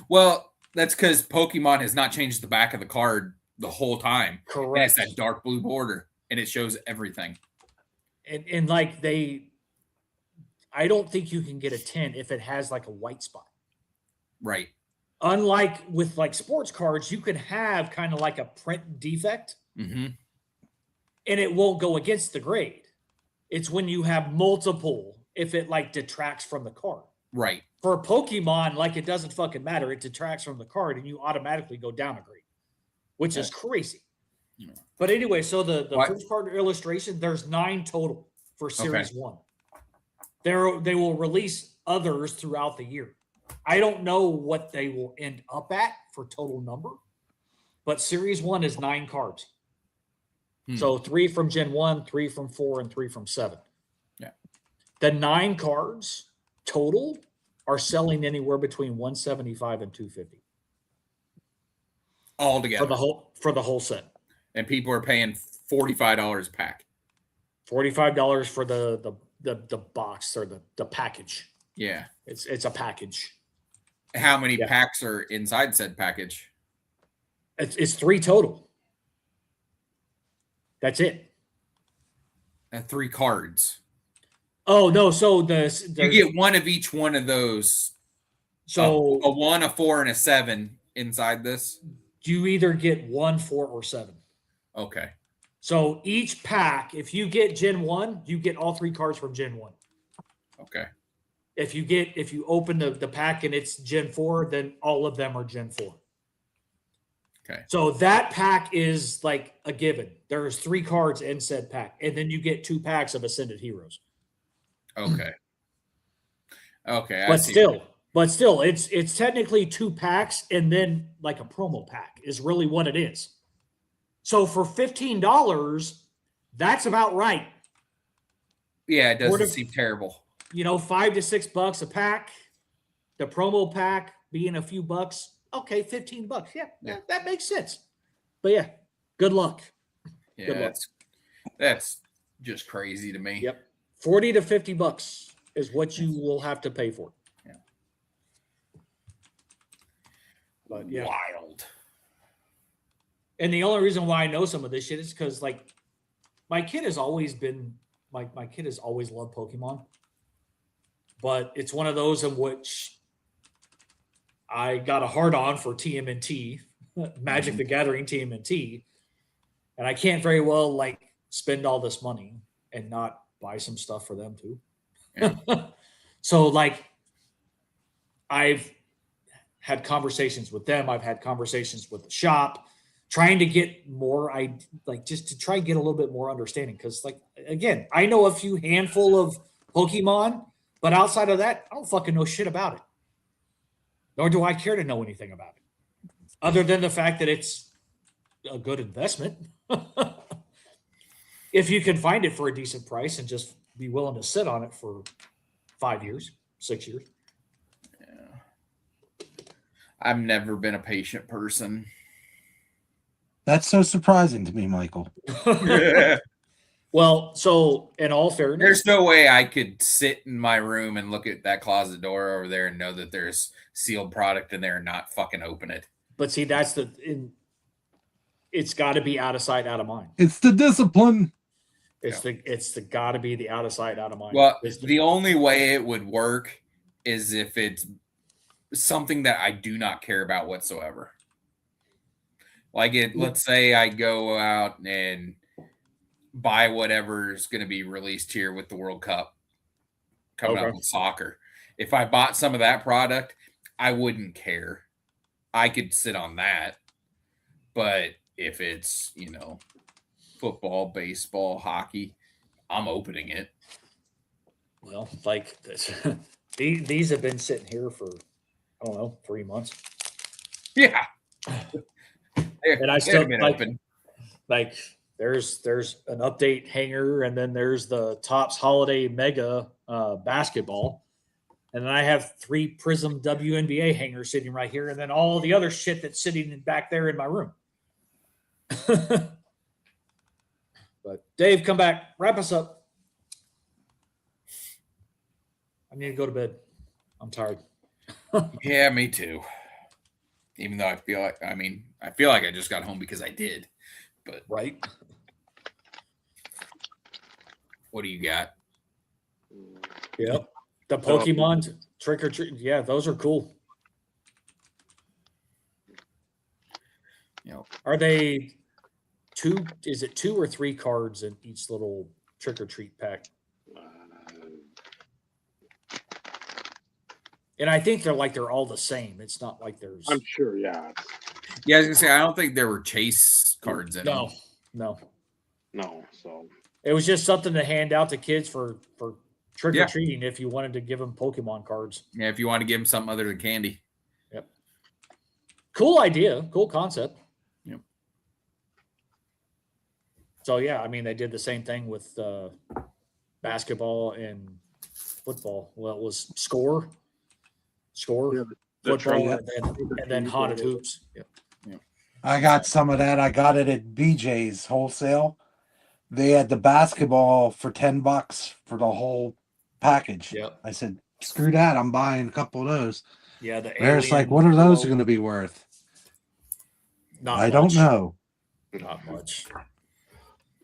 Well, that's because Pokemon has not changed the back of the card the whole time. Correct. And it's that dark blue border, and it shows everything. And like I don't think you can get a 10 if it has like a white spot. Right. Unlike with like sports cards, you can have kind of like a print defect. And it won't go against the grade. It's when you have multiple if it like detracts from the card. Right. For Pokemon, like it doesn't fucking matter. It detracts from the card and you automatically go down a grade, which is crazy. Yeah. But anyway, so the What? first card illustration, there's 9 total for Series 1. They will release others throughout the year. I don't know what they will end up at for total number, but Series 1 is 9 cards. So 3 from Gen 1, 3 from 4, and 3 from 7. Yeah. The 9 cards total are selling anywhere between $175 and $250 all together for the whole set. And people are paying $45 a pack. $45 for the box or the package. Yeah. It's a package. How many packs are inside said package? It's 3 total. That's it. And 3 cards. Oh no! So you get one of each one of those. So a 1, a 4, and a 7 inside this. You either get 1, 4, or 7. Okay. So each pack, if you get Gen 1, you get all 3 cards from Gen 1. Okay. If you open the pack and it's Gen 4, then all of them are Gen 4. Okay. So that pack is like a given. There's 3 cards in said pack, and then you get 2 packs of Ascended Heroes. Okay. Okay. But still, it's technically 2 packs and then like a promo pack is really what it is. So for $15, that's about right. Yeah, it doesn't seem terrible. $5 to $6 a pack. The promo pack being a few bucks. Okay, $15. Yeah, that makes sense. But yeah, good luck. Yeah, good luck. That's just crazy to me. Yep. $40 to $50 is what you will have to pay for. Yeah. But yeah. Wild. And the only reason why I know some of this shit is because like my kid has always been my kid has always loved Pokemon. But it's one of those in which I got a hard on for TMNT, Magic the Gathering TMNT. And I can't very well like spend all this money and not buy some stuff for them too. Yeah. So like I've had conversations with them. I've had conversations with the shop, trying to get more, just to try and get a little bit more understanding. Cause like, again, I know a few handful of Pokemon, but outside of that, I don't fucking know shit about it. Nor do I care to know anything about it other than the fact that it's a good investment. If you can find it for a decent price and just be willing to sit on it for 5 years, 6 years. Yeah. I've never been a patient person. That's so surprising to me, Michael. Well, so in all fairness, there's no way I could sit in my room and look at that closet door over there and know that there's sealed product in there and not fucking open it. But see, it's got to be out of sight, out of mind. It's the discipline. It's got to be the out of sight, out of mind. Well, the only way it would work is if it's something that I do not care about whatsoever. Like let's say I go out and buy whatever's going to be released here with the World Cup coming up with soccer. If I bought some of that product, I wouldn't care. I could sit on that. But if it's, football, baseball, hockey, I'm opening it. Well, like this, these have been sitting here for, I don't know, 3 months. Yeah. And I still open. Like there's an update hanger, and then there's the Topps Holiday Mega basketball. And then I have 3 Prism WNBA hangers sitting right here, and then all the other shit that's sitting back there in my room. But Dave, come back. Wrap us up. I need to go to bed. I'm tired. Yeah, me too. Even though I feel like I just got home because I did. But right. What do you got? Yep. The Pokemon trick or treat. Yeah, those are cool. Are they 2? Is it 2 or 3 cards in each little trick or treat pack? And I think they're all the same. It's not like there's I'm sure, yeah. Yeah, I was gonna say I don't think there were chase cards in them. no. No, so It was just something to hand out to kids for trick or Yeah. treating if you wanted to give them Pokemon cards. Yeah, if you want to give them something other than candy. Yep. Cool idea. Cool concept. Yep. So yeah, I mean they did the same thing with basketball and football. Well, it was score, Yeah, the football, train- and then haunted hoops. Yep. I got some of that. I got it at BJ's wholesale. They had the basketball for $10 for the whole package. Yep. I said, screw that. I'm buying a couple of those. Yeah, the There's like, alien what are those glow- going to be worth? Not I don't much. know. Not much.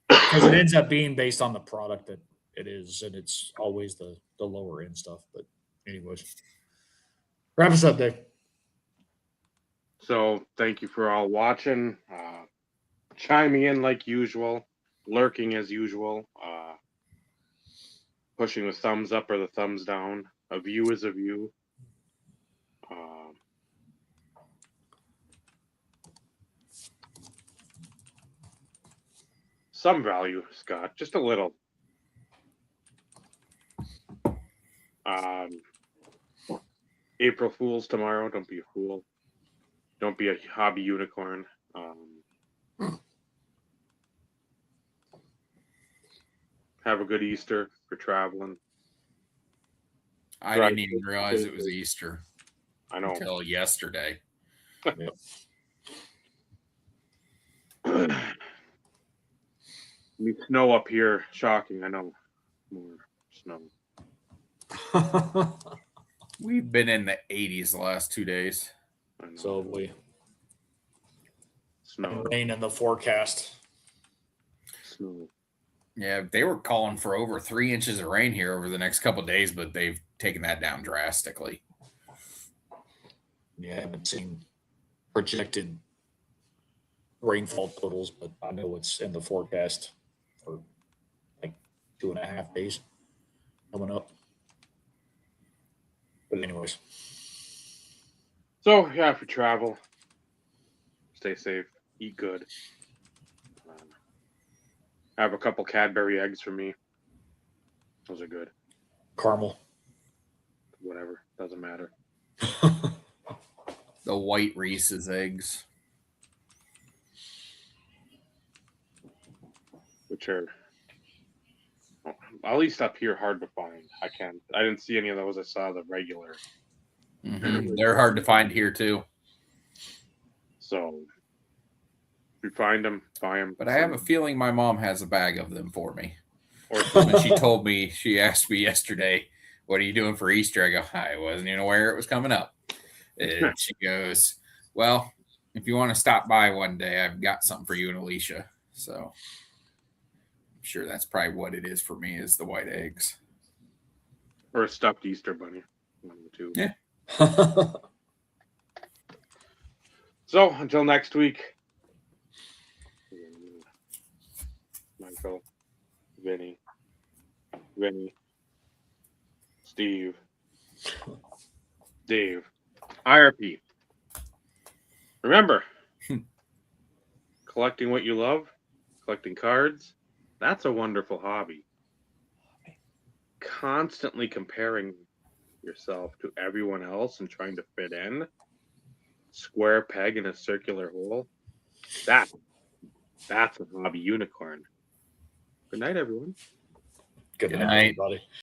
Because it ends up being based on the product that it is, and it's always the lower end stuff. But anyways. Wrap us up, Dave. So thank you for all watching, chiming in like usual, lurking as usual, pushing the thumbs up or the thumbs down. A view is a view. Some value, Scott, just a little. April Fool's tomorrow. Don't be a fool. Don't be a hobby unicorn. Have a good Easter for traveling. I didn't even realize it was Easter I know. until yesterday. Snow up here. Shocking. I know. More snow. We've been in the 80s the last 2 days. I know. So we Snow. rain in the forecast. Snow. Yeah, they were calling for over 3 inches of rain here over the next couple of days, but they've taken that down drastically. Yeah, I haven't seen projected rainfall totals, but I know it's in the forecast for like 2.5 days coming up. But anyways, So yeah, if you travel, stay safe, eat good. Have a couple Cadbury eggs for me. Those are good. caramel. Whatever, doesn't matter. The white Reese's eggs. Which are at least up here hard to find. I didn't see any of those. I saw the regular. Mm-hmm. They're hard to find here too. So if you find them, buy them. But I have a feeling my mom has a bag of them for me. Or When she told me, she asked me yesterday, "What are you doing for Easter?" I go, "I wasn't even aware it was coming up." And she goes, "Well, if you want to stop by one day, I've got something for you and Alicia." So I'm sure that's probably what it is for me, is the white eggs. or a stuffed Easter bunny. One of the two. Yeah. So until next week. Michael, Vinny, Steve, Dave, IRP. Remember, collecting what you love, collecting cards, that's a wonderful hobby. Constantly comparing yourself to everyone else and trying to fit in, square peg in a circular hole, that's a hobby unicorn. Good night, everyone. Good Good night, night. everybody.